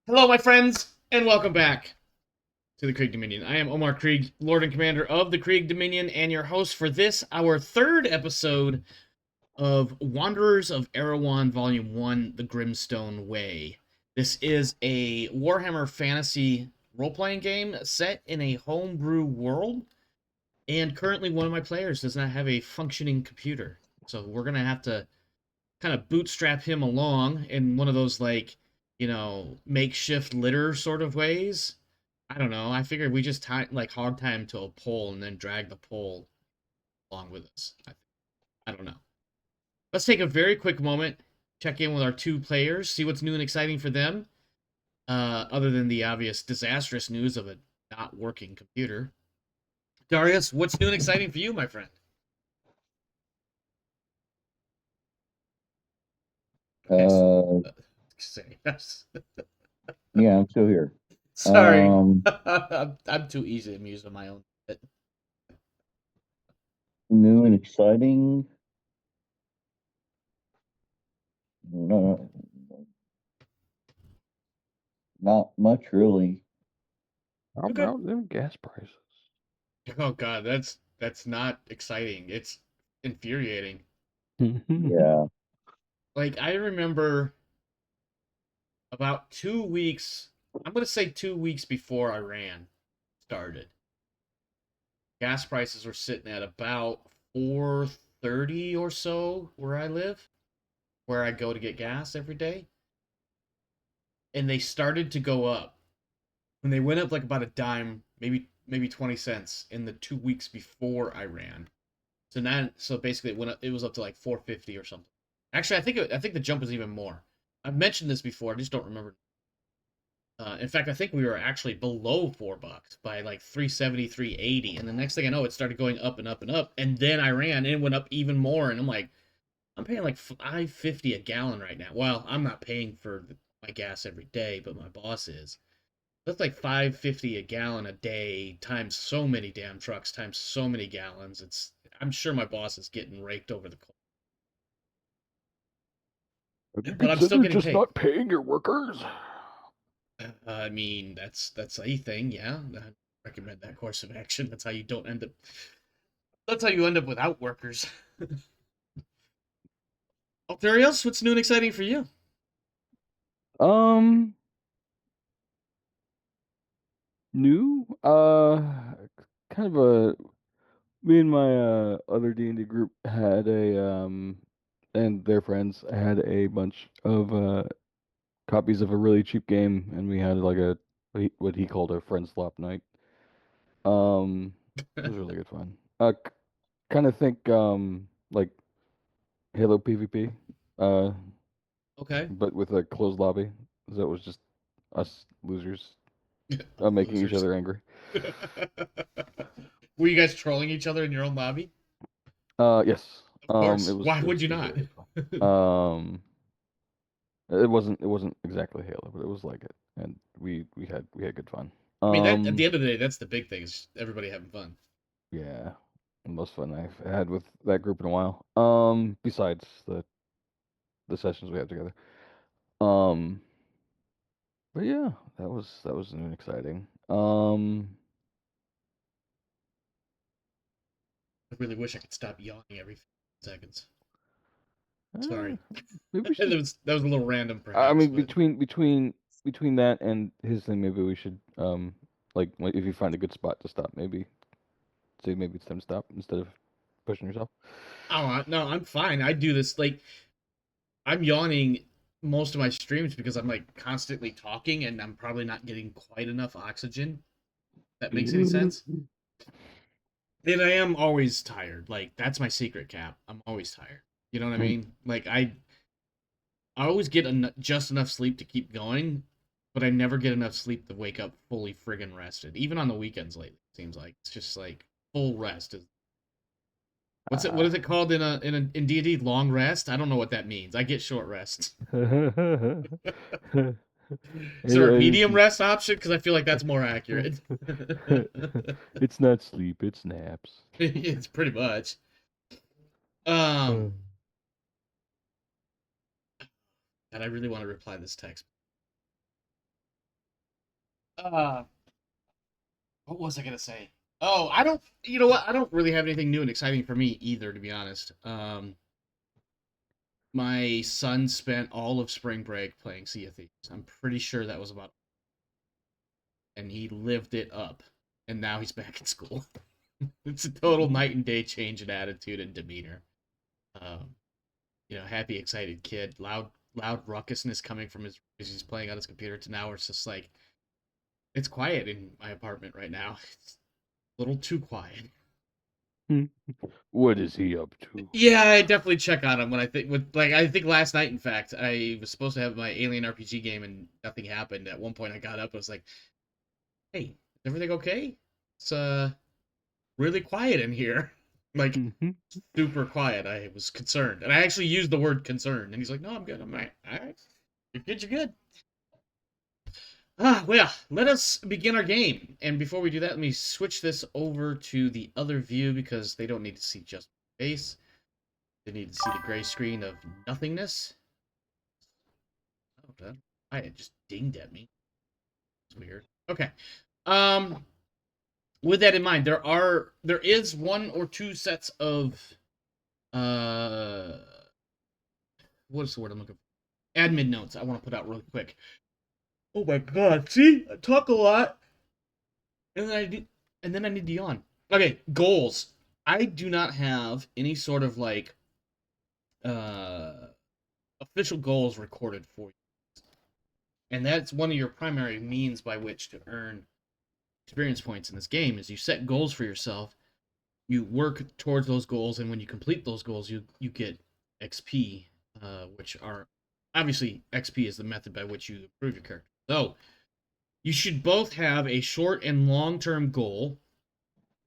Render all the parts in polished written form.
Hello, my friends, and welcome back to the Krieg Dominion. I am Omar Krieg, Lord and Commander of the Krieg Dominion, and your host for this, our third episode of Wanderers of Erewan, Volume 1, The Grimstone Way. This is a Warhammer Fantasy role-playing game set in a homebrew world, and currently one of my players does not have a functioning computer. So we're going to have to kind of bootstrap him along in one of those makeshift litter sort of ways. I don't know. I figured we just hog tie him to a pole and then drag the pole along with us. I don't know. Let's take a very quick moment, check in with our two players, see what's new and exciting for them. Other than the obvious disastrous news of a not working computer. Darius, what's new and exciting for you, my friend? Yes. Uh, Say yes. yeah, I'm still here. Sorry, Um, I'm too easy to amuse on my own. New and exciting. No, not much really. How Okay. about them gas prices? Oh God, that's not exciting. It's infuriating. Yeah. Like I remember about 2 weeks. I'm gonna say 2 weeks before Iran started, gas prices were sitting at about 4.30 or so where I live, where I go to get gas every day, and they started to go up. And they went up like about a dime, maybe 20 cents in the 2 weeks before Iran. So basically it was up to like 450 or something. Actually, I think the jump was even more. I've mentioned this before, I just don't remember. In fact, I think we were actually below $4 by like 370, 380, and the next thing I know, it started going up and up and up, and then I ran and it went up even more, and I'm like, I'm paying like 550 a gallon right now. Well, I'm not paying for my gas every day, but my boss is. That's like 550 a gallon a day times so many damn trucks times so many gallons. I'm sure my boss is getting raked over the coals, Have you but I'm still considered getting just paid. not paying your workers? I mean, that's a thing, yeah. I recommend that course of action. That's how you don't end up. That's how you end up without workers. Alturios, what's new and exciting for you? Um, New. Kind of a. Me and my other D&D group had and their friends had a bunch of copies of a really cheap game, and we had like what he called a friend swap night. It was really good fun. Kind of think like Halo PvP. Uh, Okay, but with a closed lobby. So it was just us losers making each losers. other angry. Were you guys trolling each other in your own lobby? Yes. Of It course. was Why it would was you it was not? really good fun. It wasn't exactly Halo, but it was like it, and we had good fun. I mean, that at the end of the day, that's the big thing is everybody having fun. Yeah, the most fun I've had with that group in a while. Besides the sessions we had together. Um, but yeah, that was new and exciting. I really wish I could stop yawning every 15 seconds. Uh, Sorry. Maybe we should. That was a little random, I perhaps, mean, but between that and his thing, maybe we should if you find a good spot to stop, maybe say maybe it's time to stop instead of pushing yourself. oh no, I'm fine. I do this like I'm yawning most of my streams because I'm like constantly talking and I'm probably not getting quite enough oxygen. If that makes any sense. And I am always tired. Like that's my secret cap. I'm always tired. You know what I mean? Like I always get just enough sleep to keep going, but I never get enough sleep to wake up fully friggin' rested. Even on the weekends lately, it seems like it's just like full rest. What's it? What is Ah. it called in D&D? Long rest? I don't know what that means. I get short rests. Is there a medium It- rest option? Because I feel like that's more accurate. it's not sleep, it's naps. It's pretty much. Uh, Um, and I really want to reply this text. What was I gonna say? Oh, I don't. You know what? I don't really have anything new and exciting for me either, to be honest. My son spent all of spring break playing Sea of Thieves. I'm pretty sure that was about, and he lived it up. And now he's back in school. It's a total night and day change in attitude and demeanor. Um, happy, excited kid, loud ruckusness coming from his as he's playing on his computer to now where it's just like it's quiet in my apartment right now. It's a little too quiet. What is he up to? Yeah, I definitely check on him when I think last night, in fact, I was supposed to have my Alien RPG game and nothing happened. At one point I got up and was like, "Hey, is everything okay? It's really quiet in here." Like super quiet. I was concerned. And I actually used the word concerned. And he's like, "No, I'm good. I'm all right. You're good. Well, let us begin our game. And before we do that, let me switch this over to the other view because they don't need to see just my face. They need to see the gray screen of nothingness. Oh, it just dinged at me. It's weird. Okay. With that in mind, there is one or two sets of what is the word I'm looking for? Admin notes I want to put out really quick. Oh my god, see? I talk a lot. And then I need to yawn. Okay, goals. I do not have any sort of like official goals recorded for you. And that's one of your primary means by which to earn experience points in this game is you set goals for yourself, you work towards those goals, and when you complete those goals, you get XP, which are obviously XP is the method by which you improve your character. So you should both have a short and long-term goal,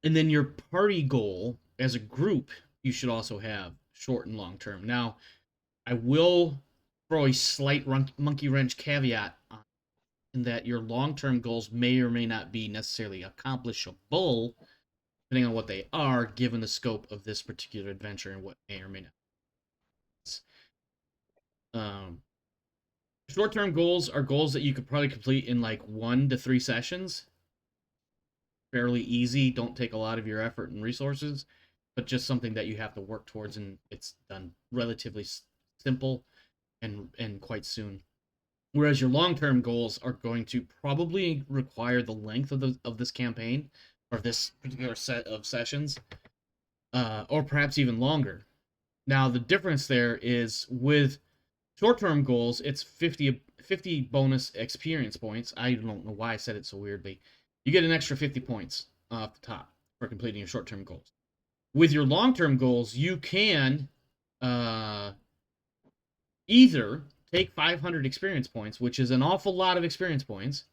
and then your party goal as a group you should also have short and long-term. Now, I will throw a slight monkey wrench caveat on in that your long-term goals may or may not be necessarily accomplishable, depending on what they are, given the scope of this particular adventure and what may or may not. Short-term goals are goals that you could probably complete in like 1 to 3 sessions. Fairly easy, don't take a lot of your effort and resources, but just something that you have to work towards, and it's done relatively simple and quite soon. Whereas your long-term goals are going to probably require the length of this campaign or this particular set of sessions, or perhaps even longer. Now, the difference there is with short-term goals, it's 50 bonus experience points. I don't know why I said it so weirdly. You get an extra 50 points off the top for completing your short-term goals. With your long-term goals, you can either take 500 experience points, which is an awful lot of experience points,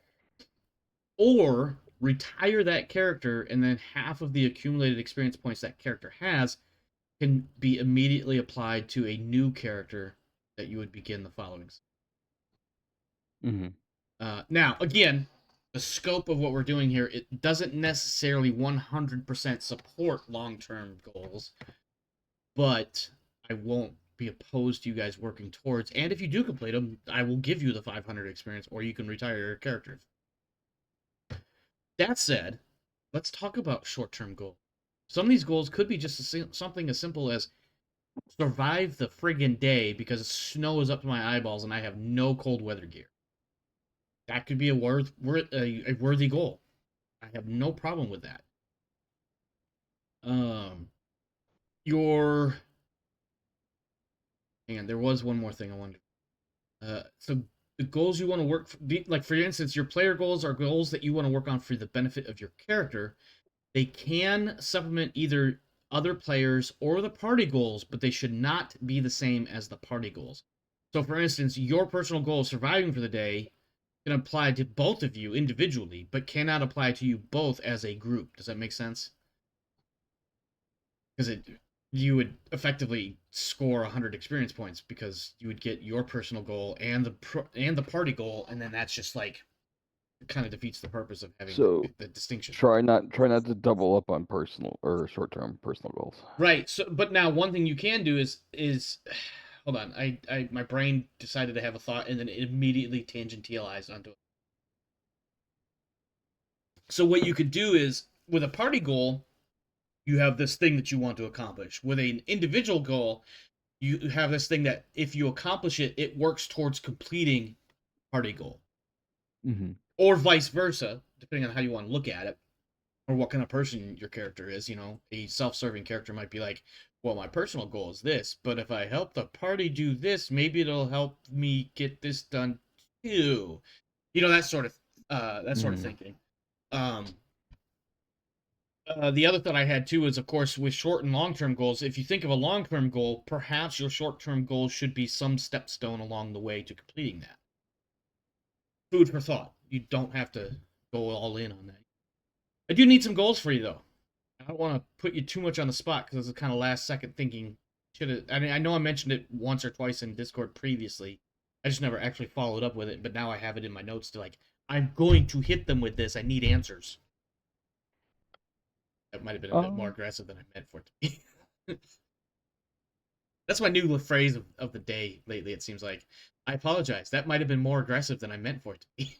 or retire that character, and then half of the accumulated experience points that character has can be immediately applied to a new character that you would begin the following. Now, again, the scope of what we're doing here, it doesn't necessarily 100% support long-term goals, but I won't be opposed to you guys working towards, and if you do complete them, I will give you the 500 experience, or you can retire your character. That said, let's talk about short-term goals. Some of these goals could be just something as simple as survive the friggin' day because snow is up to my eyeballs and I have no cold weather gear. That could be a worthy goal. I have no problem with that. And there was one more thing I wanted. So the goals you want to work for, like for instance, your player goals are goals that you want to work on for the benefit of your character. They can supplement either other players or the party goals, but they should not be the same as the party goals. So, for instance, your personal goal of surviving for the day can apply to both of you individually, but cannot apply to you both as a group. Does that make sense? Because you would effectively score 100 experience points because you would get your personal goal and the party goal, and then that's just like it kind of defeats the purpose of having the distinction. Try not to double up on personal or short-term personal goals. Right. So, but now one thing you can do is hold on. My brain decided to have a thought and then it immediately tangentialized onto it. So what you could do is with a party goal, you have this thing that you want to accomplish. With an individual goal, you have this thing that if you accomplish it, it works towards completing party goal. Mm-hmm. Or vice versa, depending on how you want to look at it, or what kind of person your character is. A self-serving character might be like, well, my personal goal is this, but if I help the party do this, maybe it'll help me get this done too. That sort of thinking. Um, the other thought I had too is, of course, with short and long-term goals. If you think of a long-term goal, perhaps your short-term goal should be some stepstone along the way to completing that. Food for thought. You don't have to go all in on that. I do need some goals for you though. I don't want to put you too much on the spot because it's kind of last second thinking. I know I mentioned it once or twice in Discord previously. I just never actually followed up with it, but now I have it in my notes to I'm going to hit them with this. I need answers. That might have been a bit more aggressive than I meant for it to be. That's my new phrase of the day lately, it seems like. I apologize. That might have been more aggressive than I meant for it to be.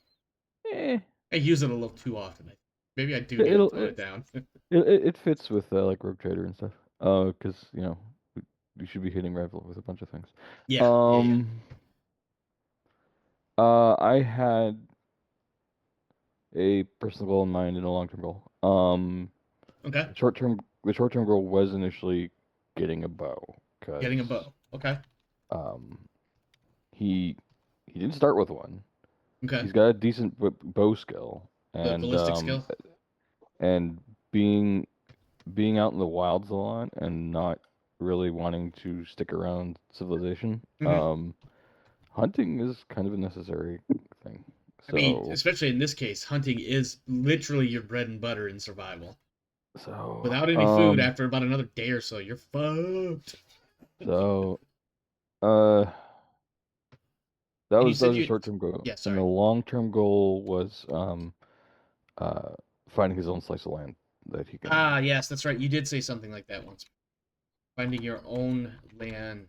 I use it a little too often. Maybe I do need to tone it down. It fits with like Rogue Trader and stuff. Because you should be hitting rival with a bunch of things. Yeah. Yeah. I had a personal goal in mind and a long-term goal. Okay. The short-term goal was initially getting a bow. Getting a bow. Okay. He didn't start with one. Okay. He's got a decent bow skill, The and ballistic skill. and being out in the wilds a lot and not really wanting to stick around civilization. Hunting is kind of a necessary thing. So, I mean, especially in this case, hunting is literally your bread and butter in survival. So without any food, after about another day or so, you're fucked. So, that was a short-term goal. Yeah, sorry. And the long-term goal was finding his own slice of land that he can. Ah, yes, that's right. You did say something like that once. Finding your own land.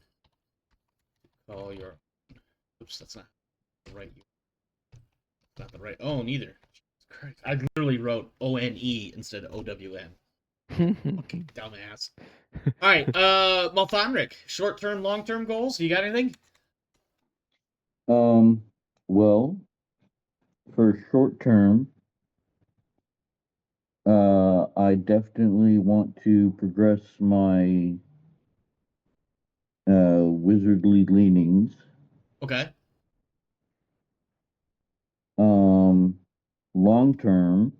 Call your. Oops, that's not the right. Not the right own either. Christ. I literally wrote ONE instead of OWN. Fucking dumbass. All right, Malthanric. Short-term, long-term goals. You got anything? Well, for short term, I definitely want to progress my wizardly leanings. Okay. Long term,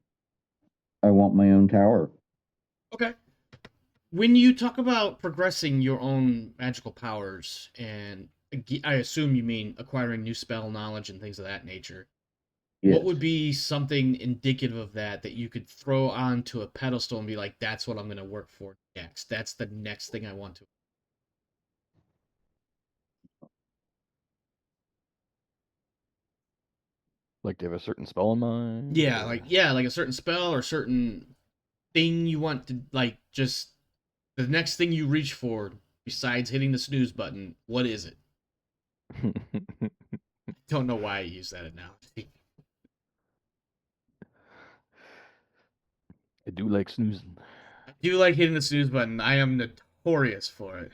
I want my own tower. Okay. When you talk about progressing your own magical powers, and I assume you mean acquiring new spell knowledge and things of that nature, Yes. what would be something indicative of that you could throw onto a pedestal and be like, that's what I'm going to work for next. That's the next thing I want to. Like, do you have a certain spell in mind? Yeah, like a certain spell or certain thing you want to, just the next thing you reach for besides hitting the snooze button. What is it? Don't know why I use that analogy. I do like snoozing. I do like hitting the snooze button. I am notorious for it.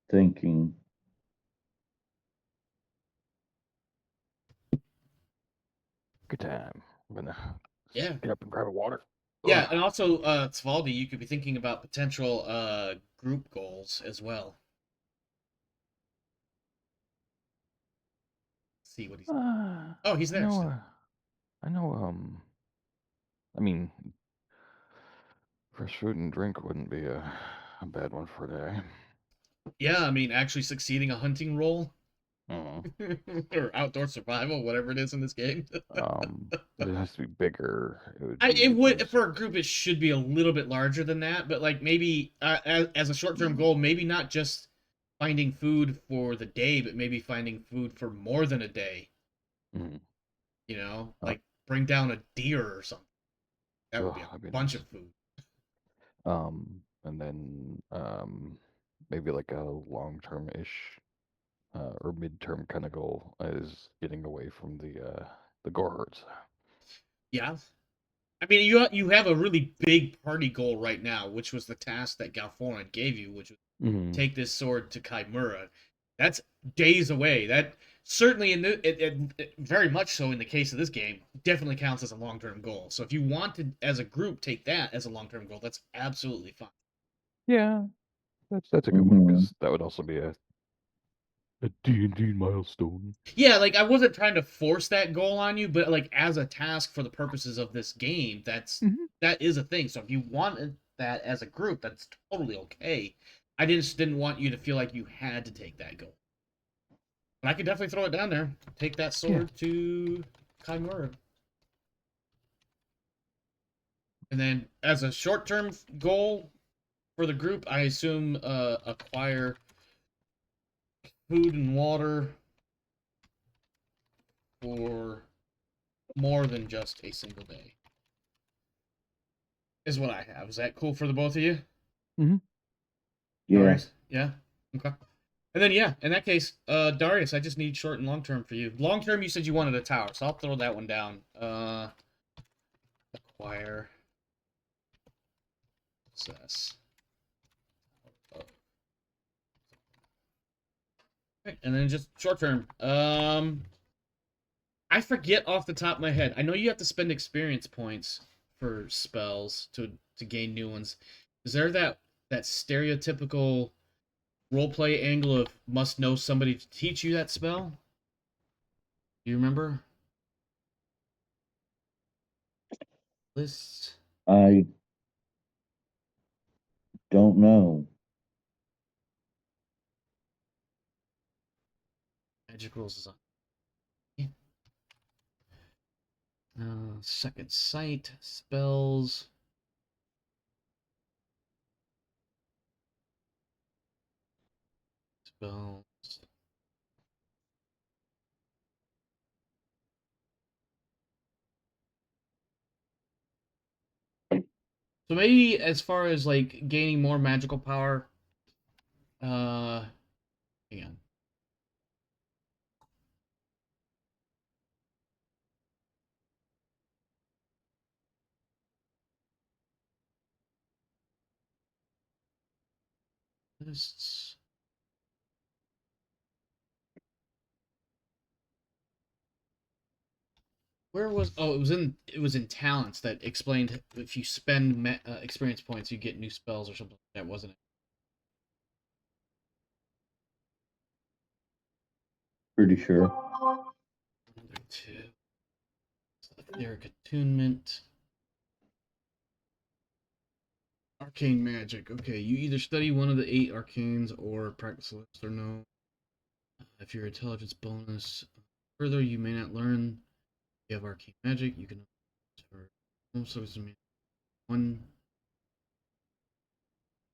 Thinking. Good time. I'm gonna Yeah. get up and grab a water. Yeah, and also, Svaldi, you could be thinking about potential group goals as well. Let's see what he's. Oh, he's there. I know. I mean, fresh food and drink wouldn't be a bad one for a day. Yeah, I mean, actually succeeding a hunting role or outdoor survival, whatever it is in this game. But it has to be bigger. It would for a group. It should be a little bit larger than that, but maybe as a short-term goal, maybe not just finding food for the day, but maybe finding food for more than a day. You know, bring down a deer or something. That would be a bunch of food. And then maybe like a long-term-ish or midterm kind of goal is getting away from the gore herds. Yeah. I mean, you have a really big party goal right now, which was the task that Galforan gave you, which was Mm-hmm. take this sword to Chimera. That's days away. That certainly it very much so in the case of this game definitely counts as a long-term goal. So if you want to, as a group, take that as a long-term goal, that's absolutely fine. Yeah, that's a good one Mm-hmm. because that would also be a D&D milestone. Yeah, like I wasn't trying to force that goal on you, but like as a task for the purposes of this game, Mm-hmm. that is a thing. So if you wanted that as a group, that's totally okay. I just didn't want you to feel like you had to take that goal. But I could definitely throw it down there. Take that Yeah. sword to Chimera. And then as a short-term goal for the group, I assume acquire food and water for more than just a single day. Is what I have. Is that cool for the both of you? Mm-hmm. Yeah. Darius? Yeah? Okay. And then yeah, in that case, Darius, I just need short and long term for you. Long term you said you wanted a tower, so I'll throw that one down. Acquire success. Okay, and then just short term. I forget off the top of my head. I know you have to spend experience points for spells to gain new ones. Is there that stereotypical roleplay angle of must know somebody to teach you that spell? Do you remember? List I don't know. magic rules is on. Second sight spells. Spells. So maybe as far as like gaining more magical power, hang on. Lists. Where was? Oh, it was in talents that explained if you spend experience points, you get new spells or something. That wasn't it. Pretty sure. Number two. Etheric attunement. Arcane magic. Okay, you either study one of the 8 arcanes or practice the rest or no. If your intelligence bonus further, you may not learn. If you have arcane magic, you can also one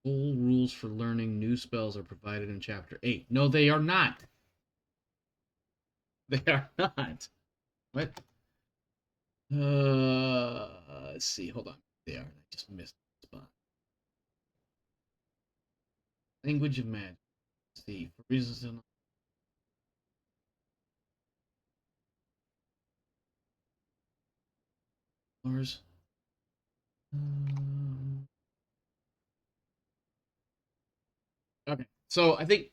full rules for learning new spells are provided in chapter 8. No, they are not. They are not. What? Let's see. Hold on. They are. I just missed the spot. Language of magic. Let's see. For reasons in Mars. Okay. So I think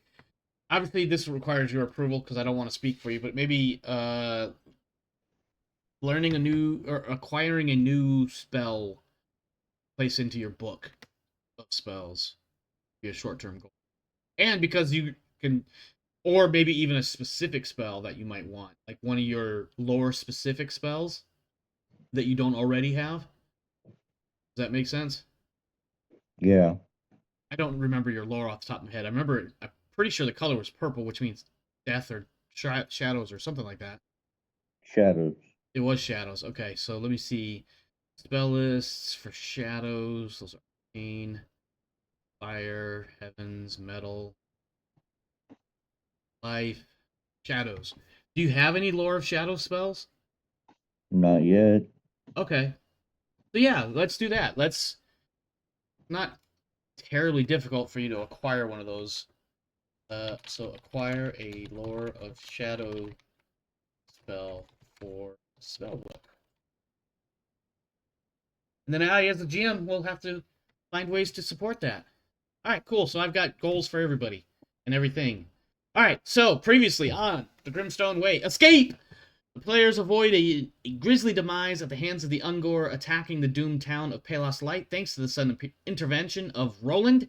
obviously this requires your approval because I don't want to speak for you, but maybe learning a new or acquiring a new spell place into your book of spells be a short-term goal. And because you can or maybe even a specific spell that you might want, like one of your lore specific spells that you don't already have. Does that make sense? Yeah. I don't remember your lore off the top of my head. I'm pretty sure the color was purple, which means death or shadows or something like that. Shadows. It was shadows. Okay, so let me see. Spell lists for shadows. Those are pain, fire, heavens, metal, life, shadows. Do you have any lore of shadow spells? Not yet. Okay. So yeah, let's do that. Let's not terribly difficult for you to acquire one of those. So acquire a Lore of Shadow spell for spellbook. And then I, as the GM, will have to find ways to support that. All right, cool. So I've got goals for everybody and everything. All right, so previously on the Grimstone Way, escape! The players avoid a grisly demise at the hands of the Ungor attacking the doomed town of Pelath Light thanks to the sudden intervention of Roland,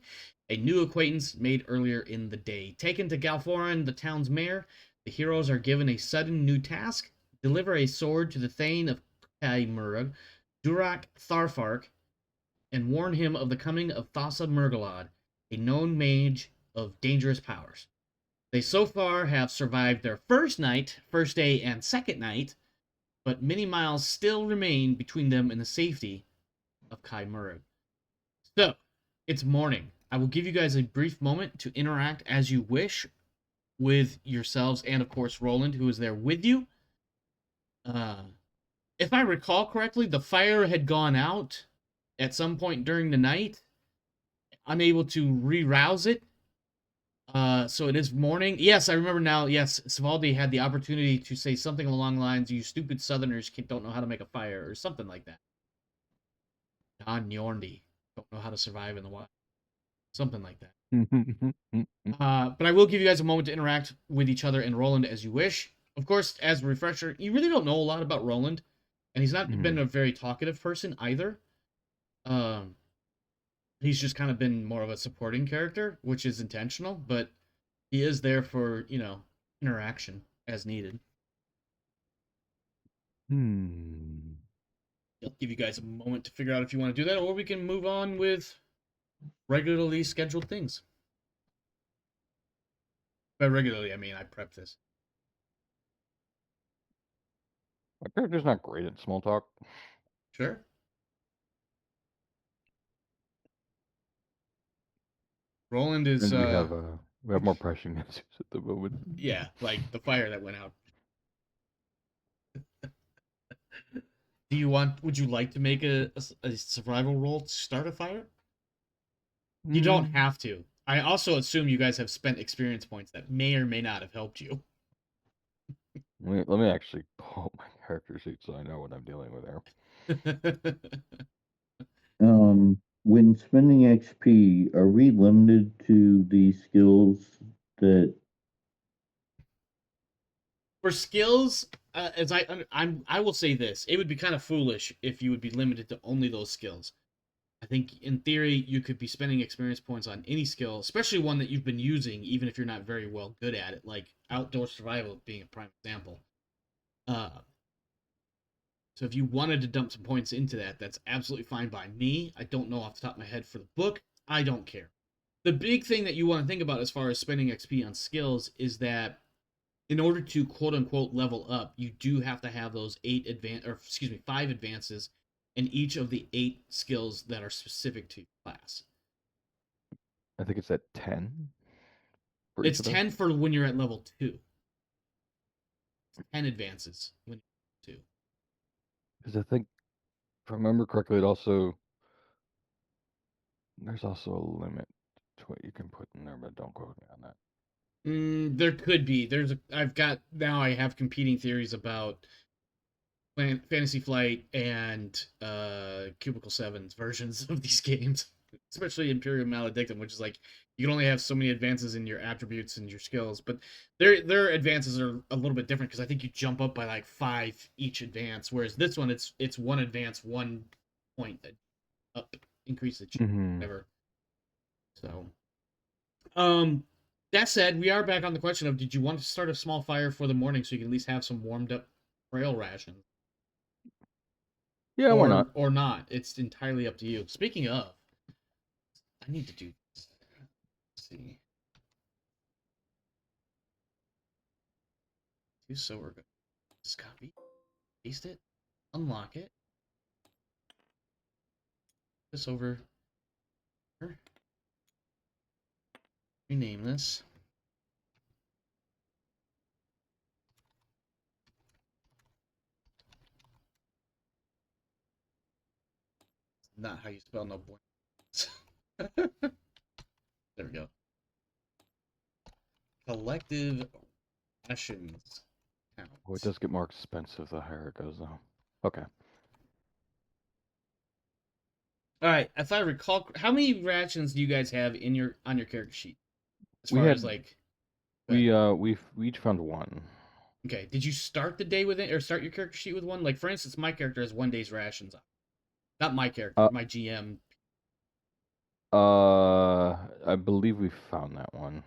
a new acquaintance made earlier in the day. Taken to Galforan, the town's mayor, the heroes are given a sudden new task: deliver a sword to the Thane of Kaimurag, Durak Tharfark, and warn him of the coming of Thassa Murgalad, a known mage of dangerous powers. They so far have survived their first night, first day, and second night, but many miles still remain between them and the safety of Kai Murag. So, it's morning. I will give you guys a brief moment to interact as you wish with yourselves and, of course, Roland, who is there with you. If I recall correctly, the fire had gone out at some point during the night, unable to rerouse it. So it is morning. Yes, I remember now. Yes, Svaldi had the opportunity to say something along the lines, "You stupid Southerners don't know how to make a fire," or something like that. Don Neorn don't know how to survive in the wild. Something like that. But I will give you guys a moment to interact with each other and Roland as you wish. Of course, as a refresher, you really don't know a lot about Roland, and he's not been a very talkative person either. He's just kind of been more of a supporting character, which is intentional, but he is there for, interaction as needed. I'll give you guys a moment to figure out if you want to do that, or we can move on with regularly scheduled things. By regularly, I mean I prepped this. My character's not great at small talk. Sure. Roland is And we have more pressing issues at the moment. yeah, like the fire that went out. Would you like to make a survival roll to start a fire? You don't have to. I also assume you guys have spent experience points that may or may not have helped you. Let me actually pull up my character sheet so I know what I'm dealing with there. When spending XP, are we limited to the skills that? For skills, I will say this: it would be kind of foolish if you would be limited to only those skills. I think in theory you could be spending experience points on any skill, especially one that you've been using, even if you're not very well good at it, like outdoor survival being a prime example. So if you wanted to dump some points into that, that's absolutely fine by me. I don't know off the top of my head for the book. I don't care. The big thing that you want to think about as far as spending XP on skills is that in order to quote unquote level up, you do have to have those 5 advances in each of the 8 skills that are specific to your class. I think it's at 10. It's 10 for when you're at level 2. It's 10 advances when you're 2. Because I think, if I remember correctly, there's also a limit to what you can put in there, but don't quote me on that. There could be. I have competing theories about Fantasy Flight and Cubicle 7's versions of these games, especially Imperial Maledictum, which is like you can only have so many advances in your attributes and your skills, but their advances are a little bit different because I think you jump up by like 5 each advance, whereas this one it's 1 advance, 1 point that up increase it, whatever. So, that said, we are back on the question of: did you want to start a small fire for the morning so you can at least have some warmed up trail rations? Yeah, why not? Or not. It's entirely up to you. Speaking of, I need to do this. Let's see. So we're good. Just copy, paste it, unlock it. This over here. Rename this. Not how you spell no boy. There we go. Collective rations. Oh, it does get more expensive the higher it goes, though. Okay. All right. If I recall, how many rations do you guys have in your on your character sheet? As We far had as like, go ahead. we each found one. Okay. Did you start the day with it, or start your character sheet with one? Like, for instance, my character has 1 day's rations. Not my character, Uh, my GM. I believe we found that one.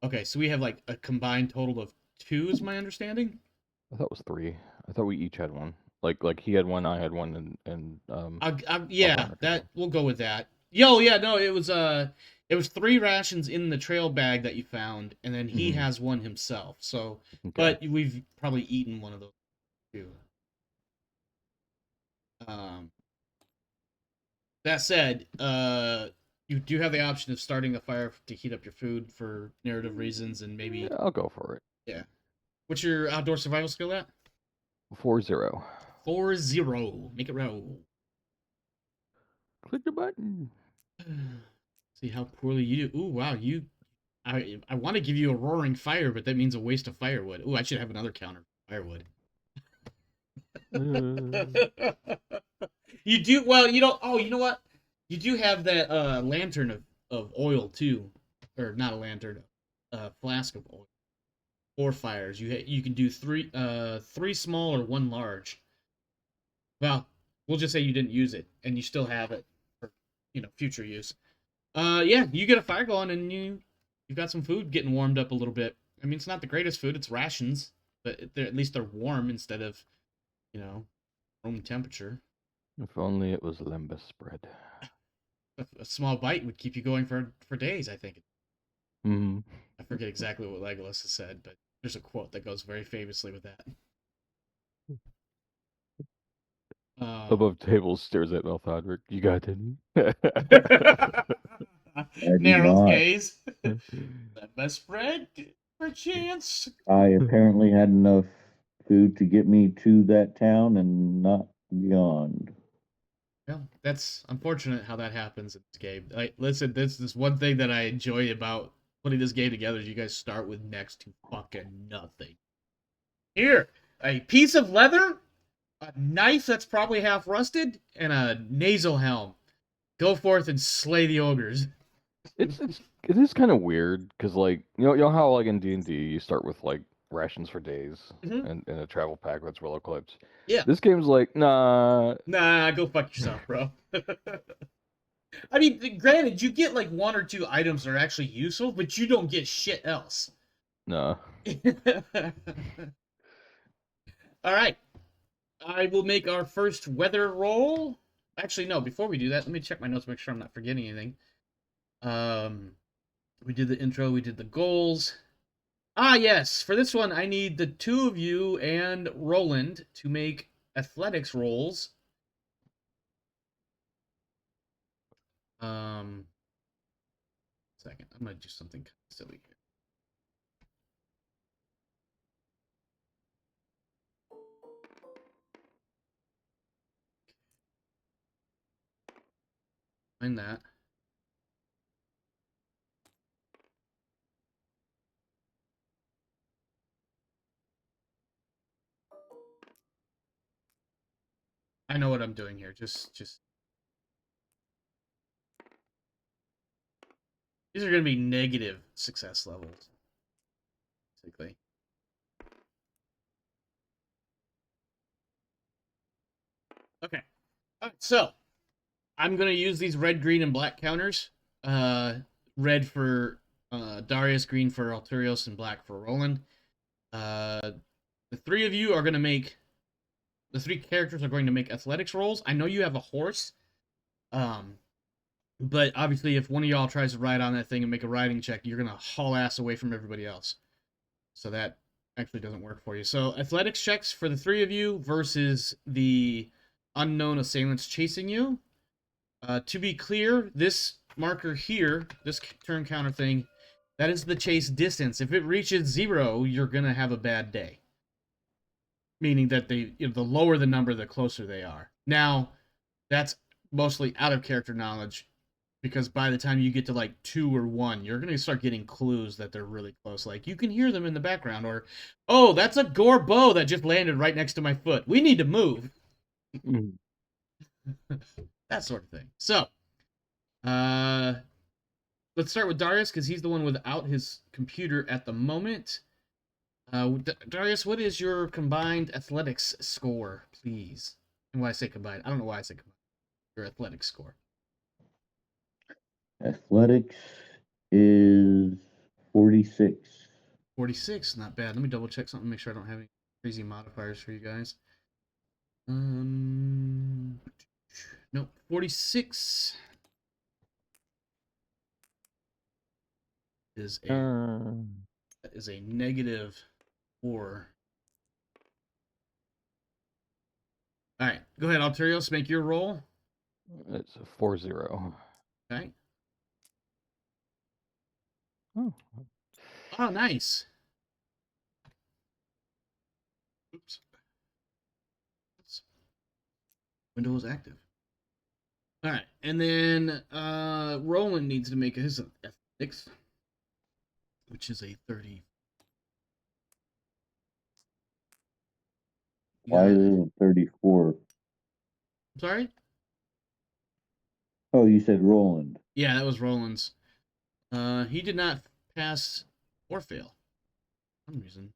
Okay, so we have like a combined total of 2, is my understanding. I thought it was 3. I thought we each had one. Like he had one, I had one, and Yeah, Malthanric had that one. we'll go with that. Yo, yeah, no, it was 3 rations in the trail bag that you found, and then he Mhm. has one himself. So, Okay. but we've probably eaten one of those too. That said, you do have the option of starting a fire to heat up your food for narrative reasons, and maybe Yeah, I'll go for it. yeah. What's your outdoor survival skill at? 4-0. 4-0. Make it roll. Click the button. See how poorly you do. Ooh, wow, you. I want to give you a roaring fire, but that means a waste of firewood. Ooh, I should have another counter for firewood. You do well. You don't. Oh, you know what? You do have that lantern of oil too, or not a lantern, a flask of oil. 4 fires. You can do 3 small or 1 large. Well, we'll just say you didn't use it, and you still have it for future use. Yeah, you get a fire going, and you've got some food getting warmed up a little bit. I mean, it's not the greatest food; it's rations, but at least they're warm instead of room temperature. If only it was lembas spread. A small bite would keep you going for days. I think. Mm-hmm. I forget exactly what Legolas has said, but there's a quote that goes very famously with that. Above table stares at Malthanric. You got any? I do Narrows not. gaze. Best spread for chance. I apparently had enough food to get me to that town and not beyond. Well, that's unfortunate how that happens in this game. Listen, this is one thing that I enjoy about putting this game together. Is you guys start with next to fucking nothing. Here, a piece of leather, a knife that's probably half rusted, and a nasal helm. Go forth and slay the ogres. It is kind of weird because like you know how like in D&D you start with like rations for days Mhm. and a travel pack that's well equipped. Yeah. This game's like nah. Nah, go fuck yourself, bro. I mean, granted, you get like 1 or 2 items that are actually useful, but you don't get shit else. Nah. All right. I will make our first weather roll. Actually, no, before we do that, let me check my notes, make sure I'm not forgetting anything. We did the intro, we did the goals. Ah, yes. For this one, I need the 2 of you and Roland to make athletics rolls. Second, I'm gonna do something silly here. Find that. I know what I'm doing here. Just these are gonna be negative success levels, basically. Okay. All right, so I'm gonna use these red, green, and black counters. Red for Darius, green for Alturios, and black for Roland. The 3 of you are gonna make. The 3 characters are going to make athletics rolls. I know you have a horse, but obviously, if one of y'all tries to ride on that thing and make a riding check, you're gonna haul ass away from everybody else. So that actually doesn't work for you. So athletics checks for the 3 of you versus the unknown assailants chasing you. To be clear, this marker here, this turn counter thing, that is the chase distance. If it reaches 0, you're gonna have a bad day. Meaning that the lower the number, the closer they are. Now, that's mostly out of character knowledge. because by the time you get to like 2 or 1, you're going to start getting clues that they're really close. Like you can hear them in the background, or, oh, that's a gore bow that just landed right next to my foot. We need to move. Mm. That sort of thing. So, uh, let's start with Darius because he's the one without his computer at the moment. Darius, what is your combined athletics score, please? And why I say combined, I don't know why I say combined. Your athletics score. Athletics is 46. 46, not bad. Let me double check something, make sure I don't have any crazy modifiers for you guys. Nope, 46 is a that is a -4. All right, go ahead, Alturios, make your roll. It's a 4-0. Okay. Oh. Oh, nice. Oops. Window is active. All right, and then Roland needs to make his athletics, which is a 30. Why is it 34? Sorry? Oh, you said Roland. Yeah, that was Roland's. He did not pass or fail for some reason.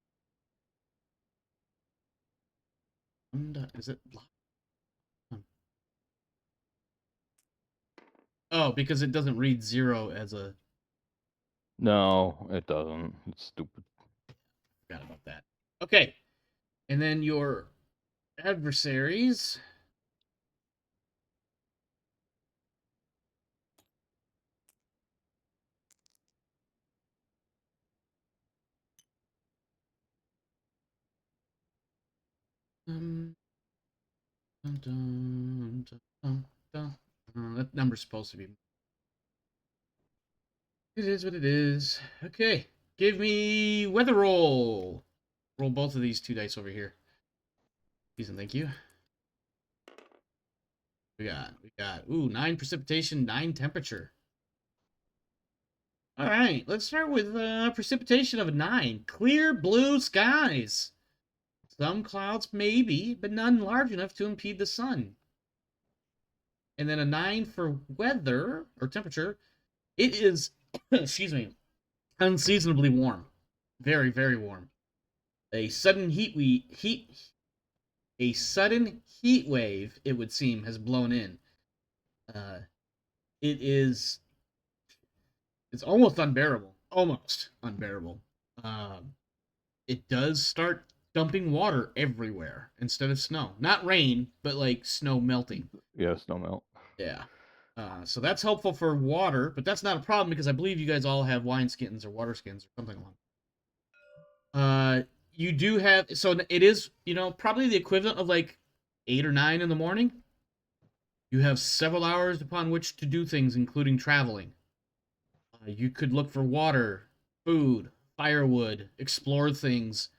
Is it locked? Oh, because it doesn't read 0 as a. No, it doesn't. It's stupid. Forgot about that. Okay, and then your adversaries. Dun, dun, dun, dun, dun. That number's supposed to be. It is what it is. Okay, give me weather roll. Roll both of these 2 dice over here. Please and thank you. We got 9 precipitation, 9 temperature. All right, let's start with precipitation of a 9. Clear blue skies. Some clouds maybe, but none large enough to impede the sun. And then a 9 for weather or temperature. It is, excuse me, unseasonably warm. Very, very warm. A sudden a sudden heat wave, it would seem, has blown in. It is, it's almost unbearable. Almost unbearable. It does start dumping water everywhere instead of snow. Not rain, but like snow melting. Yeah, snow melt. Yeah. So that's helpful for water, but that's not a problem because I believe you guys all have wine skins or water skins or something along. You do have, so it is, probably the equivalent of like 8 or 9 in the morning. You have several hours upon which to do things, including traveling. You could look for water, food, firewood, explore things.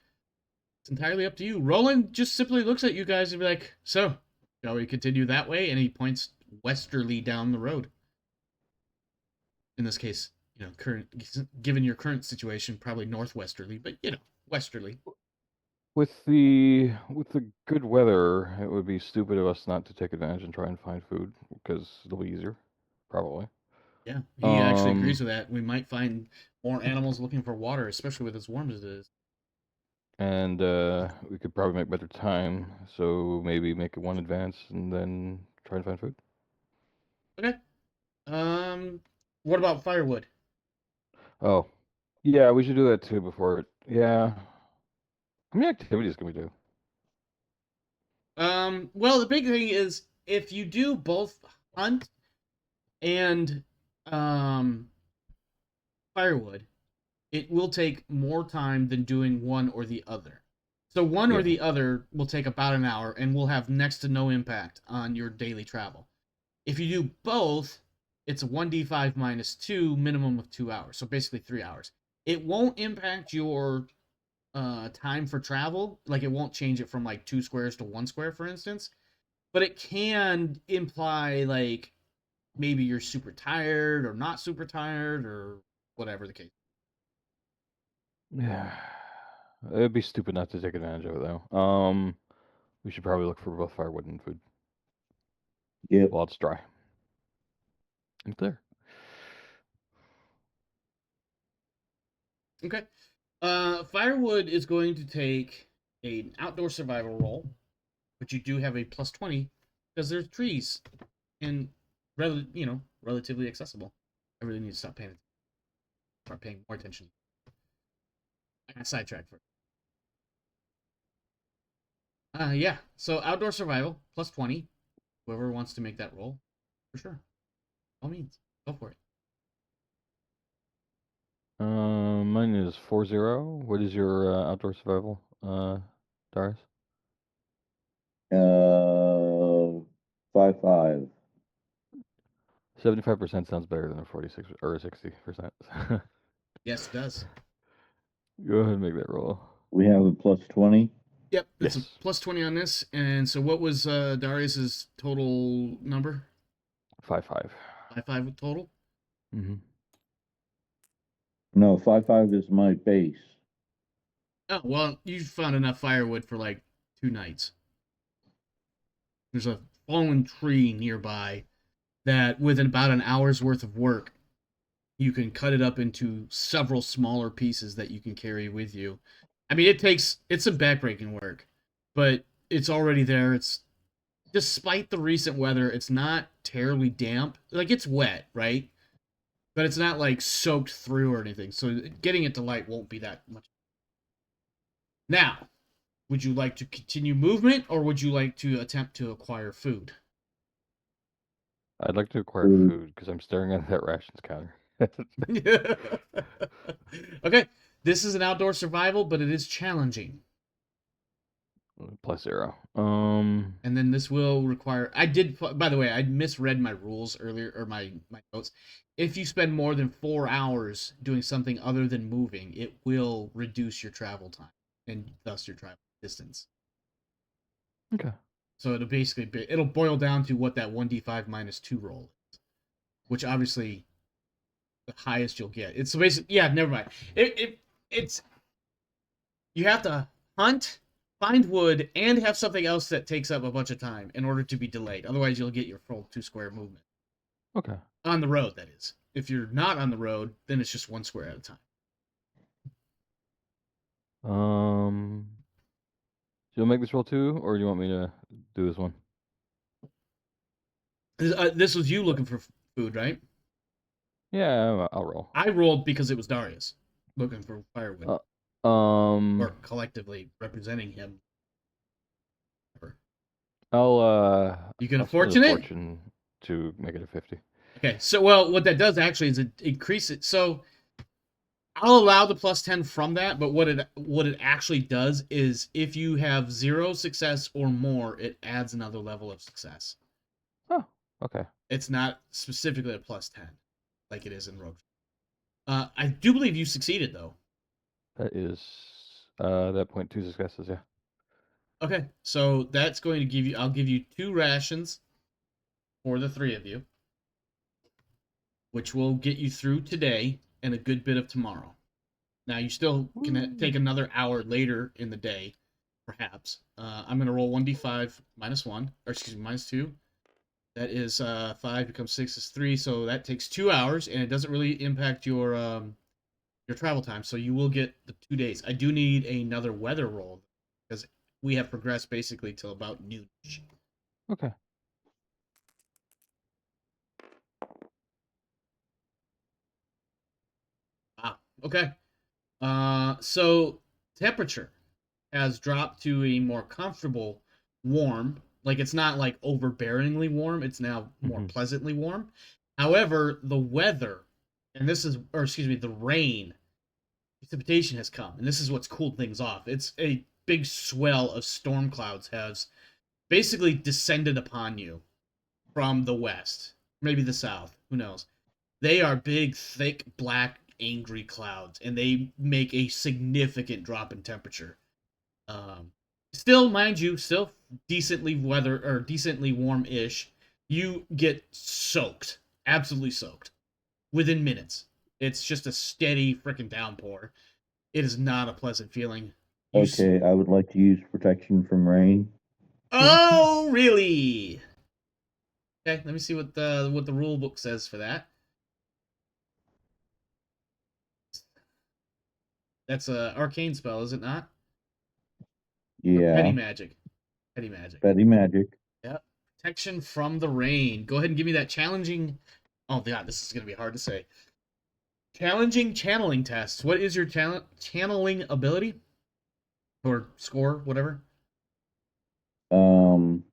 It's entirely up to you. Roland just simply looks at you guys and be like, so, shall we continue that way? And he points westerly down the road. In this case, given your current situation, probably northwesterly, but westerly. With the good weather, it would be stupid of us not to take advantage and try and find food because it'll be easier, probably. Yeah, he actually agrees with that. We might find more animals looking for water, especially with as warm as it is. And we could probably make better time, so maybe make it one advance and then try and find food. Okay. What about firewood? Oh, yeah, we should do that too before it. Yeah. How many activities can we do? Well, the big thing is if you do both hunt and firewood, it will take more time than doing one or the other. So one or Yeah. the other will take about an hour and will have next to no impact on your daily travel. If you do both, it's a 1d5 minus 2, minimum of 2 hours. So basically 3 hours. It won't impact your time for travel. Like it won't change it from like 2 squares to 1 square, for instance. But it can imply like maybe you're super tired or not super tired or whatever the case. Yeah. It'd be stupid not to take advantage of it, though. We should probably look for both firewood and food Yep. while it's dry and clear. Okay. Firewood is going to take an outdoor survival roll, but you do have a plus 20 because there's trees and relatively accessible. I really need to start paying more attention. I got sidetracked for yeah. So outdoor survival plus 20. Whoever wants to make that roll, for sure. All means, go for it. Mine is 40. What is your outdoor survival, Darius? 5-5. 75% sounds better than a 46 or a 60%. Yes, it does. Go ahead and make that roll. We have a plus 20. Yep, it's Yes. a plus 20 on this. And so what was Darius's total number? 5-5. 5 total? Mm-hmm. No, 5-5 is my base. Oh, well, you found enough firewood for like 2 nights. There's a fallen tree nearby that, with about an hour's worth of work, you can cut it up into several smaller pieces that you can carry with you. I mean, it's some backbreaking work, but it's already there. It's, despite the recent weather, it's not terribly damp. Like, it's wet, right? But it's not like soaked through or anything. So getting it to light won't be that much. Now, would you like to continue movement, or would you like to attempt to acquire food? I'd like to acquire Food. food because I'm staring at that rations counter. Okay, this is an outdoor survival, but it is challenging. Plus 0. And then this will require. By the way, I misread my rules earlier, or my notes. If you spend more than 4 hours doing something other than moving, it will reduce your travel time and thus your travel distance. Okay. So it'll boil down to what that 1d5 minus 2 roll is, which obviously the highest you'll get. It's basically, yeah, never mind. It's you have to hunt, find wood, and have something else that takes up a bunch of time in order to be delayed. Otherwise, you'll get your full 2 square movement. Okay. On the road, that is. If you're not on the road, then it's just 1 square at a time. Do you want to make this roll too, or do you want me to do this one? This was you looking for food, right? Yeah, I'll roll. I rolled because it was Darius looking for firewood, or collectively representing him. You can I'll afford spend a it? fortune to make it a 50. Okay, so well, what that does actually is it increase it. So I'll allow the plus 10 from that, but what it actually does is if you have 0 success or more, it adds another level of success. Oh, okay. It's not specifically a plus 10 like it is in Rogue. I do believe you succeeded though. That is that point 2 successes, yeah. Okay, so that's going to give you. I'll give you 2 rations for the 3 of you, which will get you through today and a good bit of tomorrow. Now you still can take another hour later in the day, perhaps. I'm gonna roll 1d5 minus 1, or excuse me, minus 2. That is 5 becomes 6 is 3, so that takes 2 hours, and it doesn't really impact your travel time. So you will get the 2 days. I do need another weather roll because we have progressed basically till about noon. Okay. Wow. Okay. So temperature has dropped to a more comfortable warm. Like, it's not like overbearingly warm. It's now more pleasantly warm. However, the weather, the rain, precipitation has come, and this is what's cooled things off. It's a big swell of storm clouds has basically descended upon you from the west, maybe the south, who knows. They are big, thick, black, angry clouds, and they make a significant drop in temperature. Still, mind you, still decently warm-ish. You get soaked absolutely soaked within minutes. It's just a steady freaking downpour. It is not a pleasant feeling. Okay, I would like to use protection from rain. Oh, really? Okay, let me see what the rule book says for that. That's a arcane spell, is it not? Or petty Yeah, magic. Petty magic. petty magic. Yep. Protection from the rain. Go ahead and give me that challenging. Oh god, this is gonna be hard to say. Challenging channeling test. What is your channeling ability? Or score, whatever? Um,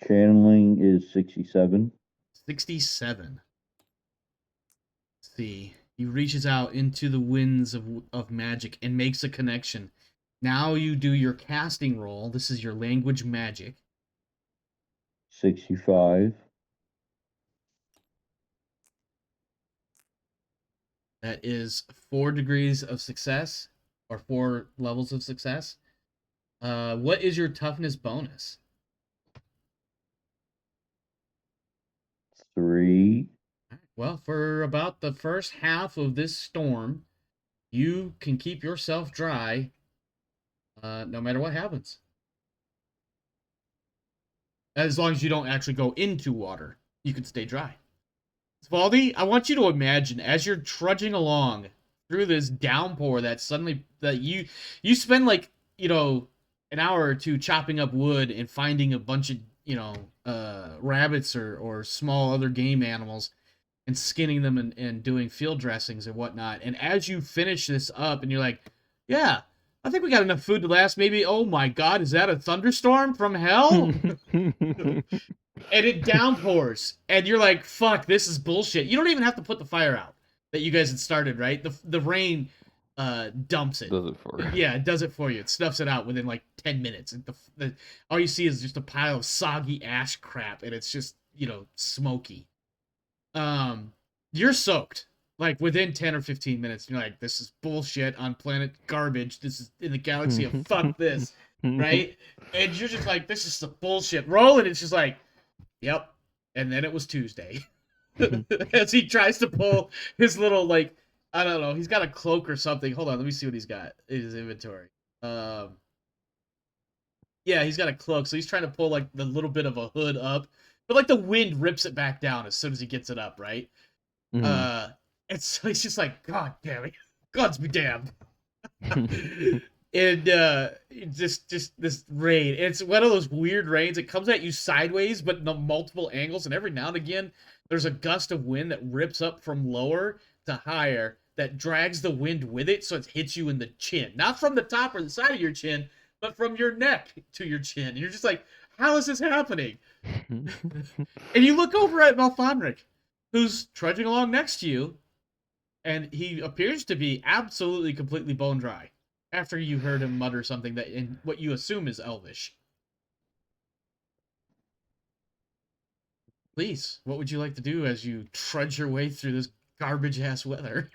Channeling is 67. 67. Let's see. He reaches out into the winds of magic and makes a connection. Now you do your casting roll. This is your language magic. 65. That is 4 degrees of success, or 4 levels of success. What is your toughness bonus? 3. Well, for about the first half of this storm, you can keep yourself dry no matter what happens. As long as you don't actually go into water, you can stay dry. Svaldi, I want you to imagine as you're trudging along through this downpour that suddenly that you spend like, an hour or two chopping up wood and finding a bunch of, rabbits or small other game animals and skinning them and doing field dressings and whatnot. And as you finish this up and you're like, yeah, I think we got enough food to last maybe, oh my god, is that a thunderstorm from hell? And it downpours, and you're like, "Fuck, this is bullshit." You don't even have to put the fire out that you guys had started, right? The rain dumps it. Does it for you. Yeah, it does it for you. It snuffs it out within like 10 minutes. And all you see is just a pile of soggy ash crap, and it's just smoky. You're soaked like within 10 or 15 minutes. You're like, "This is bullshit on planet garbage. This is in the galaxy of fuck this." Right? And you're just like, "This is some bullshit." Roll, and it's just like, yep. And then it was Tuesday. As he tries to pull his little, like, I don't know, he's got a cloak or something. Hold on, let me see what he's got in his inventory. Yeah, he's got a cloak, so he's trying to pull, like, the little bit of a hood up. But, like, the wind rips it back down as soon as he gets it up, right? And so he's just like, God damn it. Gods be damned. And just this rain. It's one of those weird rains. It comes at you sideways, but no multiple angles, and every now and again, there's a gust of wind that rips up from lower to higher that drags the wind with it, so it hits you in the chin. Not from the top or the side of your chin, but from your neck to your chin. And you're just like, how is this happening? And you look over at Malthanric, who's trudging along next to you, and he appears to be absolutely completely bone dry after you heard him mutter something that in what you assume is Elvish. Please, what would you like to do as you trudge your way through this garbage ass weather?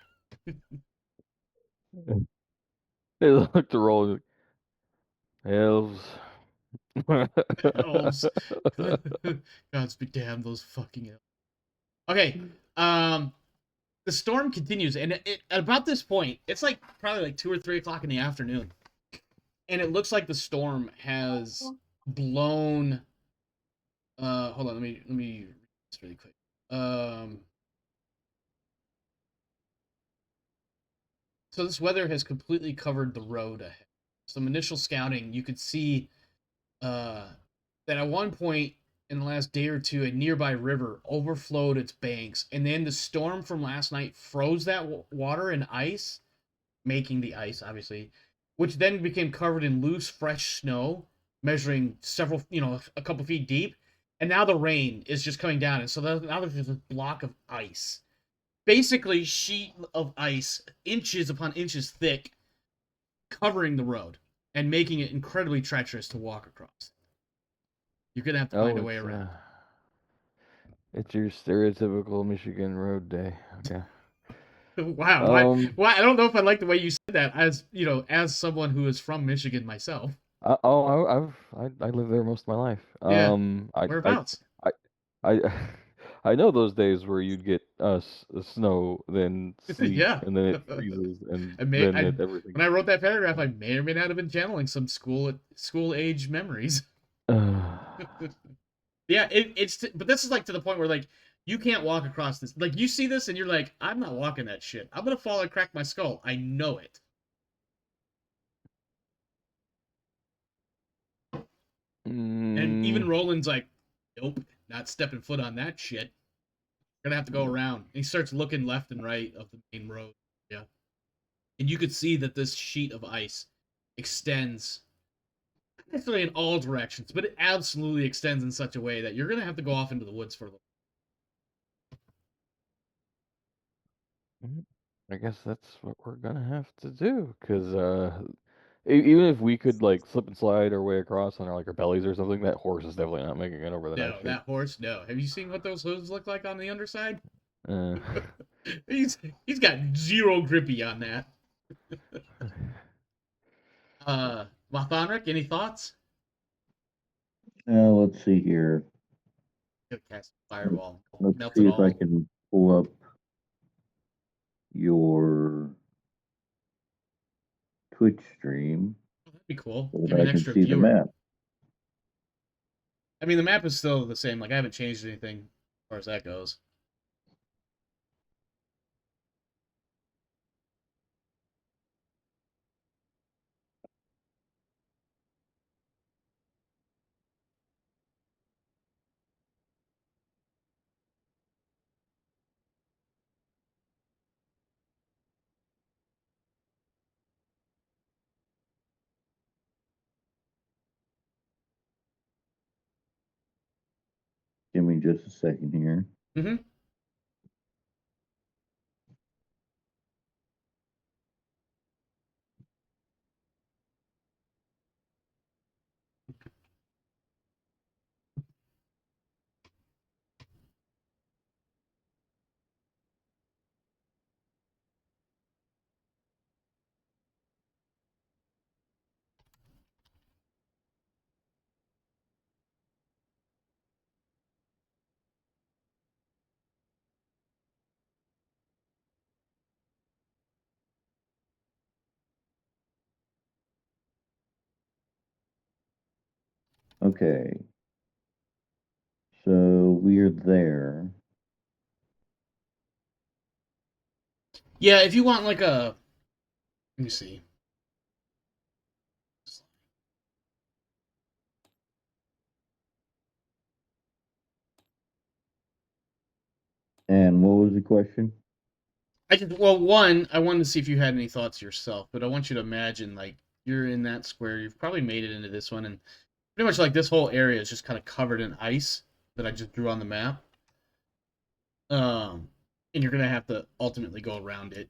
They look to roll. Elves. Elves. Gods be damned, those fucking elves. Okay, the storm continues, and at about this point, it's like probably like 2 or 3 o'clock in the afternoon, and it looks like the storm has blown. Hold on, let me read this really quick. So this weather has completely covered the road ahead. Some initial scouting, you could see that at one point in the last day or two, a nearby river overflowed its banks, and then the storm from last night froze that water in ice, making the ice, obviously, which then became covered in loose, fresh snow, measuring several, a couple feet deep. And now the rain is just coming down, and so now there's just a block of ice. Basically, sheet of ice, inches upon inches thick, covering the road and making it incredibly treacherous to walk across. You're gonna have to find a way around. It's your stereotypical Michigan road day. Okay. Wow. Why? I don't know if I like the way you said that. As as someone who is from Michigan myself. I lived there most of my life. Yeah. I Whereabouts? I I I know those days where you'd get snow, then sleet, Yeah. and then it freezes, and I may then I everything. when I wrote that paragraph, I may or may not have been channeling some school age memories. Yeah, but this is like to the point where like you can't walk across this. Like you see this and you're like, I'm not walking that shit. I'm gonna fall and crack my skull. I know it. And Mm, even Roland's like, nope, not stepping foot on that shit. Gonna have to go around. And he starts looking left and right of the main road. Yeah. And you could see that this sheet of ice extends not necessarily in all directions, but it absolutely extends in such a way that you're gonna have to go off into the woods for a little. I guess that's what we're gonna have to do, because even if we could like slip and slide our way across on like our bellies or something, that horse is definitely not making it over that ice No, sheet. that horse, no. Have you seen what those hooves look like on the underside? Uh, he's he's got zero grippy on that. Malthanric, any thoughts? Let's see here. Go cast fireball, Let's melt it see if I all. can pull up your Twitch stream That'd be cool. so Give that you I an can extra see the viewer. map. I mean, the map is still the same. Like I haven't changed anything as far as that goes. Give me just a second here. Mm-hmm. Okay. So we're there. Yeah, if you want like a, let me see. And what was the question? One, I wanted to see if you had any thoughts yourself, but I want you to imagine like you're in that square. You've probably made it into this one, and pretty much like this whole area is just kind of covered in ice that I just drew on the map. Um, and you're gonna have to ultimately go around it.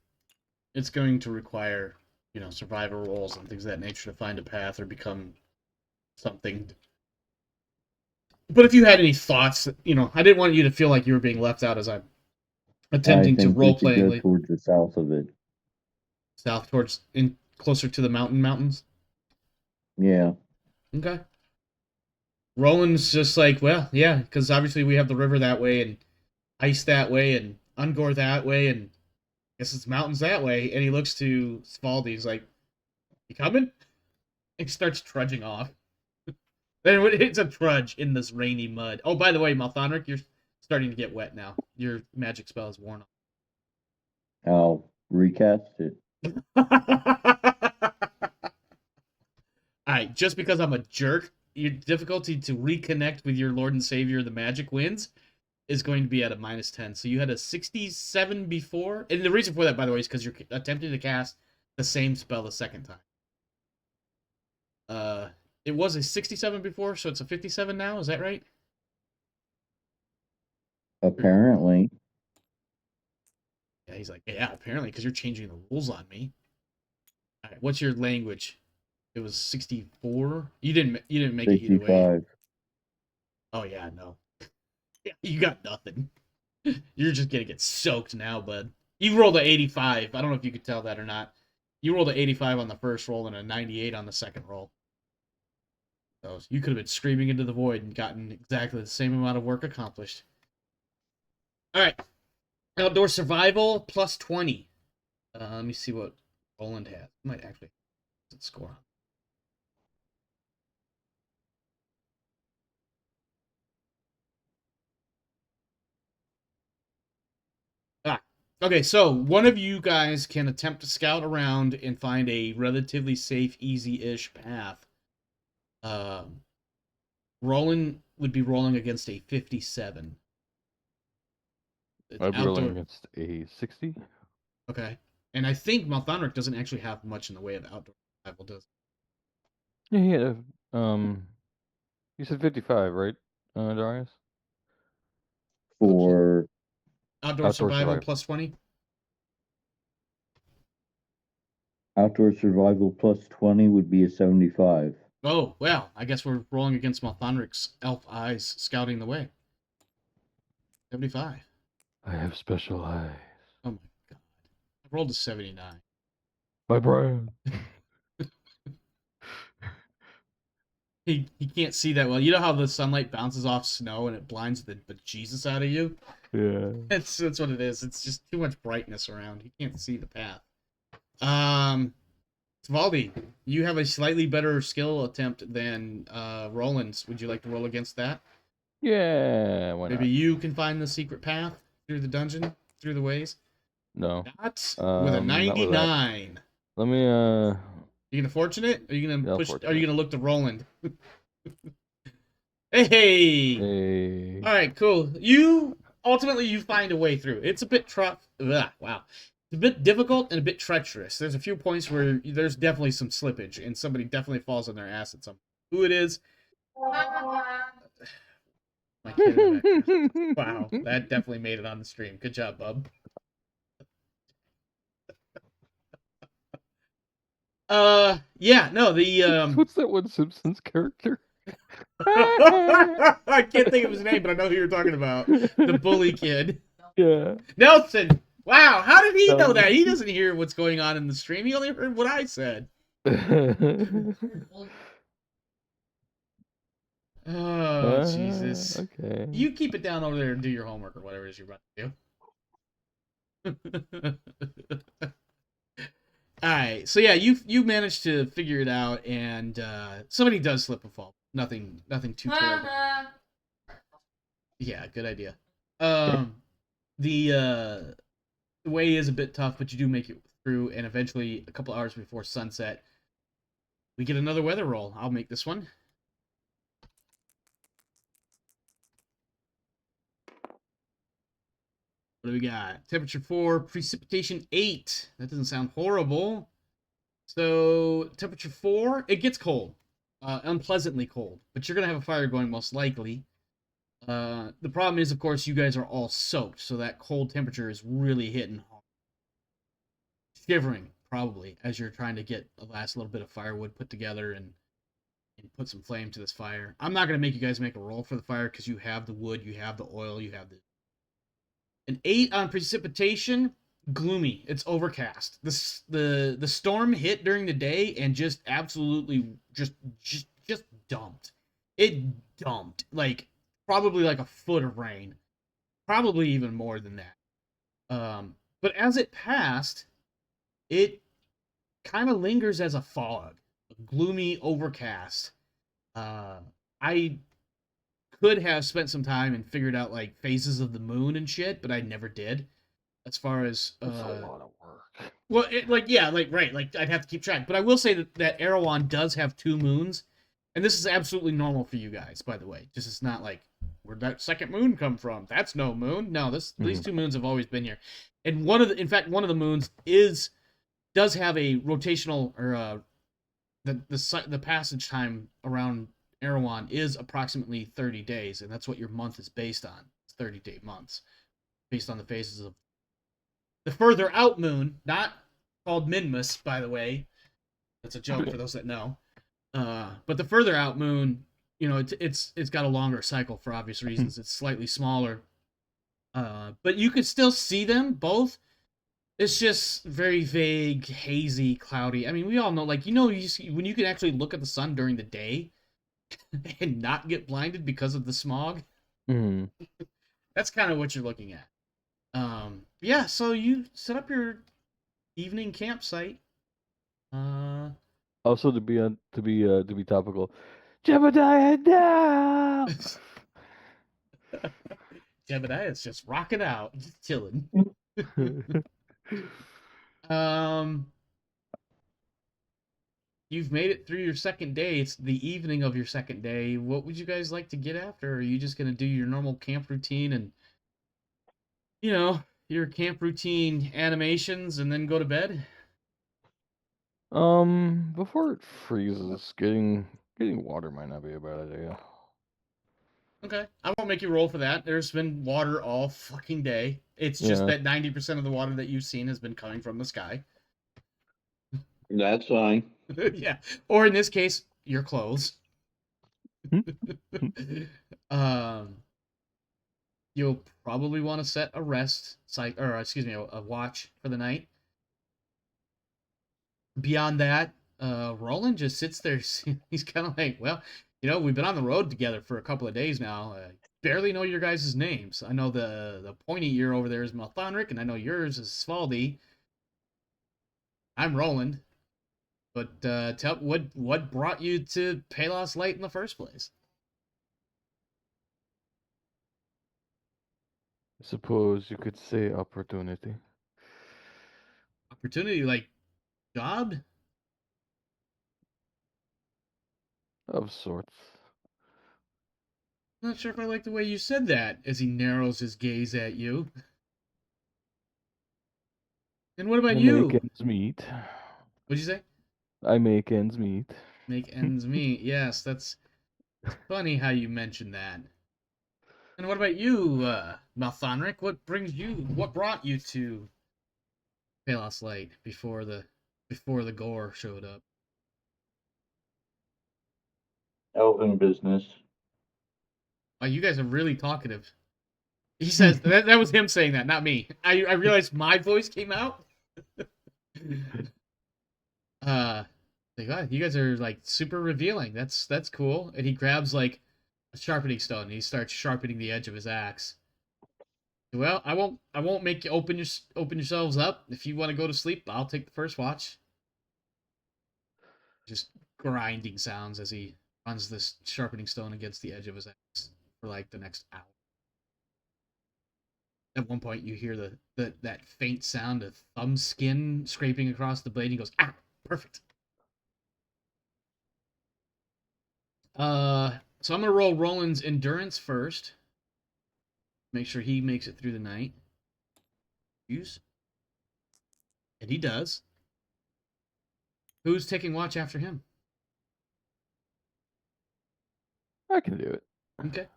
It's going to require, survival rolls and things of that nature to find a path or become something. But if you had any thoughts, I didn't want you to feel like you were being left out as I'm I attempting to think we role could go playing towards the south of it. south towards in closer to the mountains. Yeah. Okay. Roland's just like, well, yeah, because obviously we have the river that way and ice that way and Ungor that way and I guess it's mountains that way. And he looks to Svaldi. He's like, "You coming?" And he starts trudging off. Then it's a trudge in this rainy mud. Oh, by the way, Malthanric, you're starting to get wet now. Your magic spell is worn I'll recast it. off. All right, just because I'm a jerk, your difficulty to reconnect with your Lord and Savior, the magic winds, is going to be at a -10. So you had a 67 before, and the reason for that, by the way, is because you're attempting to cast the same spell the second time. Uh, it was a 67 before, so it's a 57 now. Is that right? Apparently. Yeah, he's like, yeah, apparently, because you're changing the rules on me. All right, what's your language? It was 64. You didn't make it either way. 65. Oh yeah, no. Yeah, you got nothing. You're just gonna get soaked now, bud. You rolled a 85. I don't know if you could tell that or not. You rolled a 85 on the first roll and a 98 on the second roll. So you could have been screaming into the void and gotten exactly the same amount of work accomplished. All right. Outdoor survival plus 20. Let me see what Roland has. Might actually score. Okay, so one of you guys can attempt to scout around and find a relatively safe, easy-ish path. Roland would be rolling against a 57. I'd be rolling against a 60. Okay. And I think Malthanric doesn't actually have much in the way of outdoor survival, does Yeah, you said 55, right, Darius? For Outdoor survival plus 20? outdoor survival plus 20 would be a 75. Oh, well, I guess we're rolling against Malthanric's elf eyes scouting the way. 75. I have special eyes. Oh my god. I rolled a 79. My brand. He can't see that well. You know how the sunlight bounces off snow and it blinds the bejesus out of you? Yeah. That's what it is. It's just too much brightness around. He can't see the path. Svaldi, you have a slightly better skill attempt than Roland's. Would you like to roll against that? Yeah, why Maybe not? you can find the secret path through the dungeon, through the ways. No. Not with a 99. Let me You gonna fortunate? Are you gonna Yeah, push? fortunate. Are you gonna look to Roland? Hey! Hey. All right, cool. You ultimately find a way through. It's a bit wow. It's a bit difficult and a bit treacherous. There's a few points where there's definitely some slippage, and somebody definitely falls on their ass at some. Who it is? My kid in the background. Wow, that definitely made it on the stream. Good job, bub. Yeah, no, the What's that one Simpsons character? I can't think of his name, but I know who you're talking about. The bully kid. Yeah. Nelson. Wow, how did he know that? He doesn't hear what's going on in the stream. He only heard what I said. Oh, Jesus. Okay. You keep it down over there and do your homework or whatever it is you're about to do. Alright, so yeah, you managed to figure it out, and somebody does slip and fall. Nothing too terrible. Yeah, good idea. The way is a bit tough, but you do make it through, and eventually, a couple hours before sunset, we get another weather roll. I'll make this one. What do we got? Temperature 4, precipitation 8. That doesn't sound horrible. So, temperature 4, it gets cold. Unpleasantly cold. But you're going to have a fire going most likely. The problem is, of course, you guys are all soaked, so that cold temperature is really hitting hard. Shivering, probably, as you're trying to get the last little bit of firewood put together and put some flame to this fire. I'm not going to make you guys make a roll for the fire because you have the wood, you have the oil, you have the... An 8 on precipitation, gloomy. It's overcast. The storm hit during the day and just absolutely just dumped. It dumped. Like, probably like a foot of rain. Probably even more than that. But as it passed, it kind of lingers as a fog. A gloomy overcast. I could have spent some time and figured out like phases of the moon and shit, but I never did. As far as That's a lot of work. Well, right, I'd have to keep track. But I will say that Erewan does have 2 moons, and this is absolutely normal for you guys, by the way. Just it's not like where'd that second moon come from? That's no moon. No, these 2 moons have always been here, and one of the moons does have a rotational or the passage time around Erewan is approximately 30 days, and that's what your month is based on. It's 30-day months, based on the phases of the further out moon, not called Minmus, by the way. That's a joke for those that know. But the further out moon, you know, it's got a longer cycle for obvious reasons. It's slightly smaller, but you can still see them both. It's just very vague, hazy, cloudy. I mean, we all know, like, you know, when you can actually look at the sun during the day, and not get blinded because of the smog. Mm. That's kind of what you're looking at. Yeah, so you set up your evening campsite. Uh, Also, to be topical, Jebediah now. Jebediah is just rocking out, just chilling. um, you've made it through your second day. It's the evening of your second day. What would you guys like to get after? Or are you just gonna do your normal camp routine and your camp routine animations and then go to bed? Before it freezes, getting water might not be a bad idea. Okay, I won't make you roll for that. There's been water all fucking day. It's just Yeah. that 90% of the water that you've seen has been coming from the sky. That's fine. Yeah, or in this case, your clothes. um, you'll probably want to set a rest or excuse me, a watch for the night. Beyond that, Roland just sits there. He's kind of like, well, we've been on the road together for a couple of days now. I barely know your guys' names. I know the pointy ear over there is Malthanric, and I know yours is Svaldi. I'm Roland. But tell what brought you to Pelath Light in the first place? I suppose you could say opportunity Opportunity, like job? of sorts. I'm not sure if I like the way you said that. As he narrows his gaze at you. And what about I make you? ends meet. What'd you say? I make ends meet. Make ends meet. Yes, that's funny how you mentioned that. And what about you, Malthanric? What brought you to Pelath Light before the gore showed up? Elven business. Wow, you guys are really talkative. He says that was him saying that, not me. I realized my voice came out. Like, wow, you guys are like super revealing. That's cool. And he grabs like a sharpening stone and he starts sharpening the edge of his axe. Well, I won't make you open yourselves up. If you want to go to sleep, I'll take the first watch. Just grinding sounds as he runs this sharpening stone against the edge of his axe for like the next hour. At one point, you hear that faint sound of thumb skin scraping across the blade. And he goes, "Ah, perfect." So I'm gonna roll Roland's endurance first. Make sure he makes it through the night. Use, and he does. Who's taking watch after him? I can do it. Okay.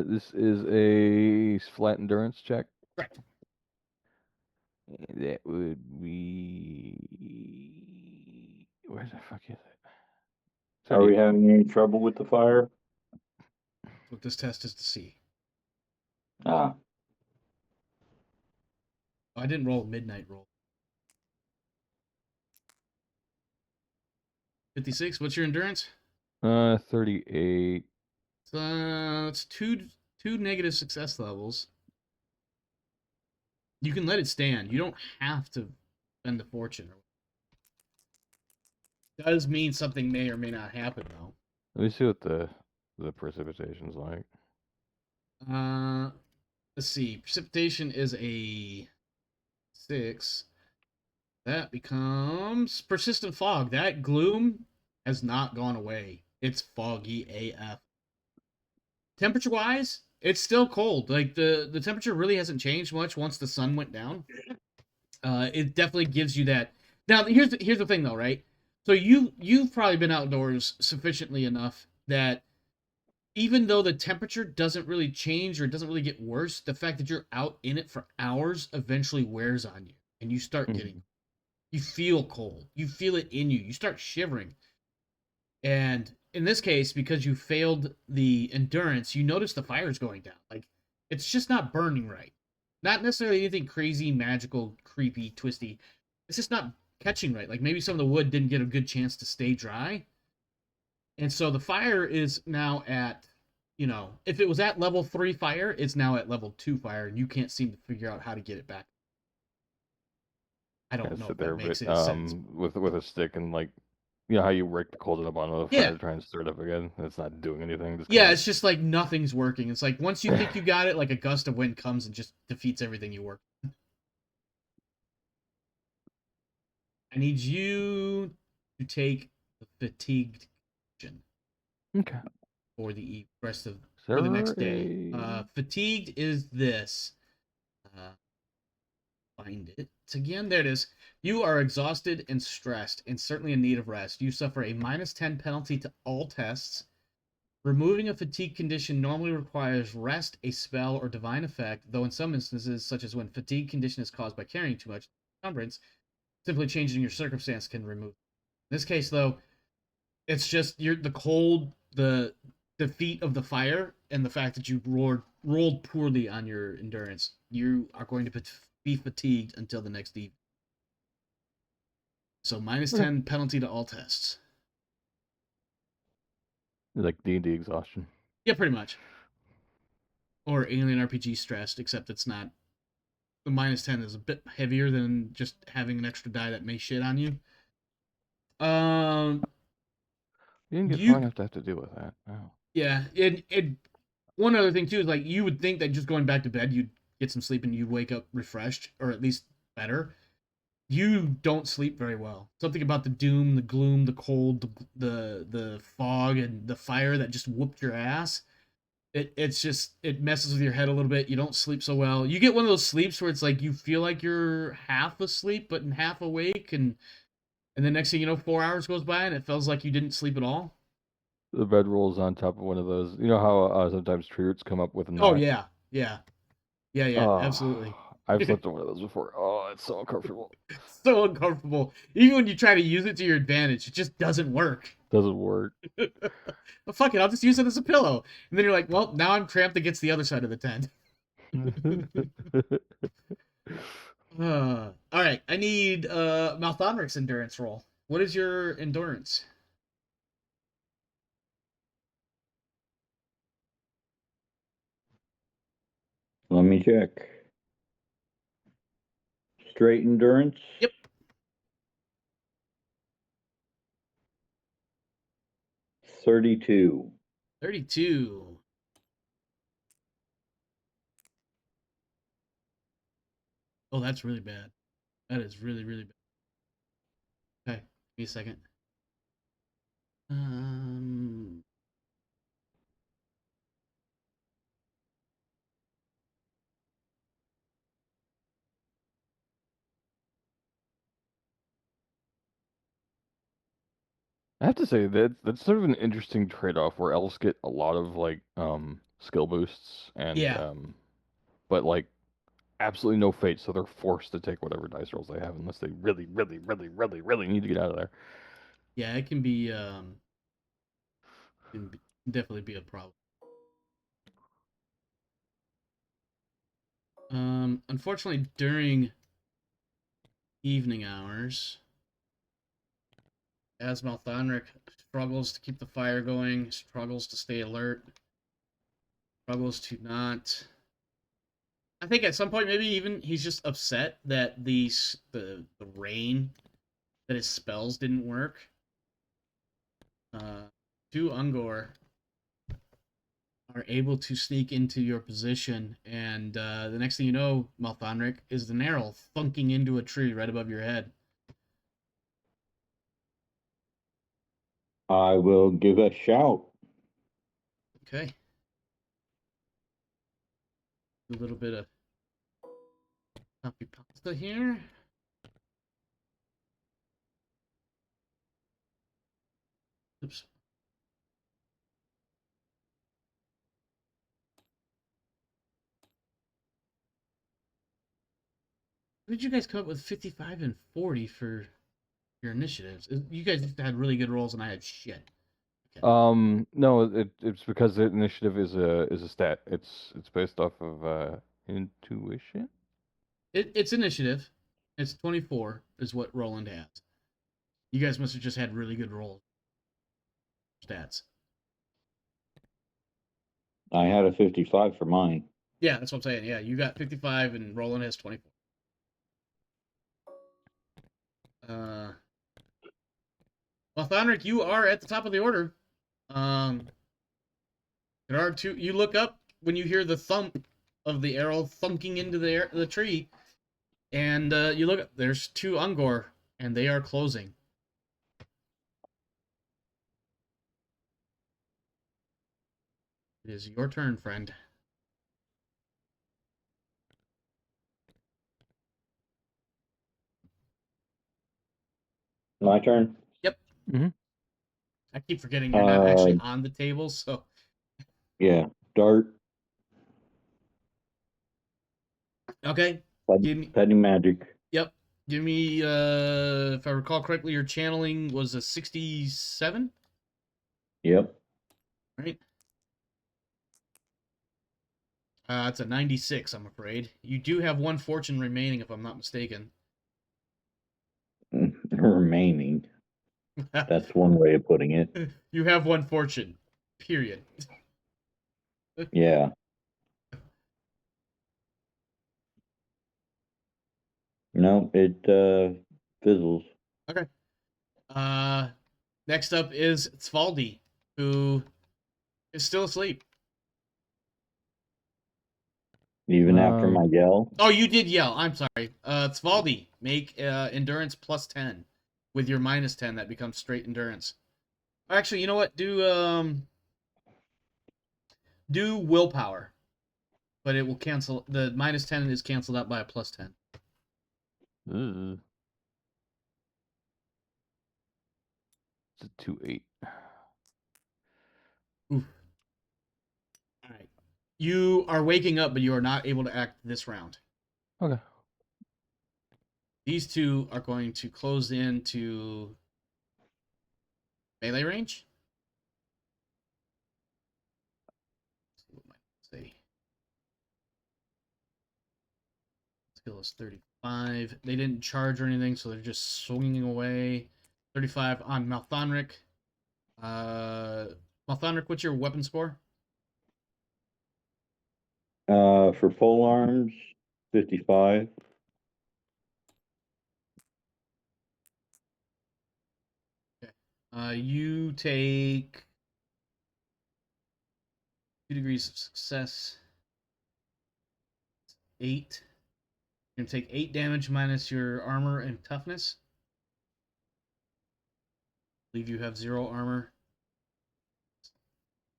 This is a flat endurance check. Correct. That would be where the fuck is it? Are we having any trouble with the fire? That's what this test is to see. Ah, Oh, I didn't roll a midnight roll. 56. What's your endurance? 38. It's two negative success levels. You can let it stand. You don't have to spend a fortune. Does mean something may or may not happen though. Let me see what the precipitation's like. Let's see. Precipitation is a 6. That becomes persistent fog. That gloom has not gone away. It's foggy AF. Temperature wise, it's still cold. Like the temperature really hasn't changed much once the sun went down. It definitely gives you that. Now here's the thing though, right? So you've probably been outdoors sufficiently enough that even though the temperature doesn't really change or it doesn't really get worse, the fact that you're out in it for hours eventually wears on you, and you start getting, you feel cold, you feel it in you, you start shivering. And in this case, because you failed the endurance, you notice the fire's going down. Like it's just not burning right. Not necessarily anything crazy, magical, creepy, twisty. It's just not. catching right. Like maybe some of the wood didn't get a good chance to stay dry. And so the fire is now at, if it was at level 3 fire, it's now at level 2 fire, and you can't seem to figure out how to get it back. I Kind don't of know sit if there that a makes bit, any sense. with a stick and like, you know how you rake the coals at the bottom of the fire Yeah. to try and stir it up again? It's not doing anything. Just Yeah, kind it's just like nothing's working. It's like once you think you got it, like a gust of wind comes and just defeats everything you work. I need you to take the fatigued action Okay. for the rest of Is for the there next day. a Fatigued is this. Find it again. There it is. You are exhausted and stressed, and certainly in need of rest. You suffer a -10 penalty to all tests. Removing a fatigue condition normally requires rest, a spell, or divine effect, though in some instances, such as when fatigue condition is caused by carrying too much encumbrance, simply changing your circumstance can remove. In this case, though, it's just the cold, the defeat of the fire, and the fact that you rolled poorly on your endurance. You are going to be fatigued until the next evening. So -10 penalty to all tests. like D&D exhaustion? Yeah, pretty much. Or Alien RPG stressed, except it's not. The -10 is a bit heavier than just having an extra die that may shit on you. You didn't get far You enough to have to deal with that. Oh. Yeah, and one other thing too is like you would think that just going back to bed you'd get some sleep and you'd wake up refreshed or at least better. You don't sleep very well. Something about the doom, the gloom, the cold, the fog, and the fire that just whooped your ass. It messes with your head a little bit. You don't sleep so well. You get one of those sleeps where it's like you feel like you're half asleep but half awake, and the next thing you know, 4 hours goes by and it feels like you didn't sleep at all. The bed rolls on top of one of those. You know how sometimes tree roots come up with a Oh knot? yeah, yeah, yeah, Oh, absolutely. I've slept on one of those before. Oh, it's so uncomfortable. So uncomfortable. Even when you try to use it to your advantage, it just doesn't work. Doesn't work. But fuck it, I'll just use it as a pillow. And then you're like, well, now I'm cramped against the other side of the tent. All right, I need Malthanric's endurance roll. What is your endurance? Let me check. Straight endurance. Yep. 32. 32. Oh, that's really bad. That is really, really bad. Okay, give me a second. Um, I have to say that's sort of an interesting trade-off where elves get a lot of like skill boosts and yeah, but like absolutely no fate, so they're forced to take whatever dice rolls they have unless they really, really, really, really, really need to get out of there. yeah, it can be definitely be a problem. Unfortunately, during evening hours, as Malthanric struggles to keep the fire going, struggles to stay alert, struggles to not. I think at some point maybe even he's just upset that the rain that his spells didn't work. Two Ungor are able to sneak into your position, and the next thing you know, Malthanric, is the arrow thunking into a tree right above your head. I will give a shout. Okay. A little bit of copy pasta here. Oops. How did you guys come up with 55 and 40 for your initiatives? You guys had really good rolls and I had shit. No, it's because the initiative is a stat. It's based off of intuition. It's initiative, It's 24 is what Roland has. You guys must have just had really good roll stats. I had a 55 for mine. Yeah, that's what I'm saying. Yeah, you got 55 and Roland has 24. Malthanric, you are at the top of the order. There are two. You look up when you hear the thump of the arrow thunking into the tree, and you look up. There's two Ungor, and they are closing. It is your turn, friend. My turn? Yep. Mm-hmm. I keep forgetting you're not actually Uh, on the table, so yeah. Dart, okay. Give me. petty magic. Yep. Give me. If I recall correctly, your channeling was a 67. Yep. Right. It's a 96. I'm afraid you do have one fortune remaining, if I'm not mistaken. Remaining. That's one way of putting it. You have one fortune. Period. Yeah. No, it fizzles. Okay. Next up is Svaldi, who is still asleep. Even after my yell. Oh, you did yell. I'm sorry. Svaldi, make endurance plus 10. With your minus 10, that becomes straight endurance. Actually, you know what? Do willpower, but it will cancel. The minus 10 is canceled out by a plus 10. It's a 2-8. Oof. All right. You are waking up, but you are not able to act this round. Okay. These two are going to close into melee range. What might I say? Skill is 35. They didn't charge or anything, so they're just swinging away. 35 on Malthanric. Malthanric, what's your weapon score? For pole arms, 55. Okay. You take 2 degrees of success. 8. You're going to take 8 damage minus your armor and toughness. I believe you have 0 armor.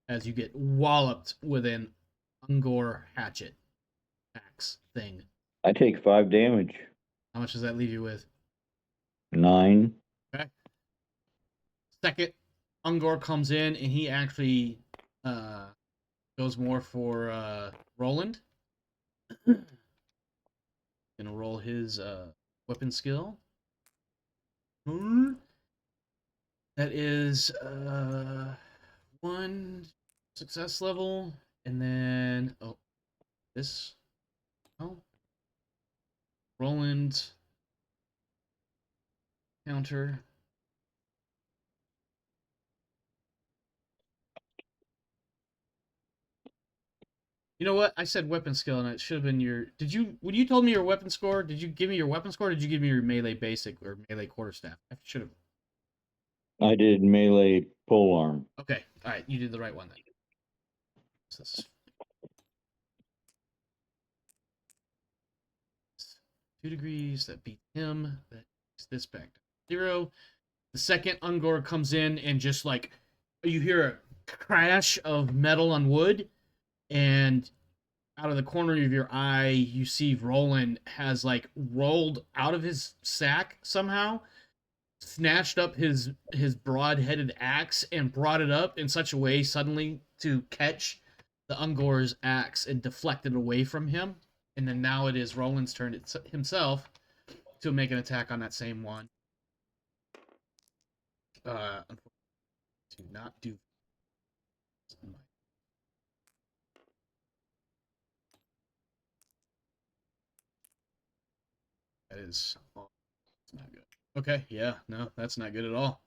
As you get walloped with an Ungor hatchet axe thing. I take 5 damage. How much does that leave you with? 9. Okay. Second, Ungor comes in and he actually goes more for Roland. Gonna roll his weapon skill. That is 1 success level, and then this. Oh, Roland counter. You know what? I said weapon skill, and it should have been your. Did you? When you told me your weapon score, did you give me your weapon score? Or did you give me your melee basic or melee quarterstaff? I should have. I did melee pole arm. Okay, all right, you did the right one then. So this is 2 degrees. That beats him. That takes this back to 0. The second Ungor comes in and just like you hear a crash of metal on wood, and out of the corner of your eye, you see Roland has like rolled out of his sack somehow, snatched up his broad-headed axe and brought it up in such a way suddenly to catch the Ungor's axe and deflect it away from him. And then now it is Roland's turn himself to make an attack on that same one. Unfortunately, to not do. That is that's not good. Okay, yeah, no, that's not good at all.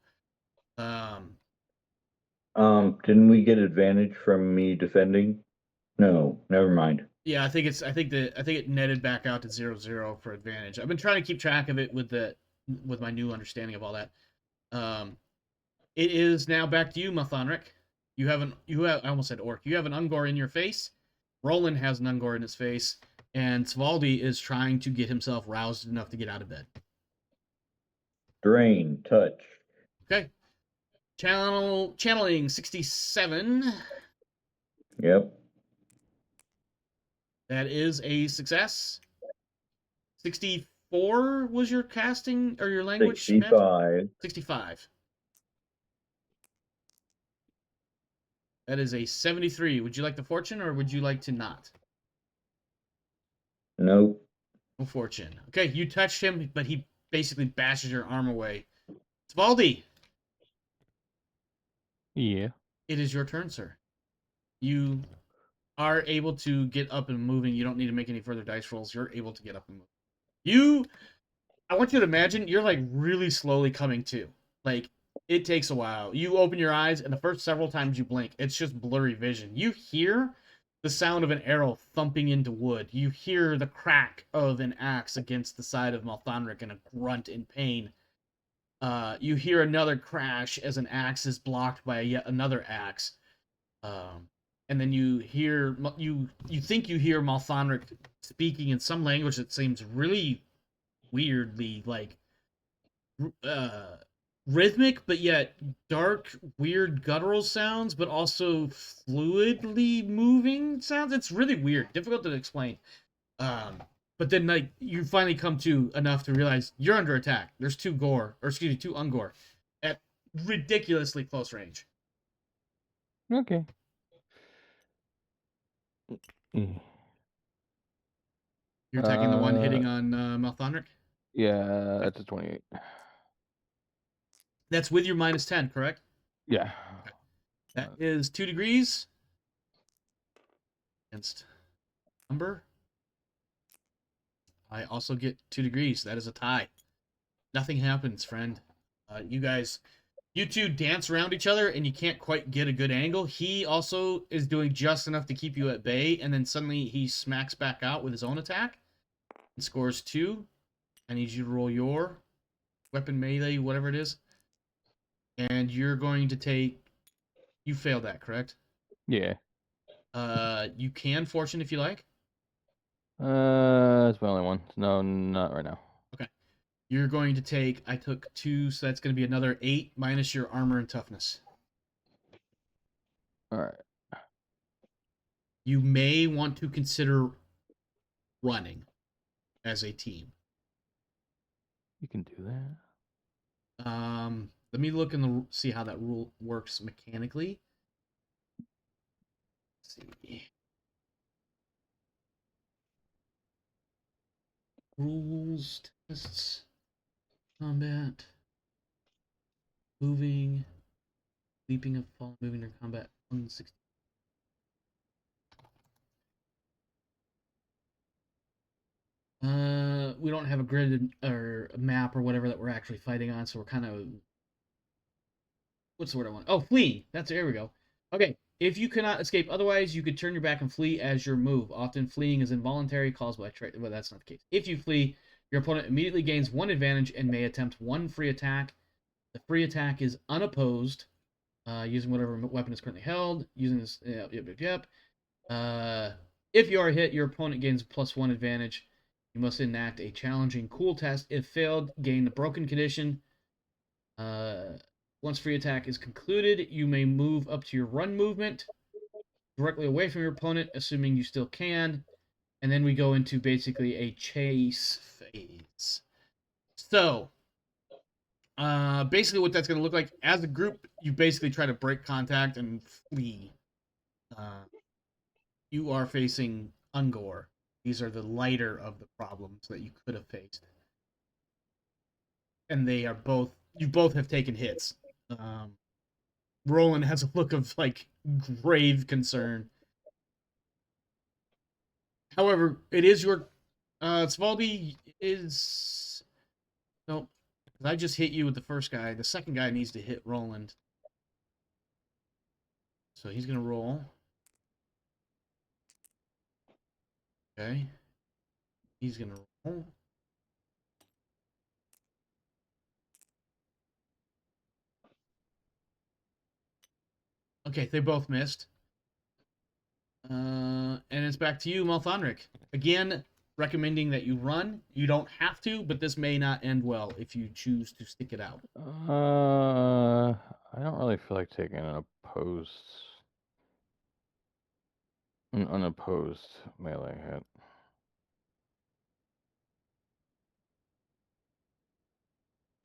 Didn't we get advantage from me defending? No, never mind. Yeah, I think it netted back out to 0-0 for advantage. I've been trying to keep track of it with my new understanding of all that. It is now back to you, Malthanric. I almost said orc. You have an Ungor in your face. Roland has an Ungor in his face, and Svaldi is trying to get himself roused enough to get out of bed. Drain, touch. Okay. Channeling 67. Yep. That is a success. 64 was your casting or your language? 65. 65. That is a 73. Would you like the fortune or would you like to not? Nope. No fortune. Okay, you touched him, but he basically bashes your arm away. Svaldi, Yeah. it is your turn, sir. You are able to get up and moving. You don't need to make any further dice rolls. You're able to get up and move. I want you to imagine you're like really slowly coming to. Like, it takes a while. You open your eyes, and the first several times you blink, it's just blurry vision. You hear the sound of an arrow thumping into wood. You hear the crack of an axe against the side of Malthanric and a grunt in pain. You hear another crash as an axe is blocked by yet another axe. And then you think you hear Malthanric speaking in some language that seems really weirdly like rhythmic, but yet dark, weird guttural sounds, but also fluidly moving sounds. It's really weird, difficult to explain. But then like you finally come to enough to realize you're under attack. There's two Ungor at ridiculously close range. Okay. Mm. You're attacking the one hitting on Malthanric? Yeah, that's a 28. That's with your -10, correct? Yeah. That is 2 degrees against number. I also get 2 degrees. That is a tie. Nothing happens, friend. You two dance around each other, and you can't quite get a good angle. He also is doing just enough to keep you at bay, and then suddenly he smacks back out with his own attack and scores 2. I need you to roll your weapon melee, whatever it is. And you're going to take... You failed that, correct? Yeah. You can fortune if you like. That's my only one. No, not right now. Okay. You're going to take... I took 2, so that's going to be another 8 minus your armor and toughness. All right. You may want to consider running as a team. You can do that. Let me look see how that rule works mechanically. Let's see. Rules, tests, combat, moving, leaping and fall, moving in combat, 160. We don't have a grid or a map or whatever that we're actually fighting on, so we're kind of... What's the word I want? Oh, flee! There we go. Okay, if you cannot escape otherwise, you could turn your back and flee as your move. Often fleeing is involuntary, caused by trait. Well, that's not the case. If you flee, your opponent immediately gains 1 advantage and may attempt 1 free attack. The free attack is unopposed, using whatever weapon is currently held. Using this... Yep. If you are hit, your opponent gains +1 advantage. You must enact a challenging cool test. If failed, gain the broken condition. Once free attack is concluded, you may move up to your run movement directly away from your opponent, assuming you still can. And then we go into basically a chase phase. So, basically what that's going to look like, as a group, you basically try to break contact and flee. You are facing Ungor. These are the lighter of the problems that you could have faced. And they are both... You both have taken hits. Roland has a look of, like, grave concern. However, it is your... Svaldi is... Nope. 'Cause I just hit you with the first guy. The second guy needs to hit Roland. So he's gonna roll. Okay. He's gonna roll. Okay, they both missed. And it's back to you, Malthanric. Again, recommending that you run. You don't have to, but this may not end well if you choose to stick it out. I don't really feel like taking an unopposed melee hit.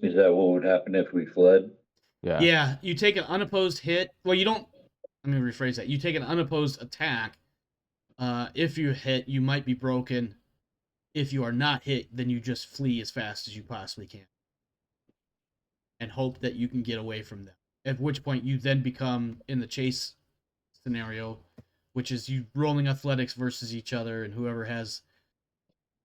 Is that what would happen if we fled? Yeah. Yeah, you take an unopposed hit. Well, you don't. Let me rephrase that. You take an unopposed attack. If you hit, you might be broken. If you are not hit, then you just flee as fast as you possibly can. And hope that you can get away from them. At which point you then become in the chase scenario, which is you rolling athletics versus each other, and whoever has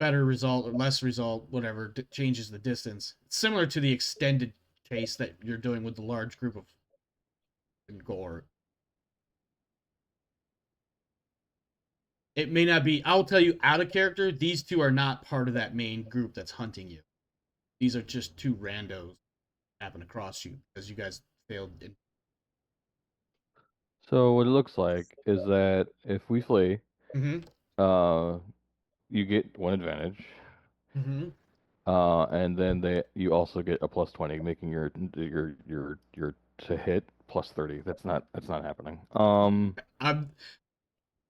better result or less result, whatever, changes the distance. It's similar to the extended chase that you're doing with the large group of gore. It may not be, I'll tell you out of character, these two are not part of that main group that's hunting you. These are just two randos happen across you because you guys failed. So what it looks like is that if we flee, Mm-hmm. You get one advantage. Mm-hmm. And then you also get a +20, making your to hit +30. That's not happening. I'm,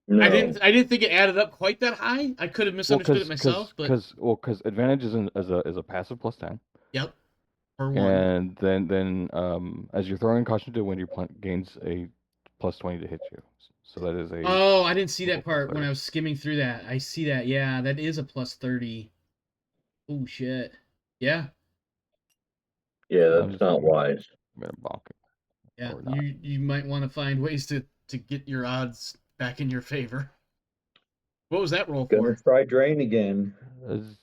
No. I didn't think it added up quite that high. I could have Well, misunderstood it myself, but because advantage is a passive +10, yep, for one. and then as you're throwing caution to the wind, your gains a +20 to hit you. So that is a Oh, I didn't see total that part when +30. I was skimming through that. I see that. Yeah, that is a +30. Oh shit. Yeah, Yeah, So I'm that's just not wise. gonna bonk it yeah. or not. You might want to find ways to get your odds back in your favor. What was that roll Gonna for? try drain again. It's-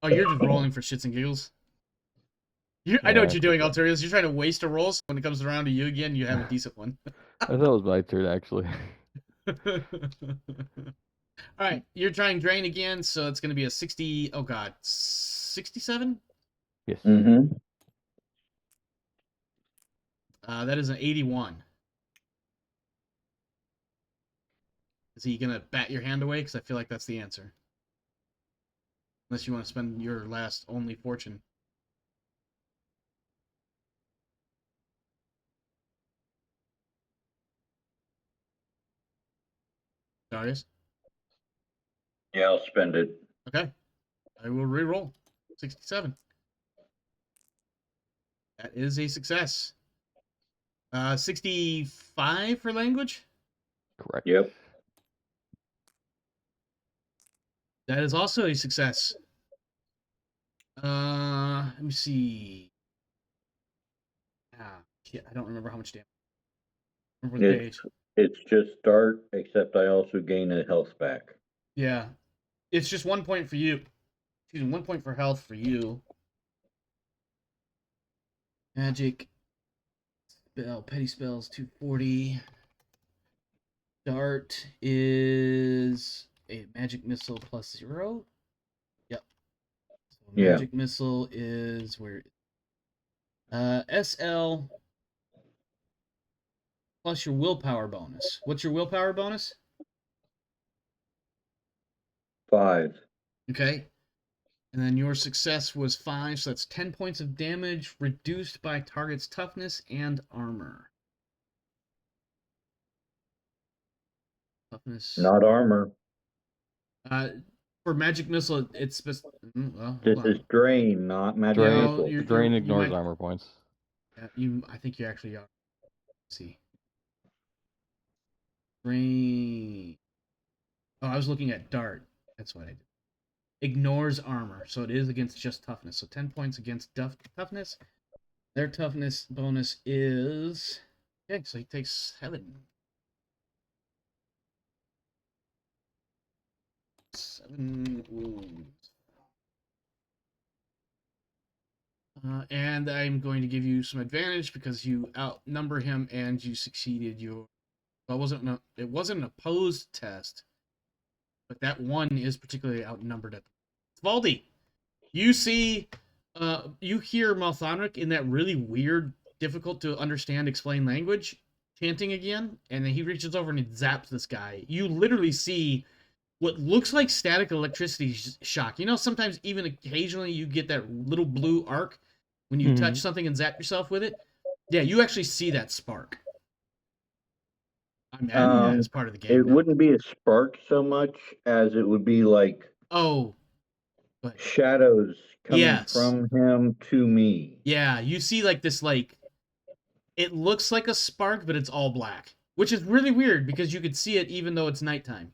Oh, you're just rolling for shits and giggles. I know yeah, what you're doing, Alturios. You're trying to waste a roll, so when it comes around to you again, you have a decent one. I thought it was my turn actually. All right, you're trying drain again, so it's going to be a 60. Oh god, 67. Yes. Mm-hmm. That is an 81. Is he gonna bat your hand away? Because I feel like that's the answer. Unless you want to spend your last only fortune. Darius? Yeah, I'll spend it. Okay. I will re-roll. 67. That is a success. 65 for language? Correct. Yep. That is also a success. Let me see. Ah, shit, I don't remember how much damage. Remember the It's page. it's just start, except I also gain a health back. Yeah. It's just 1 point for you. Excuse me, 1 point for health for you. Magic. Spell, petty spells, 240. Dart is a magic missile +0. Yep. So Yeah. magic missile is where SL plus your willpower bonus. What's your willpower bonus? 5. Okay. And then your success was 5, so that's 10 points of damage reduced by target's toughness and armor. Toughness. Not armor. Uh, for magic missile, it's well, hold This is on. drain, not magic Drain No, missile. drain you ignores might. armor points. I think you actually are. Let's see. Drain. Oh, I was looking at dart. That's what I did. Ignores armor, so it is against just toughness. So 10 points against toughness. Their toughness bonus is. Okay, so he takes 7. 7 wounds. And I'm going to give you some advantage because you outnumber him and you succeeded your. Well, it wasn't an opposed test, but that one is particularly outnumbered at Svaldi. You see, you hear Malthanric in that really weird, difficult to understand, explain language chanting again, and then he reaches over and he zaps this guy. You literally see what looks like static electricity shock. You know, sometimes even occasionally you get that little blue arc when you touch something and zap yourself with it. Yeah, you actually see that spark. I imagine that is part of the game It now. wouldn't be a spark so much as it would be like Oh, but shadows coming yes, from him to me. yeah, you see like this like it looks like a spark, but it's all black, which is really weird because you could see it even though it's nighttime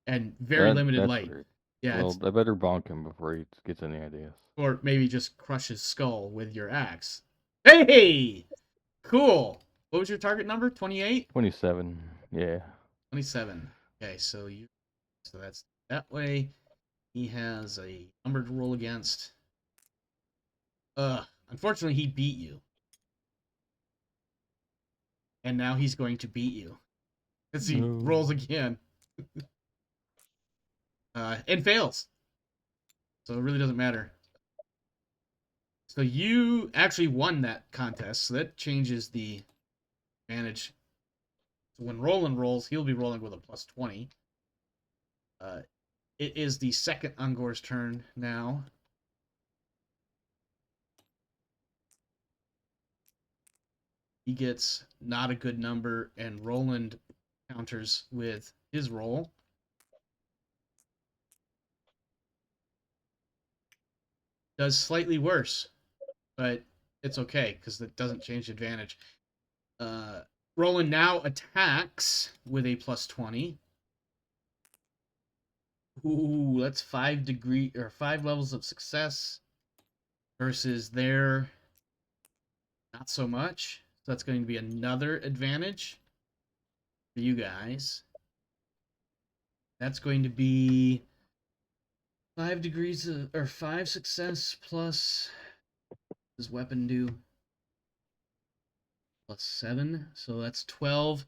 and very limited That's light. weird. Yeah, Well, it's, I better bonk him before he gets any ideas. or maybe just crush his skull with your axe. Hey, cool. What was your target number? 28? 27. Yeah. 27. Okay, so that's that way. He has a number to roll against. Unfortunately, he beat you, and now he's going to beat you as he rolls again. And fails. So it really doesn't matter. So you actually won that contest, so that changes the advantage. So when Roland rolls, he'll be rolling with a plus 20. It is the second Ungor's turn now. He gets not a good number, and Roland counters with his roll. Does slightly worse, but it's okay because it doesn't change the advantage. Roland now attacks with a plus 20. Ooh, that's 5 levels of success versus their not so much. So that's going to be another advantage for you guys. That's going to be 5 success plus his weapon do plus 7, so that's 12.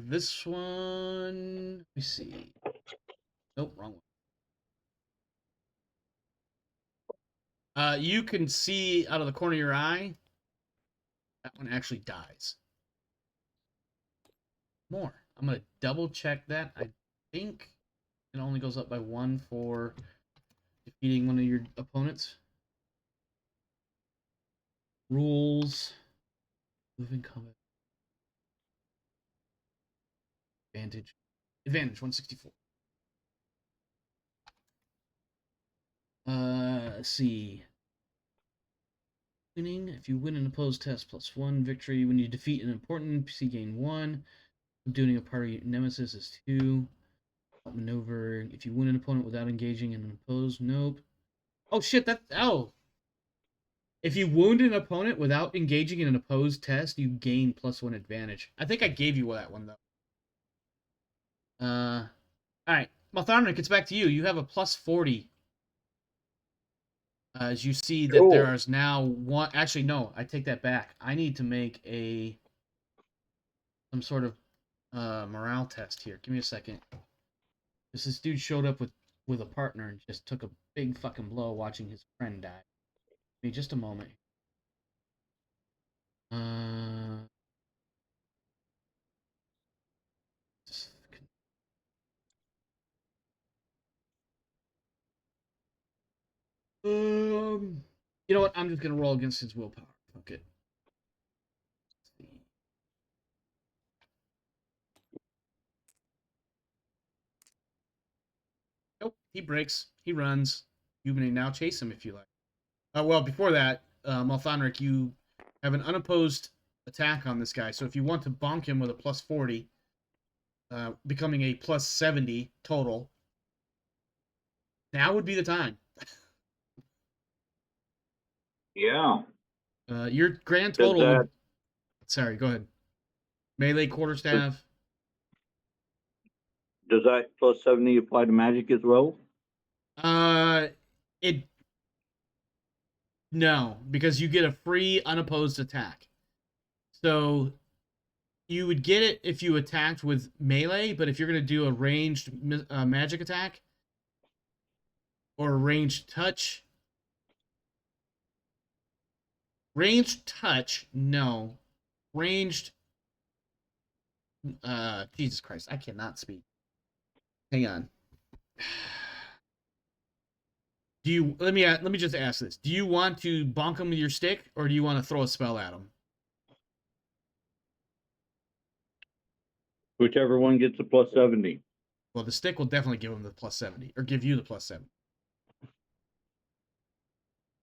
This one, let me see. Nope, wrong one. You can see out of the corner of your eye, that one actually dies. More. I'm gonna double check that. I think it only goes up by 1 for defeating one of your opponents. Rules. Moving combat. Advantage. Advantage 164. Let's see. Winning. If you win an opposed test, +1. Victory. When you defeat an important NPC, gain 1. Subduing a party nemesis is 2. Maneuver. If you win an opponent without engaging in an opposed, nope. Oh shit, if you wound an opponent without engaging in an opposed test, you gain +1 advantage. I think I gave you that one though. Alright. Malthanric, it's back to you. You have a +40. As you see that there is now one. Actually, no, I take that back. I need to make some sort of morale test here. Give me a second. Because this dude showed up with a partner and just took a big fucking blow watching his friend die. Give me just a moment. You know what? I'm just gonna roll against his willpower. Fuck it. Nope. He breaks. He runs. You may now chase him if you like. Well, before that, Malthanric, you have an unopposed attack on this guy. So if you want to bonk him with a +40, becoming a +70 total, now would be the time. Yeah. Your grand total. Sorry, go ahead. Melee, quarterstaff. Does that +70 apply to magic as well? It No, because you get a free unopposed attack. So you would get it if you attacked with melee, but if you're going to do a ranged magic attack or a ranged touch, no. Ranged, Jesus Christ, I cannot speak. Hang on. Let me just ask this. Do you want to bonk him with your stick, or do you want to throw a spell at him? Whichever one gets a plus 70. Well, the stick will definitely give him the plus 70, or give you the plus 70.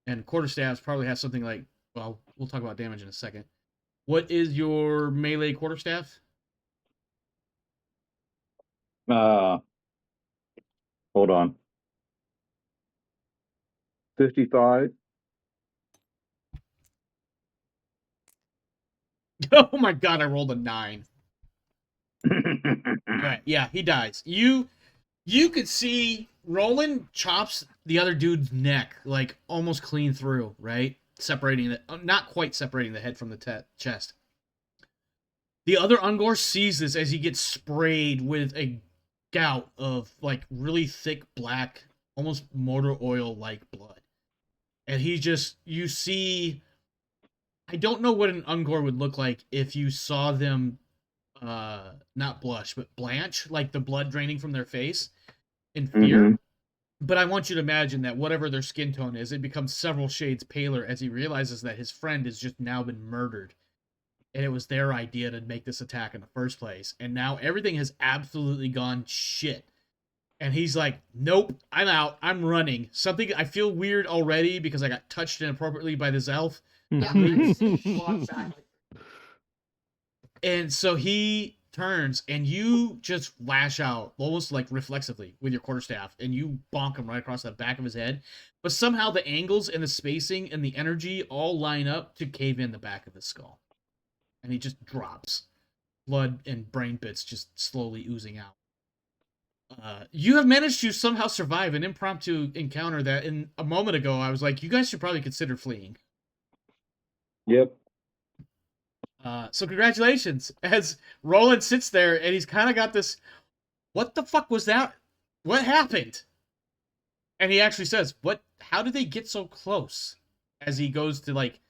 And quarterstaffs probably have something like, well, we'll talk about damage in a second. What is your melee quarterstaff? Hold on. 55. Oh my god, I rolled a 9. Alright, yeah, he dies. You could see Roland chops the other dude's neck, like, almost clean through, right? Not quite separating the head from the chest. The other Ungor sees this as he gets sprayed with a gout of, like, really thick black, almost motor oil-like blood. And you see, I don't know what an Ungor would look like if you saw them, not blush, but blanch, like the blood draining from their face in fear. Mm-hmm. But I want you to imagine that whatever their skin tone is, it becomes several shades paler as he realizes that his friend has just now been murdered. And it was their idea to make this attack in the first place. And now everything has absolutely gone shit. And he's like, nope, I'm out. I'm running. I feel weird already because I got touched inappropriately by this elf. Yeah, exactly. And so he turns, and you just lash out, almost like reflexively, with your quarterstaff, and you bonk him right across the back of his head. But somehow the angles and the spacing and the energy all line up to cave in the back of his skull. And he just drops. Blood and brain bits just slowly oozing out. You have managed to somehow survive an impromptu encounter that, in a moment ago, I was like, you guys should probably consider fleeing. Yep. So congratulations, as Roland sits there and he's kind of got this, what the fuck was that? What happened? And he actually says, how did they get so close? As he goes to, like,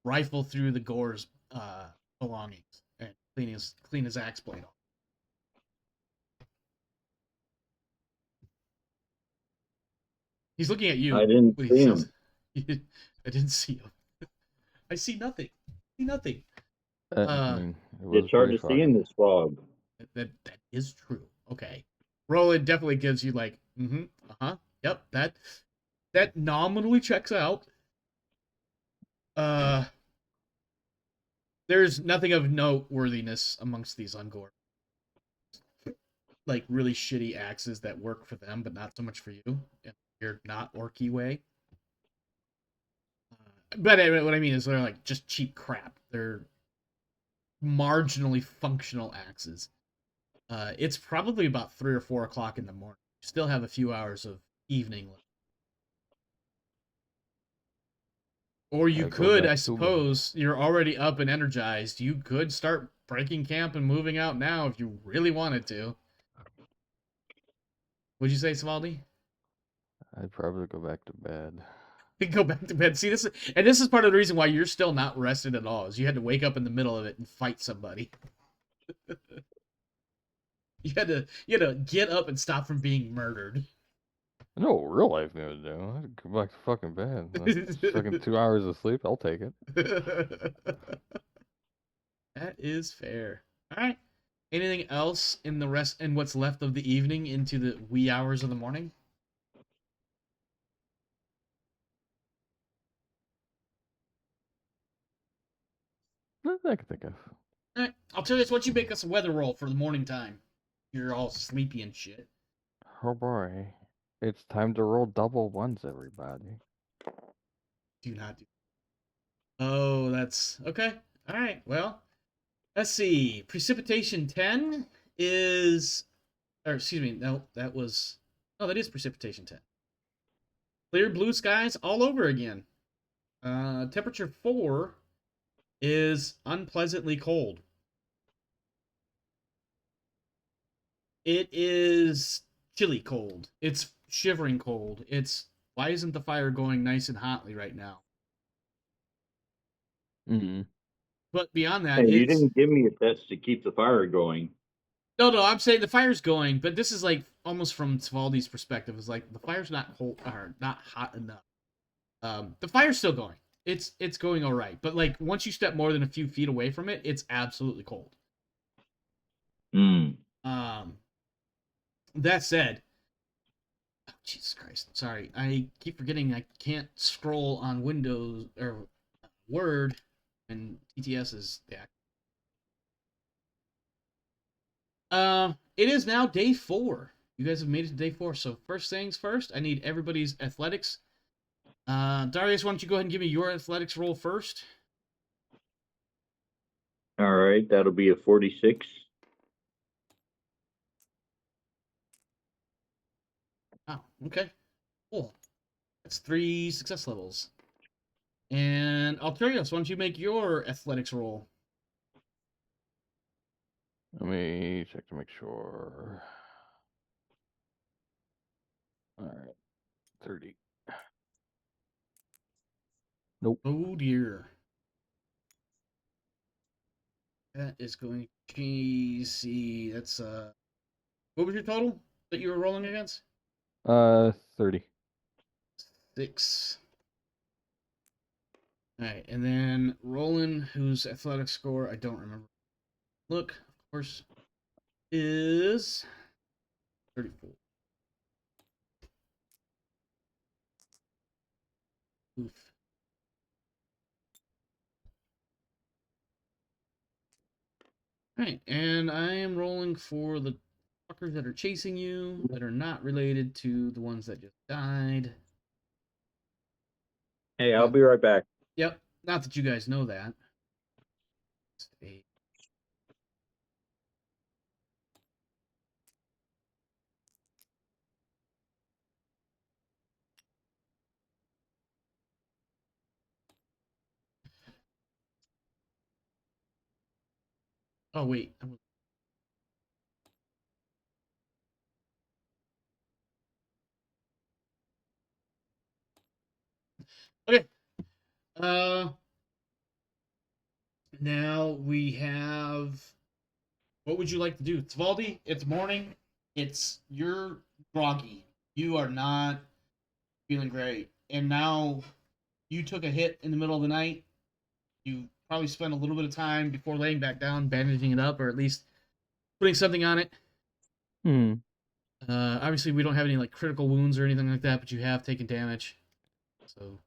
rifle through the Gore's belongings and clean his axe blade off. He's looking at you. I didn't when he see says- him. I didn't see him. I see nothing. Nothing. I mean, it was It's hard to pretty see in foggy. this fog. That is true. Okay. Roland definitely gives you, like, yep, that nominally checks out. There's nothing of noteworthiness amongst these Ungor. Like, really shitty axes that work for them, but not so much for you. In a weird, not orky way. But what I mean is they're, like, just cheap crap. They're marginally functional axes. It's probably about 3 or 4 o'clock in the morning. You still have a few hours of evening left. Or you Gotta go could, back I to suppose, you're already up and energized. You could start breaking camp and moving out now if you really wanted to. What'd you say, Svaldi? I'd probably go back to bed. Go back to bed. See, this is part of the reason why you're still not rested at all, is you had to wake up in the middle of it and fight somebody. You had to get up and stop from being murdered. I know what real life needs to do. I'd go back to fucking bed. That's fucking 2 hours of sleep. I'll take it. That is fair. All right. Anything else in what's left of the evening into the wee hours of the morning? Nothing I can think of. All right. I'll tell you this. Why don't you make us a weather roll for the morning time? You're all sleepy and shit. Oh boy. It's time to roll double ones, everybody. Do not do. Oh, that's okay. All right. Well, let's see. Precipitation 10 is, or excuse me, no, that is precipitation 10. Clear blue skies all over again. Temperature 4 is unpleasantly cold. It is chilly cold. It's shivering cold. It's why isn't the fire going nice and hotly right now? Mm-hmm. But beyond that, Hey, you it's didn't give me a test to keep the fire going. no. I'm saying the fire's going, but this is like almost from Svaldi's perspective. It's like the fire's not cold or not hot enough. The fire's still going. It's going all right, but like once you step more than a few feet away from it, it's absolutely cold. Hmm. That said, oh, Jesus Christ, sorry, I keep forgetting I can't scroll on Windows or Word, and TTS is the it is now day 4. You guys have made it to day 4. So first things first, I need everybody's athletics. Darius, why don't you go ahead and give me your athletics roll first? All right, that'll be a 46. Oh, okay, cool. That's 3 success levels. And Alturios, why don't you make your athletics roll? Let me check to make sure. All right, 30. Nope. Oh dear. That is going to see. That's what was your total that you were rolling against? 30. 6. All right, and then Roland, whose athletic score I don't remember. Look, of course, is 34. Oof. All right, and I am rolling for the fuckers that are chasing you that are not related to the ones that just died. Hey, I'll be right back. Yep, not that you guys know that. Oh wait, okay. Uh, now we have. What would you like to do, Svaldi? It's morning. You're groggy. You are not feeling great, and now you took a hit in the middle of the night. You probably spent a little bit of time before laying back down, bandaging it up, or at least putting something on it. Hmm. Obviously, we don't have any like critical wounds or anything like that, but you have taken damage. So,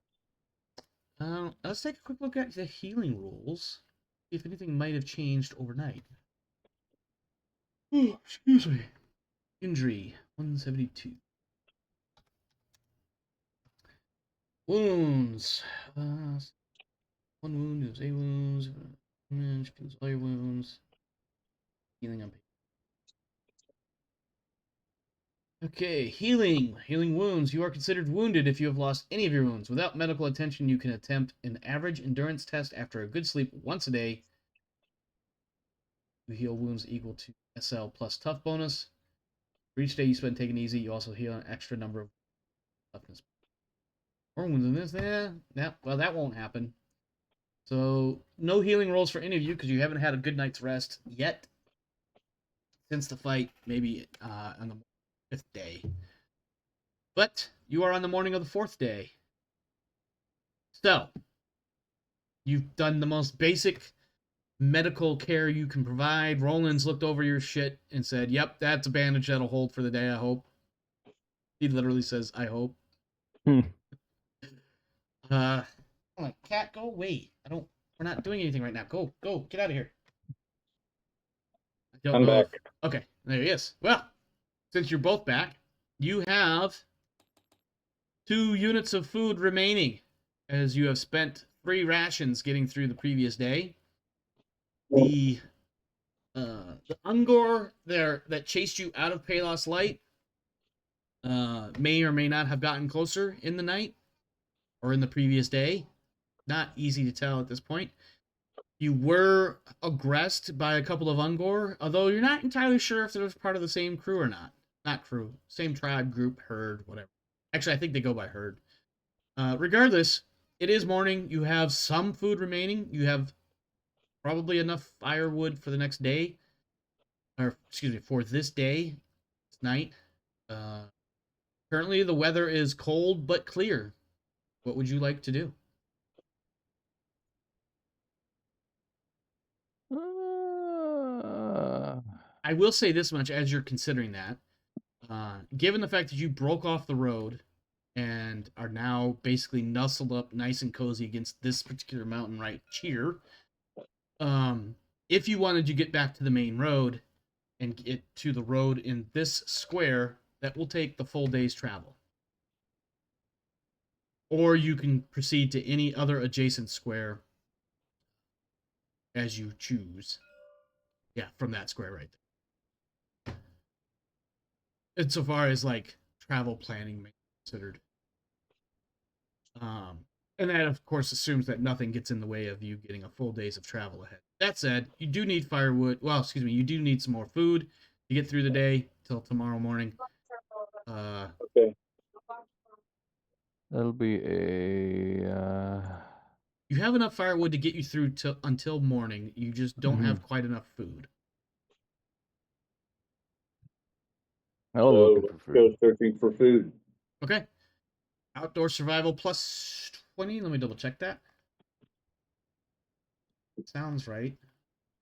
let's take a quick look at the healing rules. See if anything might have changed overnight. Oh, excuse me. Injury 172. Wounds. One wound is 8 wounds. Damage kills all your wounds. Healing on paper. Okay, healing. Healing wounds. You are considered wounded if you have lost any of your wounds. Without medical attention, you can attempt an average endurance test after a good sleep once a day. You heal wounds equal to SL plus tough bonus. For each day you spend taking easy, you also heal an extra number of toughness. More wounds in this? Well, that won't happen. So, no healing rolls for any of you because you haven't had a good night's rest yet. Since the fight, maybe on the 5th day. But you are on the morning of the 4th day. So, you've done the most basic medical care you can provide. Roland's looked over your shit and said, yep, that's a bandage that'll hold for the day, I hope. He literally says, I hope. Hmm. I'm like, cat, go away. We're not doing anything right now. Go, get out of here. I don't I'm know. back. Okay, there he is. Well, since you're both back, you have 2 units of food remaining, as you have spent 3 rations getting through the previous day. The Ungor there that chased you out of Palos Light may or may not have gotten closer in the night or in the previous day. not easy to tell at this point. You were aggressed by a couple of Ungor, although you're not entirely sure if they're part of the same crew or not. Not crew, same tribe, group, herd, whatever. Actually, I think they go by herd. Regardless, it is morning. You have some food remaining. You have probably enough firewood for the next day. Or, excuse me, for this day. It's night. Currently, the weather is cold but clear. What would you like to do? I will say this much as you're considering that. Given the fact that you broke off the road and are now basically nuzzled up nice and cozy against this particular mountain right here, if you wanted to get back to the main road and get to the road in this square, that will take the full day's travel. Or you can proceed to any other adjacent square as you choose. Yeah, from that square right there. Insofar as like travel planning may be considered. And that of course assumes that nothing gets in the way of you getting a full days of travel ahead. That said, you do need firewood. Well, excuse me, you do need some more food to get through the day till tomorrow morning. Okay. That'll be a. You have enough firewood to get you through until morning. You just don't have quite enough food. I'll look for food. Go searching for food. Okay. Outdoor survival plus 20. Let me double check that. Sounds right.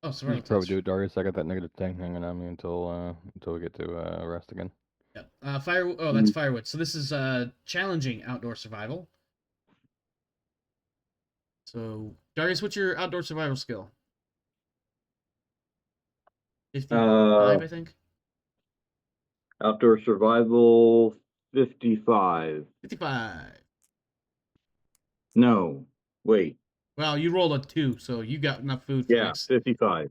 Oh, You survival should probably test. do it, Darius. I got that negative 10 hanging on me until we get to rest again. Yep. Oh, that's firewood. So this is challenging outdoor survival. So, Darius, what's your outdoor survival skill? 55, I think. Outdoor survival 55. 55. No, wait. Well, you rolled a 2, so you got enough food for Yeah, 55.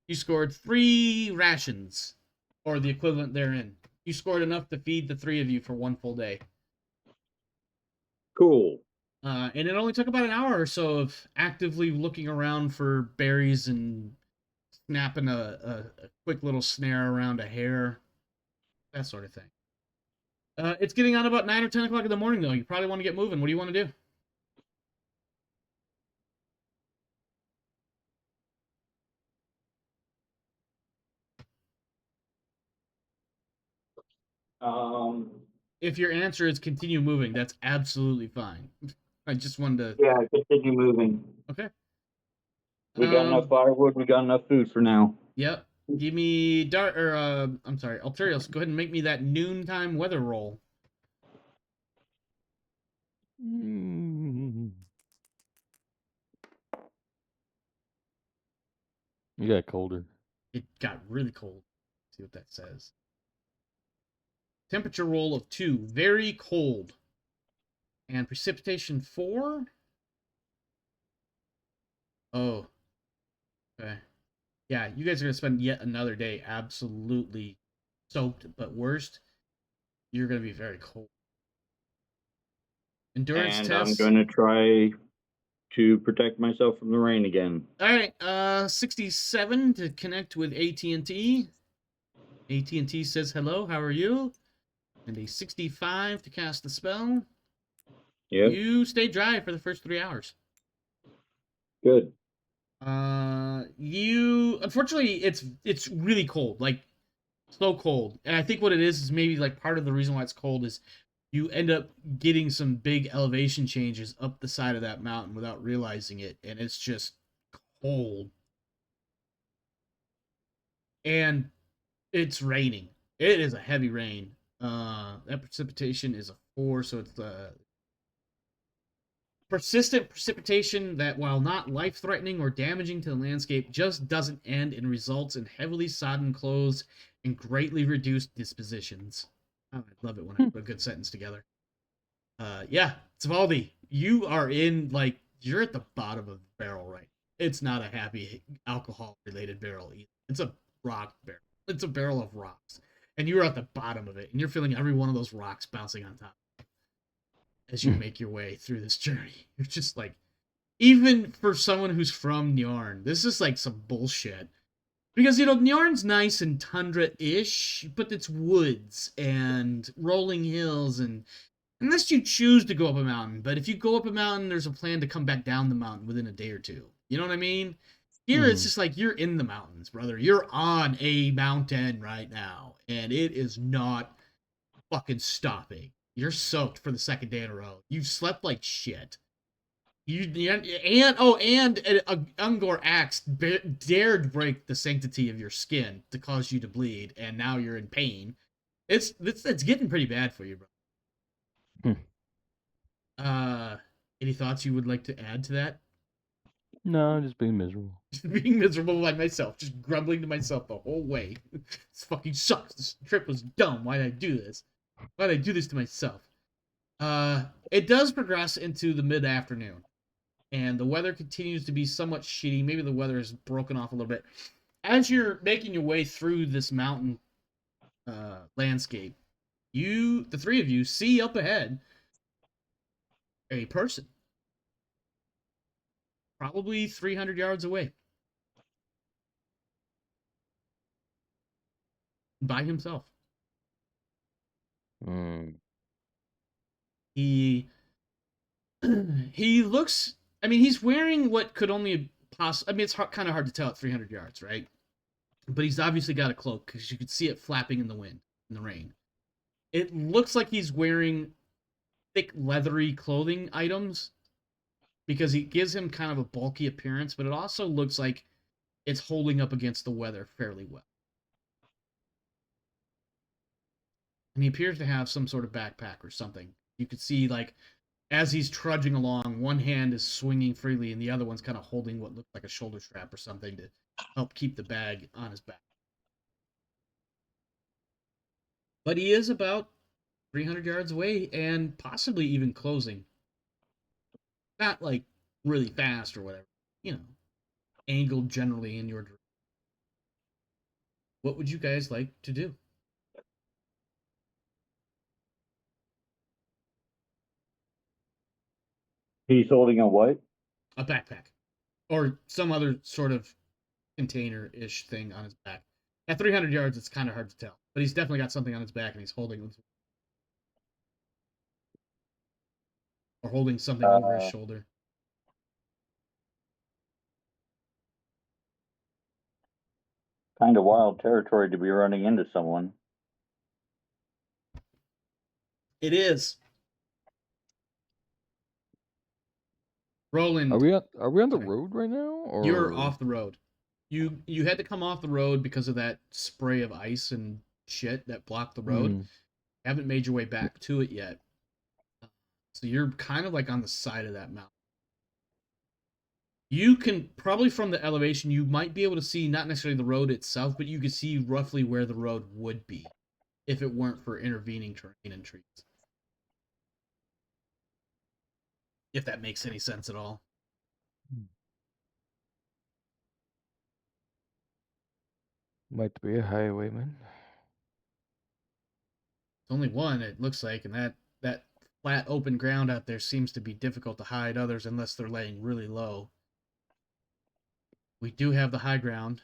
You scored 3 rations, or the equivalent therein. You scored enough to feed the 3 of you for 1 full day. Cool. And it only took about an hour or so of actively looking around for berries and snapping a quick little snare around a hare, that sort of thing. It's getting on about 9 or 10 o'clock in the morning, though. You probably want to get moving. What do you want to do? If your answer is continue moving, that's absolutely fine. I just wanted to... Yeah, continue moving. Okay. We got enough firewood. We got enough food for now. Yep. Give me Alturios, go ahead and make me that noontime weather roll. You got colder. It got really cold. Let's see what that says. Temperature roll of 2, very cold. And precipitation 4? Oh. Okay. Yeah, you guys are going to spend yet another day absolutely soaked, but worst, you're going to be very cold. Endurance And test. I'm going to try to protect myself from the rain again. All right, 67 to connect with AT&T. AT&T says hello, how are you? And a 65 to cast the spell. Yep. You stay dry for the first 3 hours. Good. You unfortunately it's really cold, like so cold. And I think what it is maybe like part of the reason why it's cold is you end up getting some big elevation changes up the side of that mountain without realizing it, and it's just cold. And it's raining. It is a heavy rain. That precipitation is a 4, so it's persistent precipitation that, while not life-threatening or damaging to the landscape, just doesn't end and results in heavily sodden clothes and greatly reduced dispositions. Oh, I love it when I put a good sentence together. Yeah, Svaldi, you are you're at the bottom of the barrel, right? It's not a happy alcohol-related barrel either. It's a rock barrel. It's a barrel of rocks. And you're at the bottom of it, and you're feeling every one of those rocks bouncing on top as you make your way through this journey. You're just like, even for someone who's from Neorn, this is like some bullshit. Because, Neorn's nice and tundra-ish, but it's woods and rolling hills, and unless you choose to go up a mountain. But if you go up a mountain, there's a plan to come back down the mountain within a day or two. You know what I mean? Here, it's just like you're in the mountains, brother. You're on a mountain right now, and it is not fucking stopping. You're soaked for the second day in a row. You've slept like shit. And Ungor axe dared break the sanctity of your skin to cause you to bleed, and now you're in pain. It's getting pretty bad for you, bro. Any thoughts you would like to add to that? No, I'm just being miserable. Just being miserable like myself, just grumbling to myself the whole way. This fucking sucks. This trip was dumb. Why did I do this? Why did I do this to myself? It does progress into the mid-afternoon, and the weather continues to be somewhat shitty. Maybe the weather is broken off a little bit. As you're making your way through this mountain landscape, the three of you, see up ahead a person, probably 300 yards away, by himself. He looks. I mean, he's wearing what could only possibly. I mean, it's kind of hard to tell at 300 yards, right? But he's obviously got a cloak because you could see it flapping in the wind, in the rain. It looks like he's wearing thick, leathery clothing items because it gives him kind of a bulky appearance, but it also looks like it's holding up against the weather fairly well. And he appears to have some sort of backpack or something. You could see, like, as he's trudging along, one hand is swinging freely and the other one's kind of holding what looks like a shoulder strap or something to help keep the bag on his back. But he is about 300 yards away and possibly even closing. Not like really fast or whatever, angled generally in your direction. What would you guys like to do? He's holding a what? A backpack. Or some other sort of container-ish thing on his back. At 300 yards, it's kind of hard to tell. But he's definitely got something on his back and he's holding it. Or holding something over his shoulder. Kind of wild territory to be running into someone. It is. Roland. Are we on the road right now? Or you're off the road. You had to come off the road because of that spray of ice and shit that blocked the road. Haven't made your way back to it yet. So you're kind of like on the side of that mountain. You can probably from the elevation, you might be able to see not necessarily the road itself, but you can see roughly where the road would be if it weren't for intervening terrain and trees. If that makes any sense at all. Might be a highwayman. It's only one, it looks like, and that flat open ground out there seems to be difficult to hide others unless they're laying really low. We do have the high ground.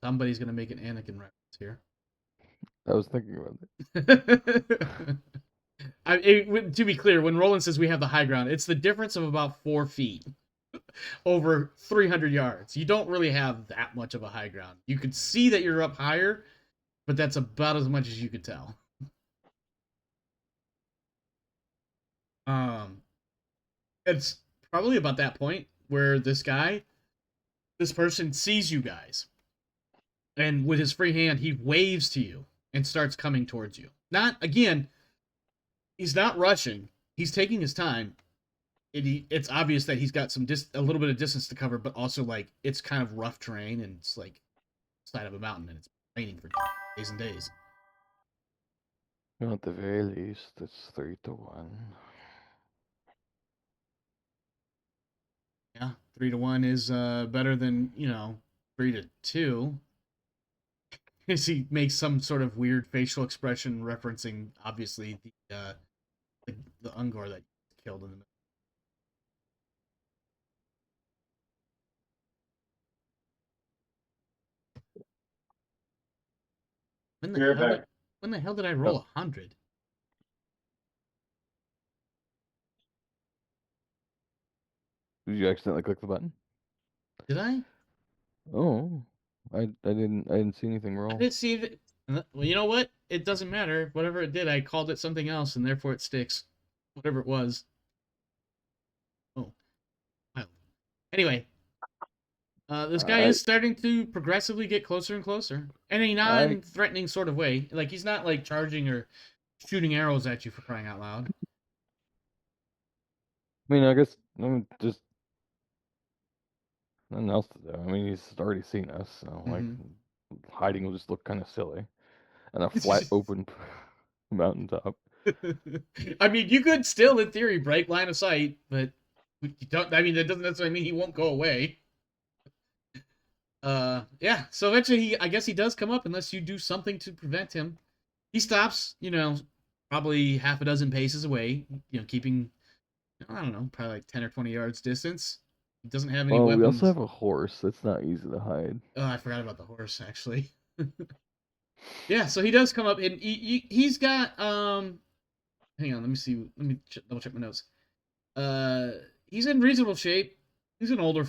Somebody's going to make an Anakin reference here. I was thinking about it. To be clear, when Roland says we have the high ground, it's the difference of about 4 feet over 300 yards. You don't really have that much of a high ground. You could see that you're up higher, but that's about as much as you could tell. It's probably about that point where this person sees you guys. And with his free hand, he waves to you and starts coming towards you. He's not rushing. He's taking his time. It's obvious that he's got a little bit of distance to cover, but also, like, it's kind of rough terrain and it's like side of a mountain and it's raining for days and days. Well, at the very least, it's 3-1. Yeah, 3-1 is better than 3-2. As he makes some sort of weird facial expression referencing, obviously, the Ungor that killed in the middle. When the You're hell back. did, when the hell did I roll 100? Did you accidentally click the button? Did I? Oh, I didn't see anything I roll. didn't see it. Well, you know what? It doesn't matter. Whatever it did, I called it something else, and therefore it sticks. Whatever it was. Oh, well. Anyway, this guy I is starting to progressively get closer and closer, in a I non-threatening sort of way. Like he's not like charging or shooting arrows at you for crying out loud. mean, I guess just nothing else to do. I mean, he's already seen us, so like Mhm. hiding will just look kind of silly, and a flat open mountaintop. I mean, you could still, in theory, break line of sight, but you don't. I mean, that doesn't necessarily mean he won't go away. Yeah. So eventually, I guess he does come up unless you do something to prevent him. He stops. Probably half a dozen paces away. Keeping, I don't know, probably like 10 or 20 yards distance. He doesn't have any Well, we also weapons. have a horse. That's not easy to hide. Oh, I forgot about the horse actually. Yeah, so he does come up, and he's got Hang on, let me see. Let me double check my notes. He's in reasonable shape. He's an older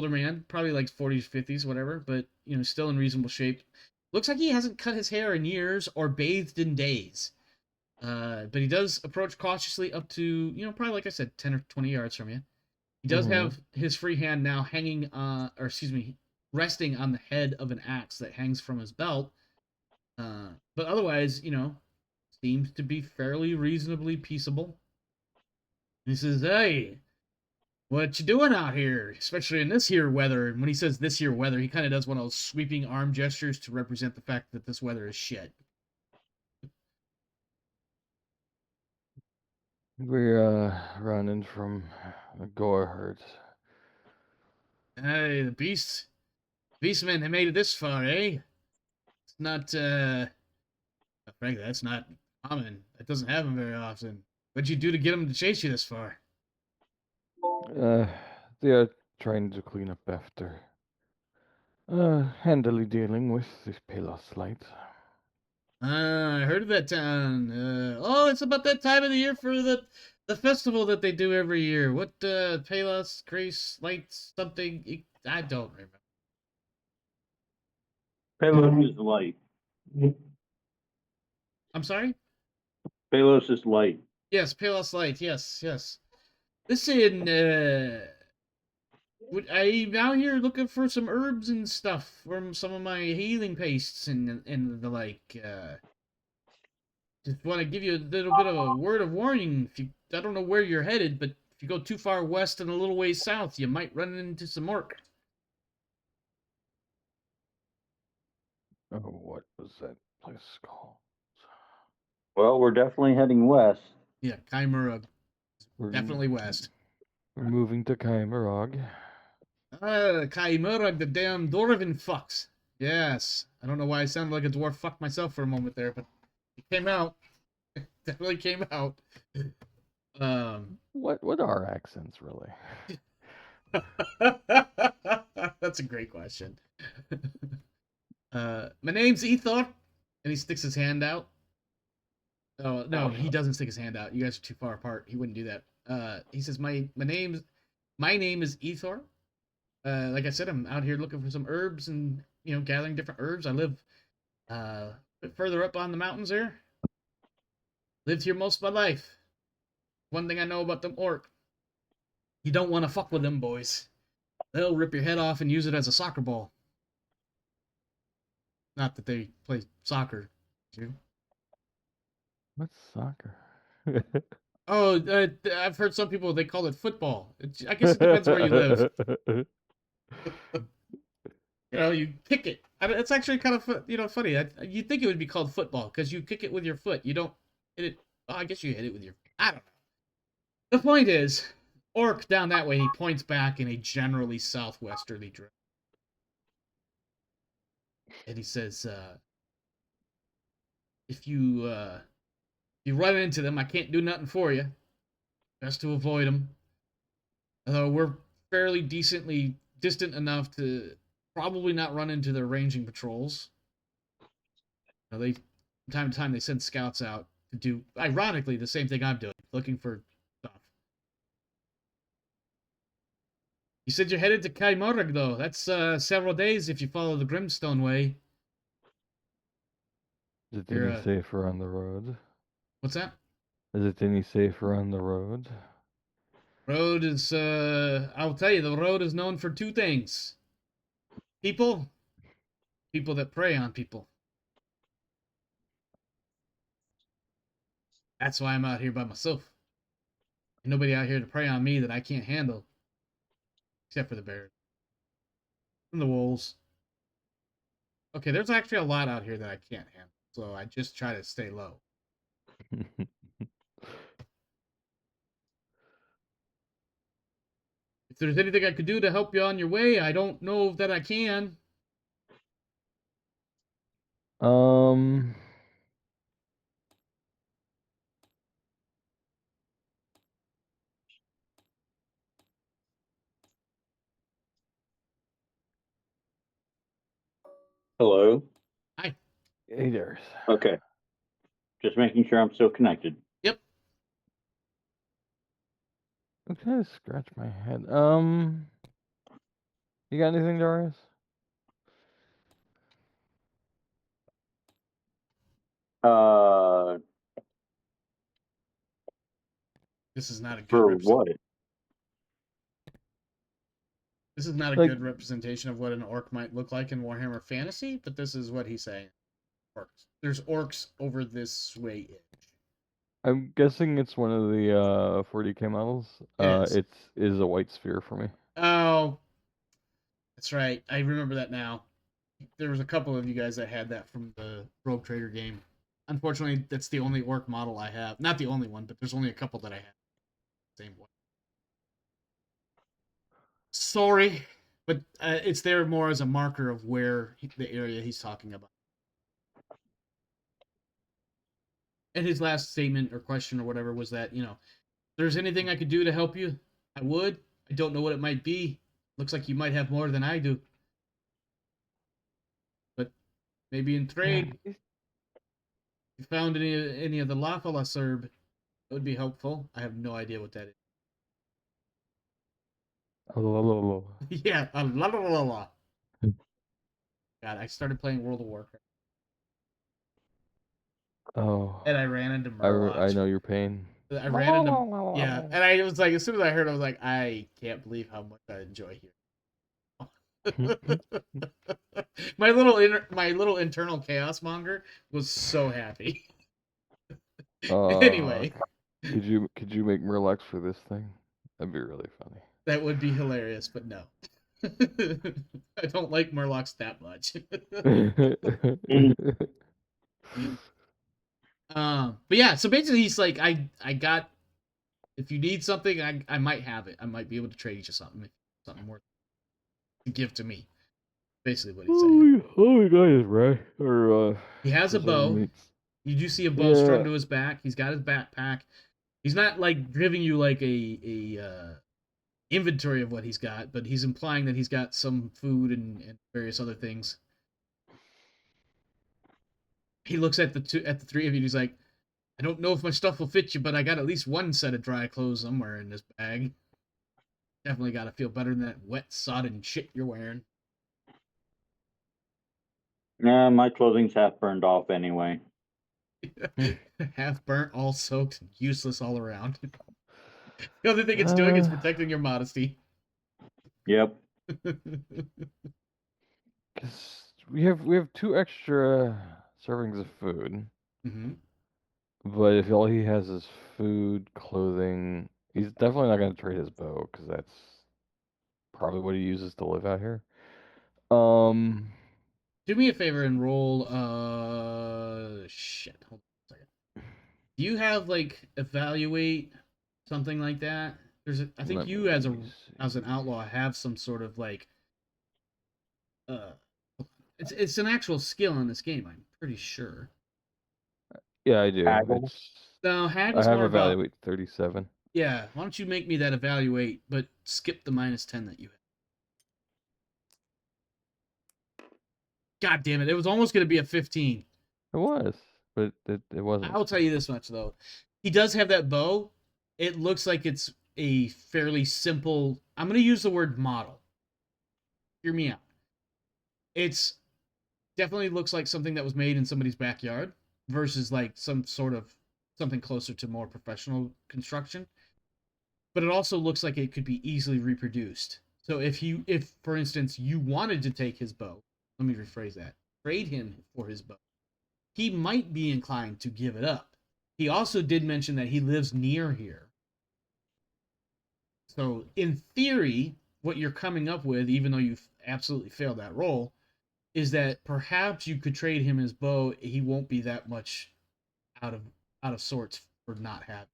man, probably like 40s, 50s, whatever, but still in reasonable shape. Looks like he hasn't cut his hair in years or bathed in days. But he does approach cautiously up to, probably like I said, 10 or 20 yards from you. He does Mhm. have his free hand now hanging, or excuse me, resting on the head of an axe that hangs from his belt. But otherwise, seems to be fairly reasonably peaceable. He says, "Hey, what you doing out here? Especially in this here weather." And when he says this here weather, he kind of does one of those sweeping arm gestures to represent the fact that this weather is shit. We're running from a gore herd. Hey, the beastmen have made it this far, eh? It's not, frankly, that's not common. That doesn't happen very often. What'd you do to get them to chase you this far? Uh, they are trying to clean up after. Handily dealing with this Pelath light. I heard of that town. Oh, it's about that time of the year for the festival that they do every year. What, Palos, Grace, Lights, something? I don't remember. Perilous is light. I'm sorry? Perilous is light. Yes, Palos Light. Yes, yes. Listen, I'm out here looking for some herbs and stuff from some of my healing pastes and the like. Just want to give you a little bit of a word of warning. I don't know where you're headed, but if you go too far west and a little ways south, you might run into some orc. Oh, what was that place called? Well, we're definitely heading west. Yeah, Chimera, We're, definitely west. we're moving to Kaimarog. Chimera, the damn dwarven fucks. Yes, I don't know why I sounded like a dwarf fuck myself for a moment there, but it came out. It definitely came out. What are accents really? That's a great question. My name's Ethor, and he sticks his hand out. Oh no, he doesn't stick his hand out. You guys are too far apart. He wouldn't do that. He says my name is Ethor. Like I said, I'm out here looking for some herbs and gathering different herbs. I live a bit further up on the mountains there. Lived here most of my life. One thing I know about them orc, you don't want to fuck with them boys. They'll rip your head off and use it as a soccer ball. Not that they play soccer. Do. What's soccer? Oh, I've heard some people they call it football. I guess it depends where you live. You kick it. It's actually kind of funny. You'd think it would be called football because you kick it with your foot. You don't hit it. Oh, I guess you hit it with your. I don't know. The point is, orc down that way. He points back in a generally southwesterly direction, and he says, "If you run into them, I can't do nothing for you. Best to avoid them. Although we're fairly decently distant enough to probably not run into their ranging patrols. They from time to time they send scouts out to do, ironically, the same thing I'm doing, looking for stuff. You said you're headed to Kaimorag, though. That's several days if you follow the Grimstone Way. Is it You're, any safer on the road? What's that? Is it any safer on the road? Road is, I'll tell you, the road is known for two things. People that prey on people. That's why I'm out here by myself. Ain't nobody out here to prey on me that I can't handle. Except for the bears. And the wolves. Okay, there's actually a lot out here that I can't handle. So I just try to stay low. If there's anything I could do to help you on your way, I don't know that I can. Um, Hello. Hi. hey there's. Okay. Just making sure I'm still connected. Yep. I'm trying to scratch my head. You got anything, Darius? Uh, This is not a good for representation. what? This is not a Like- good representation of what an orc might look like in Warhammer Fantasy, but this is what he's saying. Orcs. There's orcs over this way. I'm guessing it's one of the 40k models. Yes. It is a white sphere for me. Oh, that's right. I remember that now. There was a couple of you guys that had that from the Rogue Trader game. Unfortunately, that's the only orc model I have. Not the only one, but there's only a couple that I have. Same one. Sorry, but it's there more as a marker of where the area he's talking about. And his last statement or question or whatever was that, if there's anything I could do to help you, I would. I don't know what it might be. Looks like you might have more than I do. But maybe in trade, if you found any of the Lafala Serb, it would be helpful. I have no idea what that is. Yeah, la la la la. God, I started playing World of Warcraft. Oh, And I ran into I Murlocs. know your pain. I ran into and I was like, as soon as I heard it, I was like, I can't believe how much I enjoy here. my little internal chaos monger was so happy. Anyway, could you make Murlocs for this thing? That'd be really funny. that would be hilarious, but no. I don't like Murlocs that much. But yeah, so basically he's like, I got, if you need something, I might have it. I might be able to trade you something more to give to me. Basically what he's saying. Oh, you guys, right? Or He has a bow. meats. You do see a bow Yeah. strung to his back. He's got his backpack. He's not like giving you like a inventory of what he's got, but he's implying that he's got some food and various other things. He looks at the three of you and he's like, I don't know if my stuff will fit you, but I got at least one set of dry clothes somewhere in this bag. Definitely got to feel better than that wet, sodden shit you're wearing. Nah, my clothing's half burned off anyway. Half burnt, all soaked, useless all around. The only thing it's doing is protecting your modesty. Yep. Cause we have 2 extra servings of food, Mm-hmm. but if all he has is food, clothing, he's definitely not gonna trade his bow because that's probably what he uses to live out here. Do me a favor and roll. Shit. Hold on a second. Do you have like evaluate something like that? I think Let you as me see. an outlaw have some sort of like. It's an actual skill in this game. I'm pretty sure. Yeah, I do. Haggle? It's No, I haggle's have more about. evaluate 37. Yeah, why don't you make me that evaluate, but skip the -10 that you have. God damn it! It was almost going to be a 15. It was, but it wasn't. I'll tell you this much though. He does have that bow. It looks like it's a fairly simple. I'm going to use the word model. Hear me out. It's definitely looks like something that was made in somebody's backyard versus like some sort of something closer to more professional construction. But it also looks like it could be easily reproduced. So if for instance you wanted to take his bow, let me rephrase that. Trade him for his bow. He might be inclined to give it up. He also did mention that he lives near here. So, in theory, what you're coming up with, even though you've absolutely failed that role, is that perhaps you could trade him his bow. He won't be that much out of sorts for not having.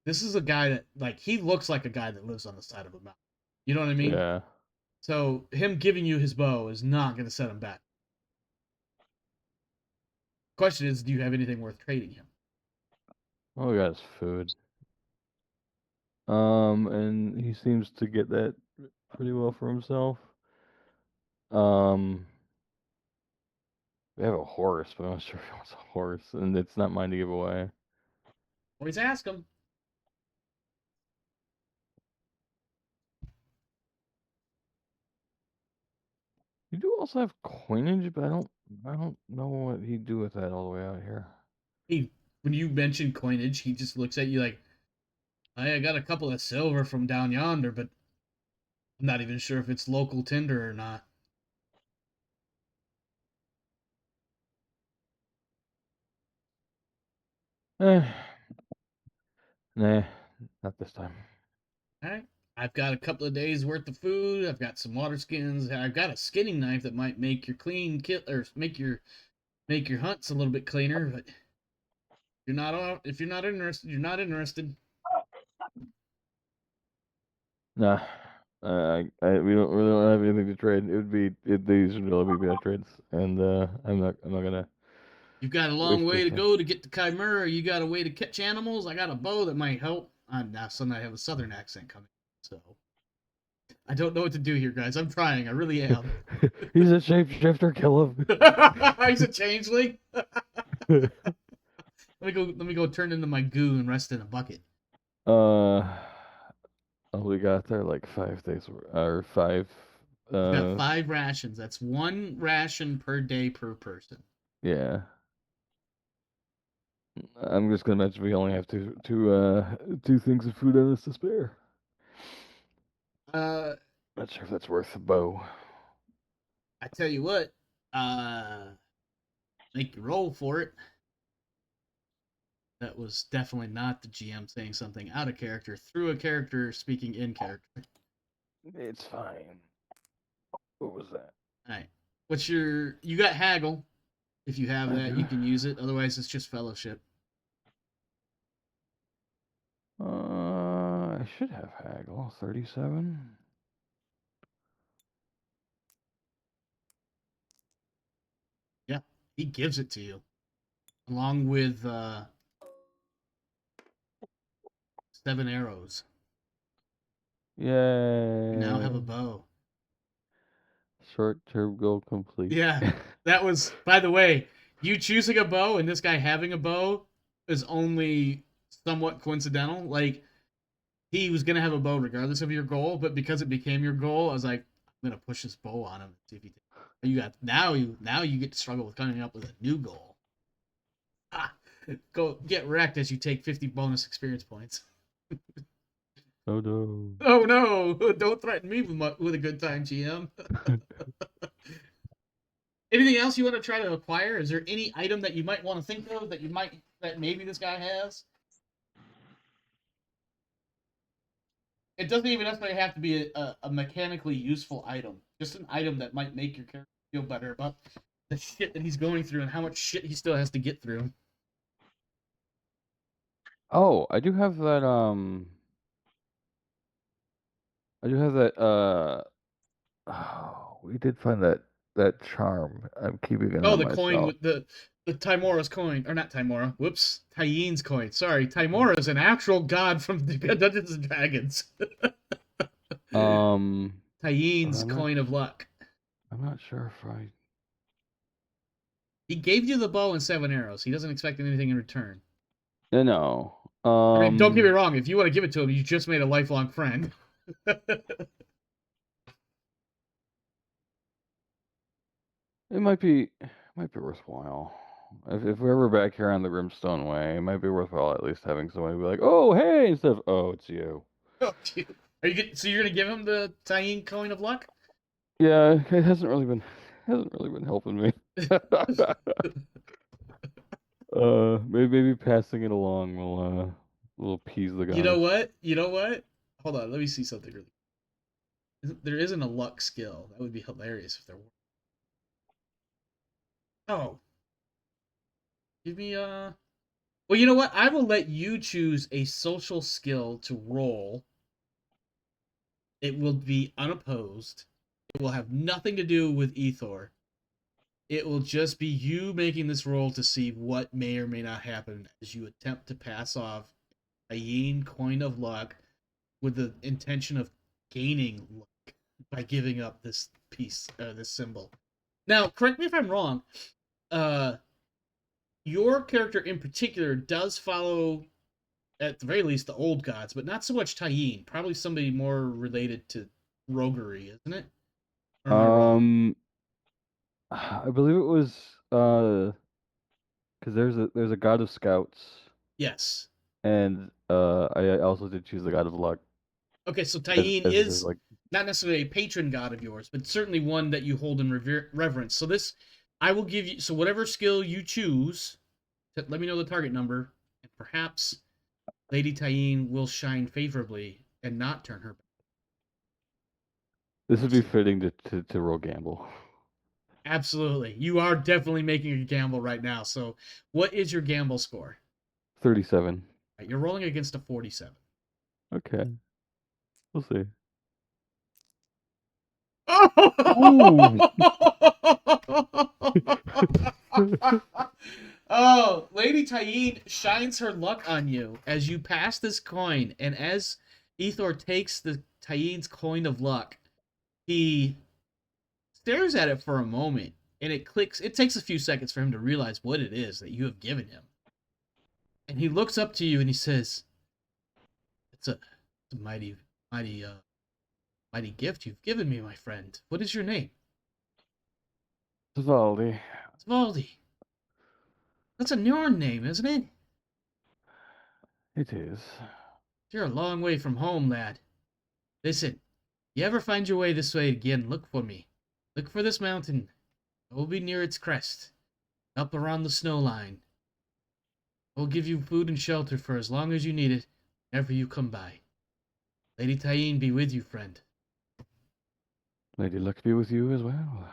This is a guy that, like, he looks like a guy that lives on the side of a mountain. You know what I mean? Yeah. So, him giving you his bow is not going to set him back. Question is, do you have anything worth trading him? All we got is food. And he seems to get that pretty well for himself. We have a horse, but I'm not sure if he wants a horse, and it's not mine to give away. Always ask him. You do also have coinage, but I don't know what he'd do with that all the way out here. When you mention coinage, he just looks at you like, I got a couple of silver from down yonder, but I'm not even sure if it's local tinder or not. Nah, not this time. All right. I've got a couple of days worth of food. I've got some water skins. I've got a skinning knife that might make your clean kill or make your hunts a little bit cleaner. But if you're not interested, you're not interested. Nah, we don't have anything to trade. These would really be bad trades, and I'm not gonna. You've got a long way to go to get to Chimera. You got a way to catch animals. I got a bow that might help. Now suddenly I have a southern accent coming, so I don't know what to do here, guys. I'm trying. I really am. He's a shapeshifter. Kill him. He's a changeling. Let me go turn into my goo and rest in a bucket. We got there like 5 days or 5. We got 5 rations. That's 1 ration per day per person. Yeah. I'm just gonna mention we only have two things of food on us to spare. Not sure if that's worth a bow. I tell you what, make you roll for it. That was definitely not the GM saying something out of character through a character speaking in character. It's fine. What was that? Alright. You got haggle. If you have that, you can use it. Otherwise, it's just fellowship. I should have haggle. 37. Yeah, he gives it to you. Along with 7 arrows. Yay. You now have a bow. Short-term goal complete. Yeah, that was, by the way, you choosing a bow and this guy having a bow is only somewhat coincidental. Like, he was going to have a bow regardless of your goal, but because it became your goal, I was like, I'm going to push this bow on him and see if he now you get to struggle with coming up with a new goal. Go get wrecked as you take 50 bonus experience points. Oh no. Oh no! Don't threaten me with a good time, GM. Anything else you want to try to acquire? Is there any item that you might want to think of that maybe this guy has? It doesn't even necessarily have to be a mechanically useful item. Just an item that might make your character feel better about the shit that he's going through and how much shit he still has to get through. Oh, I do have that oh, we did find that charm. I'm keeping it Oh, on the myself. coin with the Timora's coin. Or not Timora. Whoops. Tyen's coin. Sorry. Timora is an actual god from Dungeons and Dragons. Tyen's coin of luck. I'm not sure if I He gave you the bow and 7 arrows. He doesn't expect anything in return. No. I mean, don't get me wrong. If you want to give it to him, you just made a lifelong friend. It might be worthwhile. If we're ever back here on the Grimstone Way, it might be worthwhile at least having somebody be like, "Oh, hey," instead of, "Oh, it's you." Oh, dude. So you're gonna give him the Tyene coin of luck? Yeah, it hasn't really been helping me. Maybe passing it along will appease the goddess. You know what? You know what? Hold on, let me see something really. There isn't a luck skill. That would be hilarious if there were. Oh, give me a. Well, you know what? I will let you choose a social skill to roll. It will be unopposed. It will have nothing to do with Ethor. It will just be you making this roll to see what may or may not happen as you attempt to pass off a Yin coin of luck with the intention of gaining luck by giving up this piece, this symbol. Now, correct me if I'm wrong. Your character in particular does follow, at the very least, the old gods, but not so much Tyene. Probably somebody more related to roguery, isn't it? Or am I wrong? I believe it was because there's a god of scouts, Yes. and I also did choose the god of luck Okay, so as Tyene as is like not necessarily a patron god of yours, but certainly one that you hold in reverence. So this, I will give you. So whatever skill you choose, let me know the target number, and perhaps Lady Tyene will shine favorably and not turn her back. this would be fitting to roll gamble. Absolutely, you are definitely making a gamble right now. So, what is your gamble score? 37. Right, you're rolling against a 47. Okay, we'll see. Ooh. Oh, Lady Tyene shines her luck on you as you pass this coin, and as Ethor takes the Tyene's coin of luck, he stares at it for a moment, and it clicks. It takes a few seconds for him to realize what it is that you have given him, and he looks up to you and he says, "It's a mighty, mighty, mighty gift you've given me, my friend. What is your name?" Svaldi. Svaldi. That's a Neorn name, isn't it? It is. You're a long way from home, lad. Listen, you ever find your way this way again, look for me. Look for this mountain. I will be near its crest, up around the snow line. I will give you food and shelter for as long as you need it, whenever you come by. Lady Tyene be with you, friend. Lady Luck be with you as well.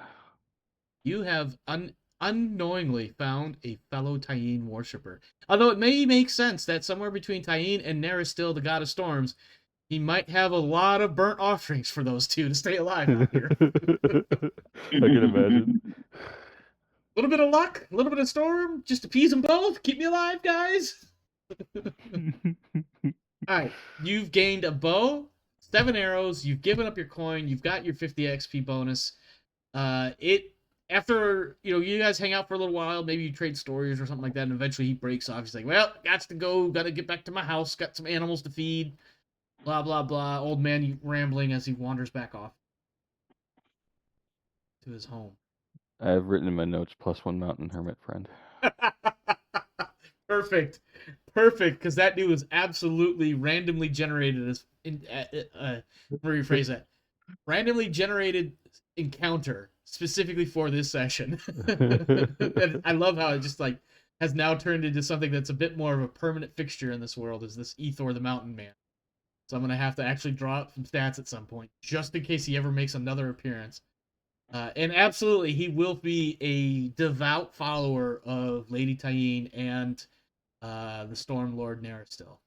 You have unknowingly found a fellow Tyene worshipper. Although it may make sense that somewhere between Tyene and Neristil, the god of storms, he might have a lot of burnt offerings for those two to stay alive out here. I can imagine. A little bit of luck, a little bit of storm, just appease them both. Keep me alive, guys. All right, you've gained a bow, 7 arrows. You've given up your coin. You've got your 50 XP bonus. After you guys hang out for a little while, maybe you trade stories or something like that, and eventually he breaks off. He's like, "Well, got to go. Got to get back to my house. Got some animals to feed." Blah blah blah. Old man rambling as he wanders back off to his home. I've written in my notes +1 mountain hermit friend. Perfect, because that dude was absolutely randomly generated as rephrase that. Randomly generated encounter specifically for this session. And I love how it just has now turned into something that's a bit more of a permanent fixture in this world, is this Ethor the Mountain Man. So I'm gonna have to actually draw up some stats at some point, just in case he ever makes another appearance. And absolutely, he will be a devout follower of Lady Tyene and the Storm Lord Neristil.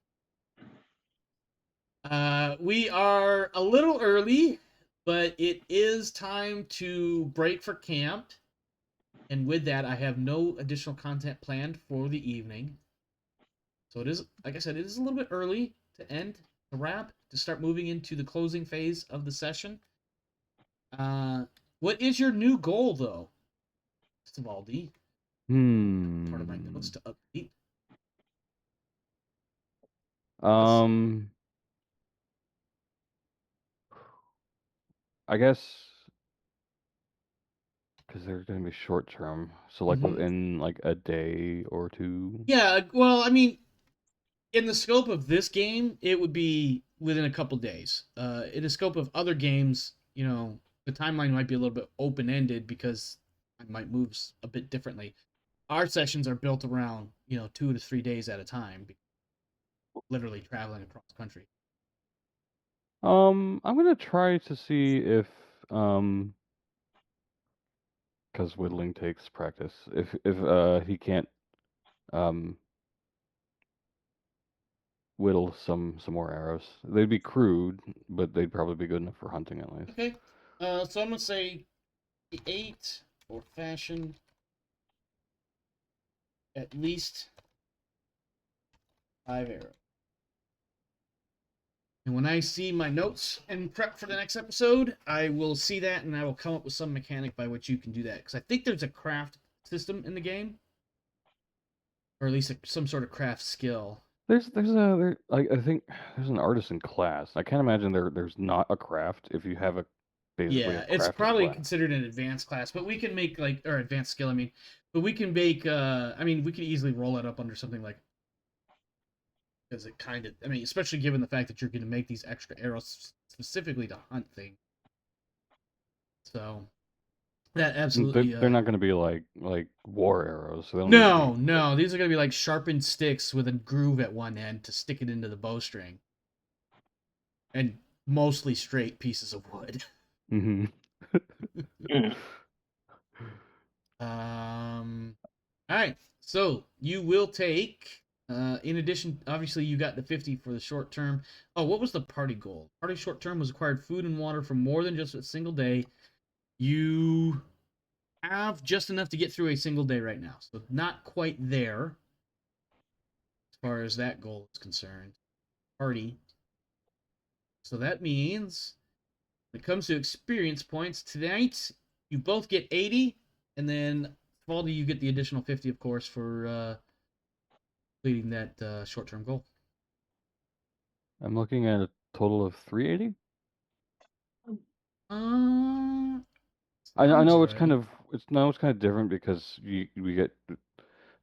We are a little early, but it is time to break for camp. And with that, I have no additional content planned for the evening. So it is, like I said, it is a little bit early to end, to wrap, to start moving into the closing phase of the session. What is your new goal, though, Svaldi? Part of my notes to update. Um, I guess because they're going to be short term, so like Mhm. within like a day or two. Yeah, well, I mean, in the scope of this game, it would be within a couple days. In the scope of other games, the timeline might be a little bit open ended because it might move a bit differently. Our sessions are built around 2 to 3 days at a time, literally traveling across country. I'm gonna try to see if because whittling takes practice. If he can't um whittle some more arrows, they'd be crude, but they'd probably be good enough for hunting at least. Okay, so I'm gonna say 8 for fashion, at least 5 arrows. And when I see my notes and prep for the next episode, I will see that and I will come up with some mechanic by which you can do that. Because I think there's a craft system in the game, or at least some sort of craft skill. I think there's an artisan class. I can't imagine there's not a craft if you have basically a Yeah, it's crafting probably class. considered an advanced class, but we can make or advanced skill. I mean, but we can make. We could easily roll it up under something like, because it kind of. I mean, especially given the fact that you're going to make these extra arrows specifically to hunt things. So that absolutely. They're not going to be like war arrows, so they don't need to No, be. no, these are gonna be like sharpened sticks with a groove at one end to stick it into the bowstring, and mostly straight pieces of wood. Mm-hmm. All right. So you will take, in addition, obviously you got the 50 for the short term. Oh, what was the party goal? Party short term was acquired food and water for more than just a single day. You have just enough to get through a single day right now, so not quite there as far as that goal is concerned. Party. So that means when it comes to experience points tonight, you both get 80, and then Svaldi, you get the additional 50, of course, for completing that short-term goal. I'm looking at a total of 380. Uh, I sounds know right. it's kind of different because we get,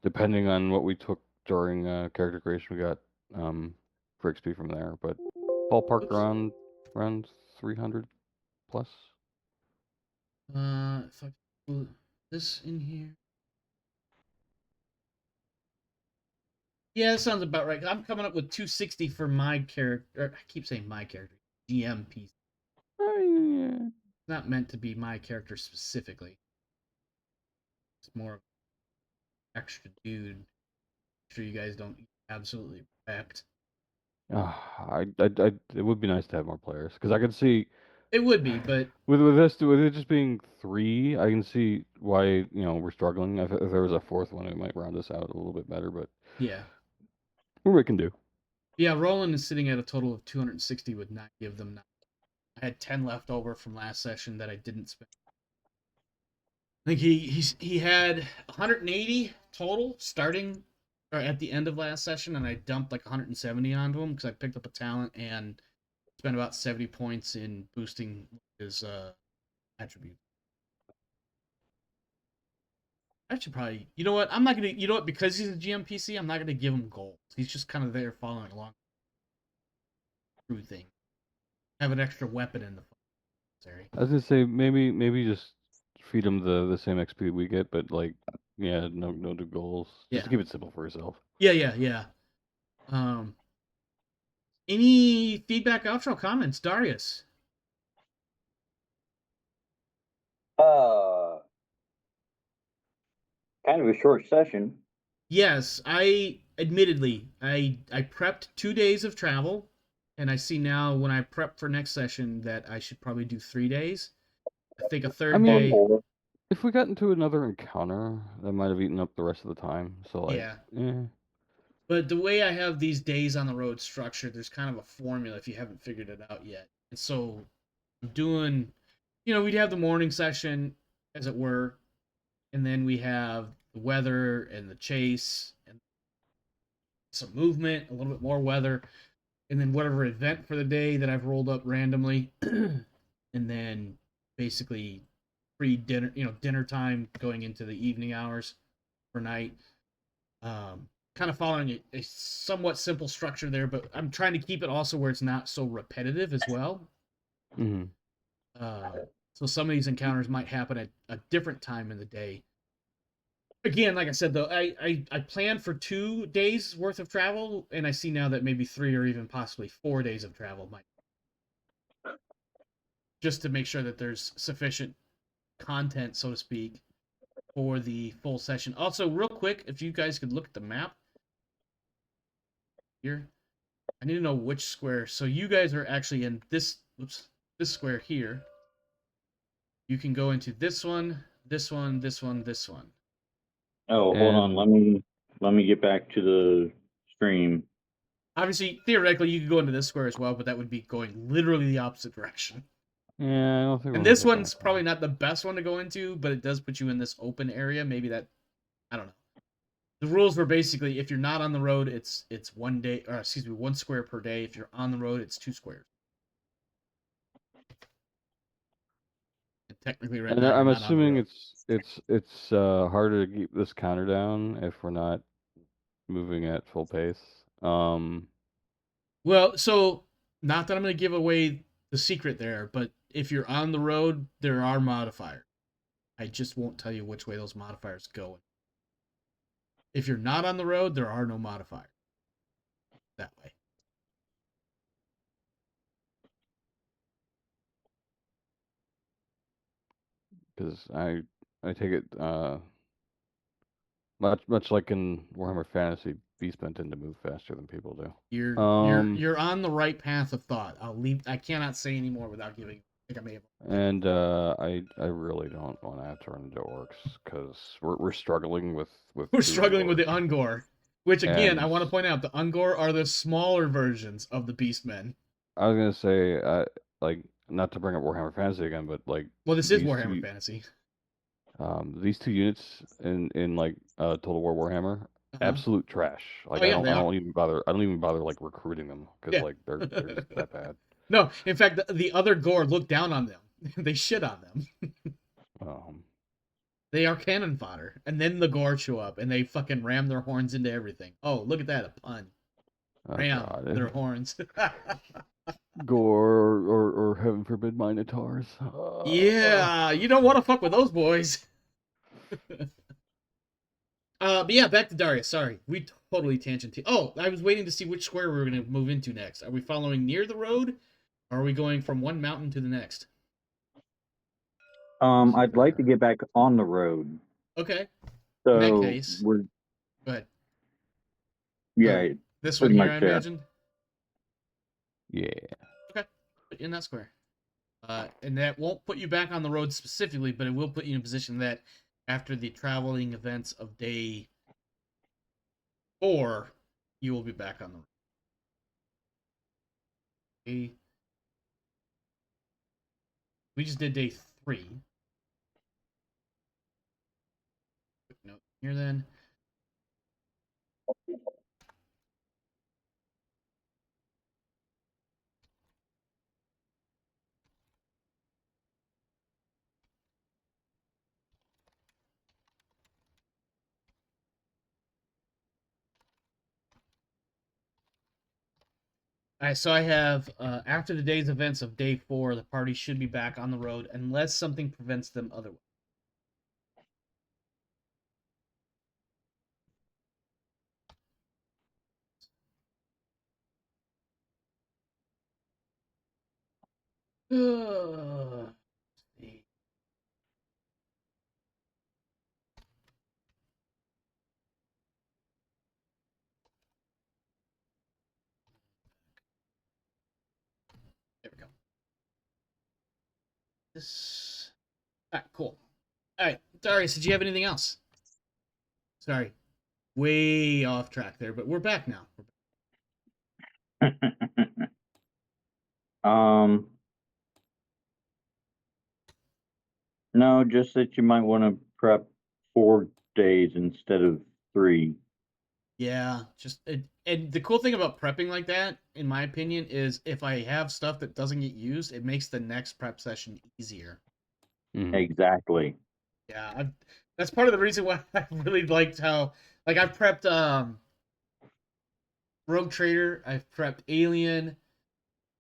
depending on what we took during character creation, we got for XP from there, but ballpark Oops. around 300 plus. If I put this in here. Yeah, that sounds about right. I'm coming up with 260 for my character. I keep saying my character. GM piece. Yeah. It's not meant to be my character specifically. It's more of an extra dude. I'm sure you guys don't absolutely respect. It would be nice to have more players because I could see It would be, but with it just being 3, I can see why we're struggling. If there was a fourth one, it might round us out a little bit better, but yeah. we can do. Yeah, Roland is sitting at a total of 260 would not give them. I had 10 left over from last session that I didn't spend. I think he had 180 total starting or at the end of last session, and I dumped like 170 onto him because I picked up a talent and spent about 70 points in boosting his attribute. I should probably, you know what? I'm not gonna, you know what? Because he's a GMPC, I'm not gonna give him gold. He's just kind of there following along through thing. Have an extra weapon in the sorry. I was gonna say maybe just feed them the same XP we get, but like no do goals, just Yeah, to keep it simple for yourself. yeah. Um, any feedback, outro comments, Darius? Uh, kind of a short session. Yes, I admittedly I prepped 2 days of travel, and I see now when I prep for next session that I should probably do 3 days. I think a I third mean, day. Or if we got into another encounter, that might have eaten up the rest of the time. So like, Yeah, eh. but the way I have these days on the road structured, there's kind of a formula if you haven't figured it out yet. And so I'm doing, we'd have the morning session, as it were, and then we have the weather and the chase and some movement, a little bit more weather, and then whatever event for the day that I've rolled up randomly, and then basically pre-dinner, dinner time going into the evening hours for night. Kind of following a somewhat simple structure there, but I'm trying to keep it also where it's not so repetitive as well. Mm-hmm. So some of these encounters might happen at a different time in the day. Again, like I said, though, I planned for 2 days worth of travel, and I see now that maybe 3 or even possibly 4 days of travel might, just to make sure that there's sufficient content, so to speak, for the full session. Also, real quick, if you guys could look at the map here, I need to know which square. So you guys are actually in this square here. You can go into this one, this one, this one, this one. Oh, hold on. Let me get back to the stream. Obviously, theoretically, you could go into this square as well, but that would be going literally the opposite direction. Yeah, I don't think. And this one's probably not the best one to go into, but it does put you in this open area. Maybe that, I don't know. The rules were basically, if you're not on the road, it's 1 day, or excuse me, 1 square per day. If you're on the road, it's 2 squares. And technically, right And now, I'm you're not on the assuming road. it's harder to keep this counter down if we're not moving at full pace. Well, so not that I'm going to give away the secret there, but if you're on the road, there are modifiers. I just won't tell you which way those modifiers go. If you're not on the road, there are no modifiers that way. Because I take it much like in Warhammer Fantasy, beastmen tend to move faster than people do. You're on the right path of thought. I cannot say any more without giving. I think I may have. And I really don't want to have to run into orcs because we're struggling with We're two struggling with the orcs. Ungor, which again I And- want to point out the Ungor are the smaller versions of the Beastmen. I was gonna say, like, not to bring up Warhammer Fantasy again, but like, Well, this is these Warhammer two, Fantasy. these 2 units in like Total War Warhammer, absolute trash. Like, Oh, yeah, they I are. don't even bother like recruiting them because Yeah. like they're just that bad. No, in fact, the other Gore look down on them. They shit on them. They are cannon fodder. And then the Gore show up and they fucking ram their horns into everything. Oh, look at that, a pun. Oh, Ram God. their horns. Gore or heaven forbid Minotaurs. Yeah, you don't want to fuck with those boys. But yeah, back to Darius. Sorry, we totally tangented. Oh, I was waiting to see which square we were going to move into next. Are we following near the road? Or are we going from one mountain to the next? I'd like to get back on the road. Okay. So In that case, we're go ahead. yeah, This one pretty here, much I there. imagine. Yeah. Okay, put you in that square. And that won't put you back on the road specifically, but it will put you in a position that after the traveling events of day 4, you will be back on the road. Okay. We just did day 3. Quick note here then. Alright, so I have, after the day's events of day 4, the party should be back on the road unless something prevents them otherwise. See. There we go. This. Alright, cool. Alright, Darius, did you have anything else? Sorry. Way off track there, but we're back now. No, just that you might want to prep 4 days instead of 3. Yeah, and the cool thing about prepping like that, in my opinion, is if I have stuff that doesn't get used, it makes the next prep session easier. Mhm. Exactly. Yeah, that's part of the reason why I really liked how, like, I've prepped Rogue Trader, I've prepped Alien.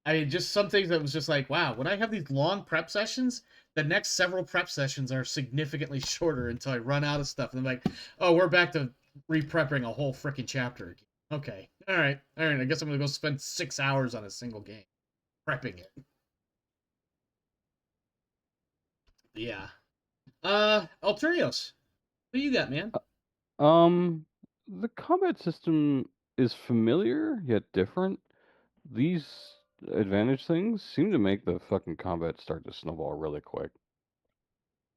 I mean, just some things that was just like, wow, when I have these long prep sessions, the next several prep sessions are significantly shorter until I run out of stuff. And I'm like, oh, we're back to re-prepping a whole freaking chapter again. Okay, all right. I guess I'm gonna go spend 6 hours on a single game prepping it. Yeah. Alturios, what do you got, man? Um, the combat system is familiar yet different. These advantage things seem to make the fucking combat start to snowball really quick.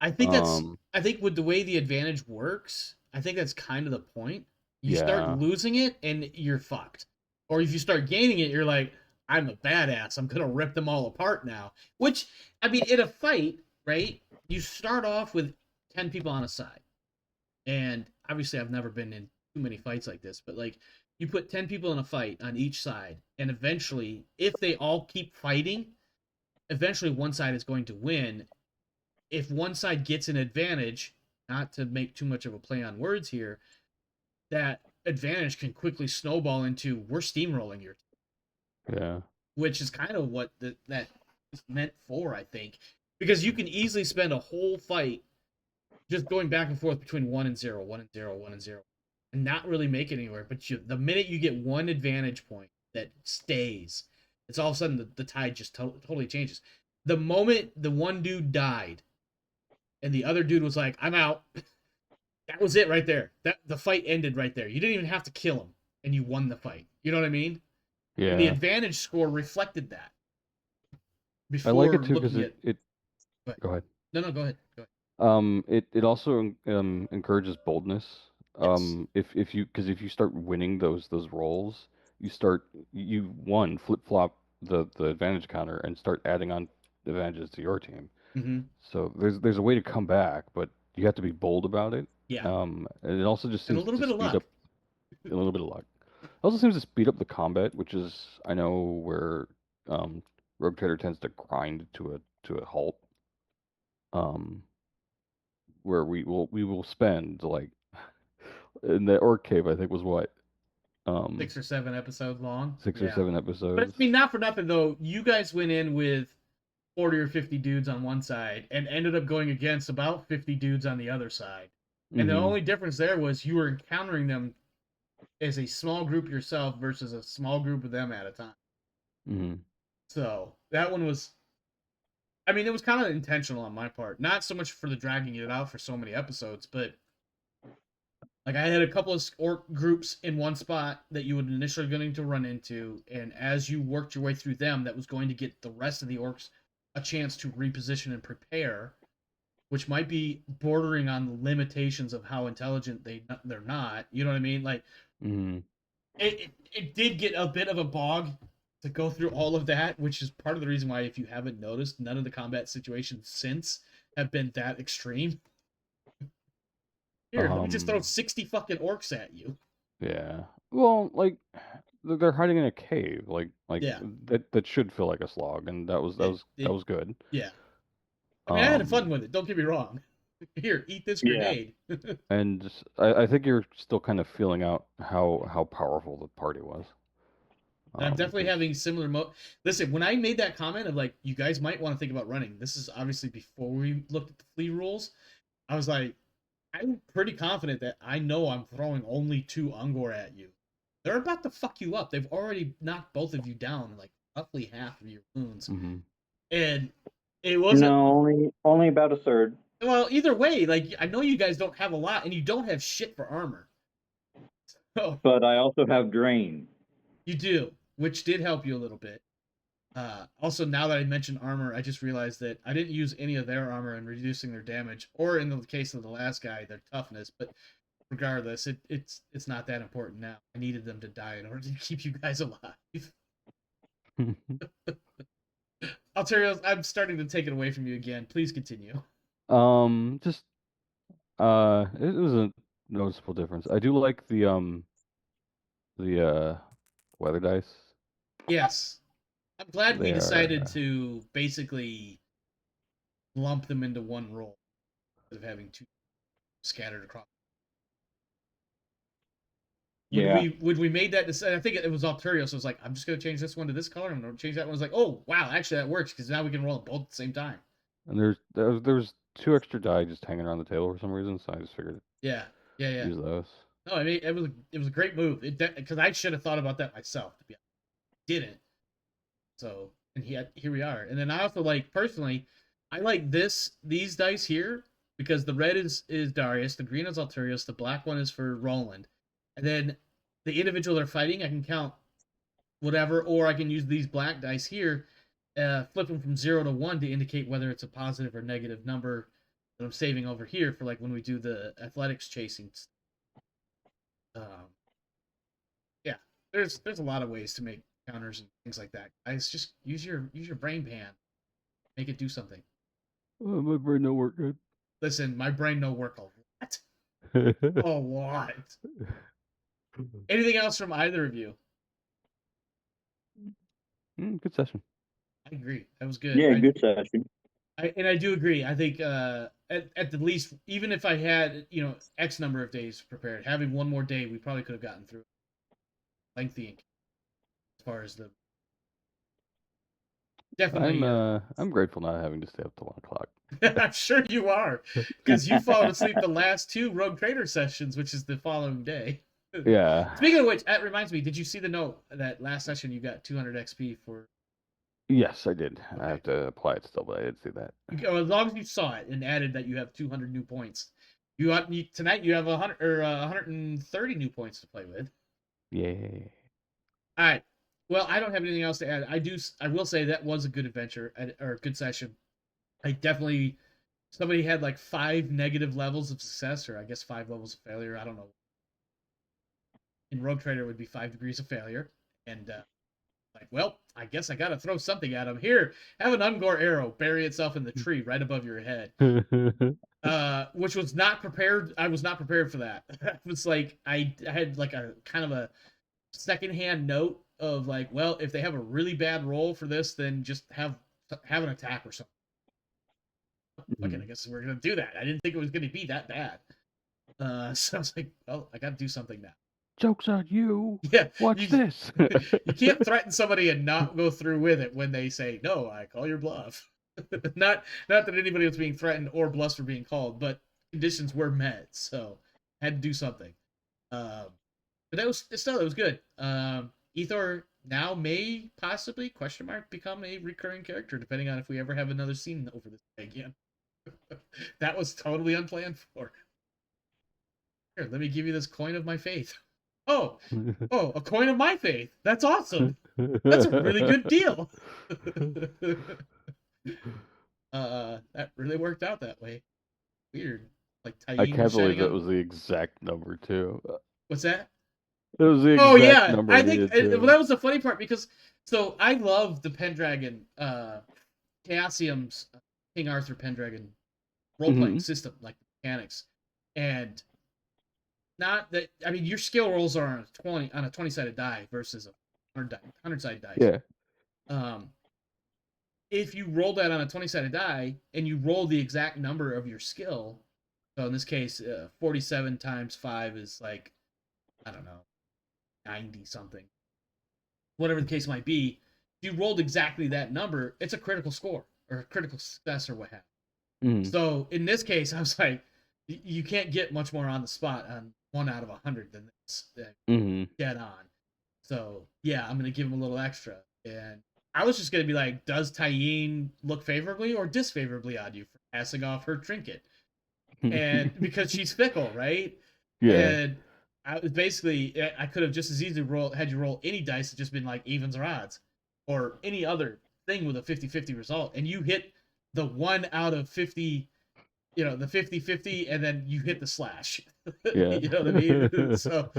I think that's. Um, I think with the way the advantage works, I think that's kind of the point. You start yeah, losing it, and you're fucked. Or if you start gaining it, you're like, I'm a badass. I'm gonna rip them all apart now. Which, I mean, in a fight, right? You start off with 10 people on a side, and obviously, I've never been in too many fights like this, but like, you put 10 people in a fight on each side, and eventually, if they all keep fighting, eventually one side is going to win. If one side gets an advantage, not to make too much of a play on words here, that advantage can quickly snowball into we're steamrolling your, yeah, which is kind of what that is meant for, I think, because you can easily spend a whole fight just going back and forth between 1 and 0, 1 and 0, 1 and 0, and not really make it anywhere. But the minute you get one advantage point that stays, it's all of a sudden the tide just totally changes. The moment the one dude died and the other dude was like, "I'm out," that was it right there. That the fight ended right there. You didn't even have to kill him, and you won the fight. You know what I mean? And the yeah. advantage score reflected that I like it before too because looking at. it. But Go ahead. no, go ahead. Go ahead. It also encourages boldness. Yes. If you start winning those rolls, you flip flop the advantage counter and start adding on advantages to your team. Mm-hmm. So there's a way to come back, but you have to be bold about it. Yeah, And it also just and a seems little to bit of speed luck. up a little bit of luck. It also seems to speed up the combat, which is I know where Rogue Trader tends to grind to a halt. Um, where we will spend like in the orc cave, I think was what 6 or 7 episodes long. 6 or 7 But I episodes. mean, not for nothing though. You guys went in with 40 or 50 dudes on one side and ended up going against about 50 dudes on the other side. And the Mm-hmm. only difference there was you were encountering them as a small group yourself versus a small group of them at a time. Mm-hmm. So that one was, I mean, it was kind of intentional on my part. Not so much for the dragging it out for so many episodes, but like I had a couple of orc groups in one spot that you would initially going to run into, and as you worked your way through them, that was going to get the rest of the orcs a chance to reposition and prepare, which might be bordering on the limitations of how intelligent they're not. You know what I mean? Like Mm-hmm. it did get a bit of a bog to go through all of that, which is part of the reason why, if you haven't noticed, none of the combat situations since have been that extreme. Here, let me just throw 60 fucking orcs at you. Yeah. Well, like they're hiding in a cave, like Yeah. that should feel like a slog, and that was that It, was that it was good. yeah. I mean, I had fun Um, with it. Don't get me wrong. Here, eat this Yeah. grenade. and I think you're still kind of feeling out how powerful the party was. I'm definitely 'Cause having similar. Listen, when I made that comment of like, you guys might want to think about running. This is obviously before we looked at the flea rules. I was like, I'm pretty confident that I know I'm throwing only 2 Ungor at you. They're about to fuck you up. They've already knocked both of you down, like roughly half of your wounds, mhm. and it wasn't. No, only about a third. Well, either way, like I know you guys don't have a lot, and you don't have shit for armor. So But I also have drain. you do, which did help you a little bit. Also, now that I mentioned armor, I just realized that I didn't use any of their armor in reducing their damage, or in the case of the last guy, their toughness. But regardless, it's not that important now. I needed them to die in order to keep you guys alive. Alturios, I'm starting to take it away from you again. Please continue. Just It was a noticeable difference. I do like the weather dice. Yes. I'm glad we They decided are. to basically lump them into one roll instead of having two scattered across. Yeah. When we made that decision, I think it was Alturios. So it was like, I'm just gonna change this one to this color, I'm gonna change that one. I was like, oh wow, actually that works because now we can roll both at the same time. And there's 2 extra die just hanging around the table for some reason, so I just figured Yeah, yeah. use those. No, I mean it was a great move. Because I should have thought about that myself. To be honest. Didn't. So and here we are. And then I also like personally, I like these dice here because the red is Darius, the green is Alturios, the black one is for Roland, and then the individual they're fighting, I can count whatever, or I can use these black dice here, flip them from 0 to 1 to indicate whether it's a positive or negative number that I'm saving over here for like when we do the athletics chasing. Yeah, there's a lot of ways to make counters and things like that. Guys, just use your brain pan, make it do something. My brain don't work good. Listen, my brain no work a lot. A lot. Anything else from either of you? Good session. I agree. That was good. Yeah, good session. I do agree. I think at the least, even if I had X number of days prepared, having one more day, we probably could have gotten through lengthy as far as the definitely. I'm grateful not having to stay up till 1 o'clock. I'm sure you are, because you fallen asleep the last 2 Rogue Trader sessions, which is the following day. Yeah. Speaking of which, that reminds me. Did you see the note that last session you got 200 XP for? Yes, I did. Okay. I have to apply it still, but I did see that. As long as you saw it and added that you have 200 new points, tonight you have 100 or 130 new points to play with. Yay. All right. Well, I don't have anything else to add. I will say that was a good adventure or a good session. I definitely. Somebody had like 5 negative levels of success, or I guess 5 levels of failure. I don't know. In Rogue Trader, it would be 5 degrees of failure, and like, well, I guess I gotta throw something at him. Here, have an Ungor arrow bury itself in the tree right above your head. Which was not prepared. I was not prepared for that. It was like I had like a kind of a secondhand note of like, well, if they have a really bad roll for this, then just have an attack or something. Okay, I guess we're gonna do that. I didn't think it was gonna be that bad. So I was like, well, I gotta do something now. Joke's on you. Yeah, Watch this. You can't threaten somebody and not go through with it when they say, no, I call your bluff. not that anybody was being threatened or bluffs were being called, but conditions were met, so had to do something. But that was good. Ethor now may possibly become a recurring character, depending on if we ever have another scene over this again. That was totally unplanned for. Here, let me give you this coin of my faith. Oh, a coin of my faith. That's awesome. That's a really good deal. That really worked out that way. Weird. Like I can't believe that was the exact number too. What's that? It was the exact number. I think well, that was the funny part because I love the Pendragon, Chaosium's King Arthur Pendragon role-playing system, like mechanics, and not that your skill rolls are on a 20-sided die versus a 100-sided dice. Yeah. If you roll that on a 20-sided die and you roll the exact number of your skill, so in this case, 47 times 5 is like, I don't know, 90 something. Whatever the case might be, if you rolled exactly that number, it's a critical score or a critical success or what have you. So in this case, I was like, you can't get much more on the spot on 1 out of 100 than this. Dead on. So yeah, I'm gonna give him a little extra. And I was just gonna be like, does Tyene look favorably or disfavorably on you for passing off her trinket? And because she's fickle, right? Yeah. And I could have just as easily had you roll any dice and just been like evens or odds, or any other thing with a 50-50 result, and you hit the 1 out of 50, the 50-50, and then you hit the slash. Yeah. You know what I mean? So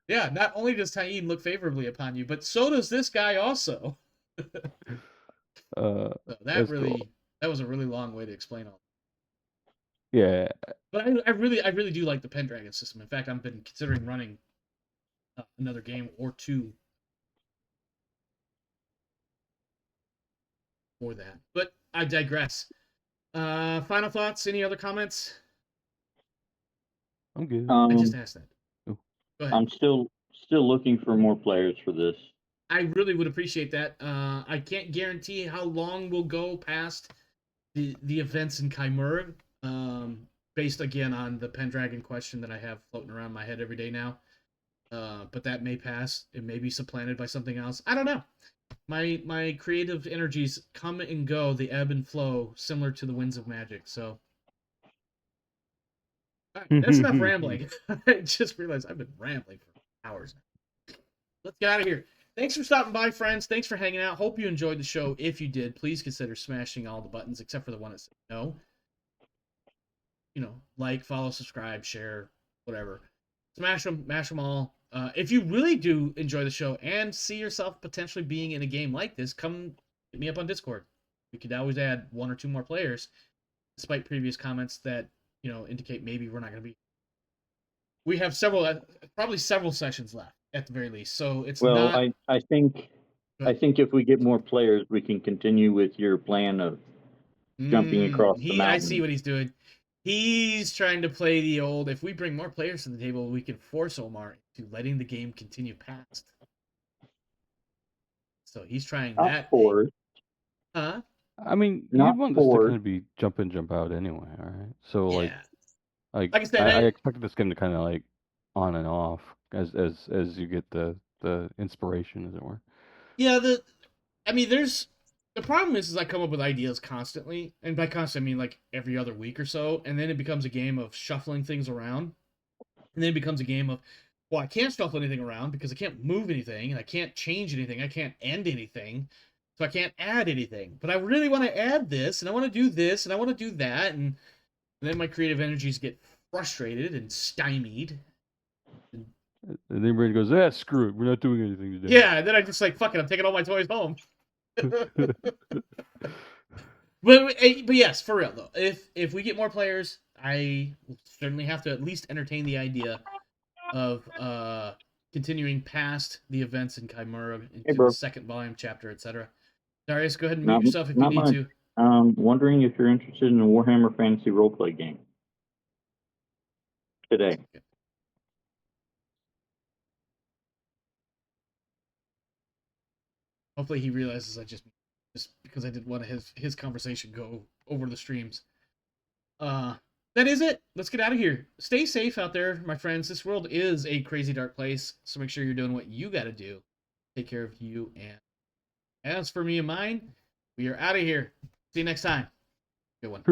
yeah, not only does Tyene look favorably upon you, but so does this guy also. So that was a really long way to explain all. Yeah. But I really do like the Pendragon system. In fact, I've been considering running another game or two for that. But I digress. Final thoughts? Any other comments? I'm good. I just Um, asked that. Oh. Go ahead. I'm still looking for more players for this. I really would appreciate that. I can't guarantee how long we'll go past the events in Chimera, based again on the Pendragon question that I have floating around my head every day now. But that may pass. It may be supplanted by something else. I don't know. My creative energies come and go, they ebb and flow, similar to the winds of magic. So all right, that's enough rambling. I just realized I've been rambling for hours now. Let's get out of here. Thanks for stopping by, friends. Thanks for hanging out. Hope you enjoyed the show. If you did, please consider smashing all the buttons except for the one that says no. You know, like, follow, subscribe, share, whatever. Smash them, mash them all. If you really do enjoy the show and see yourself potentially being in a game like this, come hit me up on Discord. We could always add one or two more players, despite previous comments that indicate maybe we're not going to be. We have probably several sessions left at the very least, so it's Well, not. I think if we get more players, we can continue with your plan of jumping across the I see mountain. what he's doing. He's trying to play the old. If we bring more players to the table, we can force Omar into letting the game continue past. So he's trying Not that. forced. Huh? I mean, Not you'd want this to forced. kind of be jump in, jump out anyway, all right? So like Yeah. Like I said, I expected this game to kind of like on and off as you get the inspiration, as it were. Yeah. There's the problem is I come up with ideas constantly, and by constant I mean like every other week or so, and then it becomes a game of shuffling things around, and then it becomes a game of, well, I can't shuffle anything around because I can't move anything, and I can't change anything, I can't end anything, so I can't add anything. But I really want to add this, and I want to do this, and I want to do that, and then my creative energies get frustrated and stymied. And then everybody goes, "Ah, screw it, we're not doing anything today." Yeah, and then I just like, fuck it, I'm taking all my toys home. But yes, for real though, if we get more players, I will certainly have to at least entertain the idea of continuing past the events in Chimera into the second volume, chapter, etc. Darius, go ahead and mute yourself if you Not need much. to. Wondering if you're interested in a Warhammer Fantasy roleplay game today. Hopefully he realizes I just because I didn't want his conversation go over the streams. That is it. Let's get out of here. Stay safe out there, my friends. This world is a crazy dark place, so make sure you're doing what you got to do. Take care of you, and as for me and mine, we are out of here. See you next time. Good one.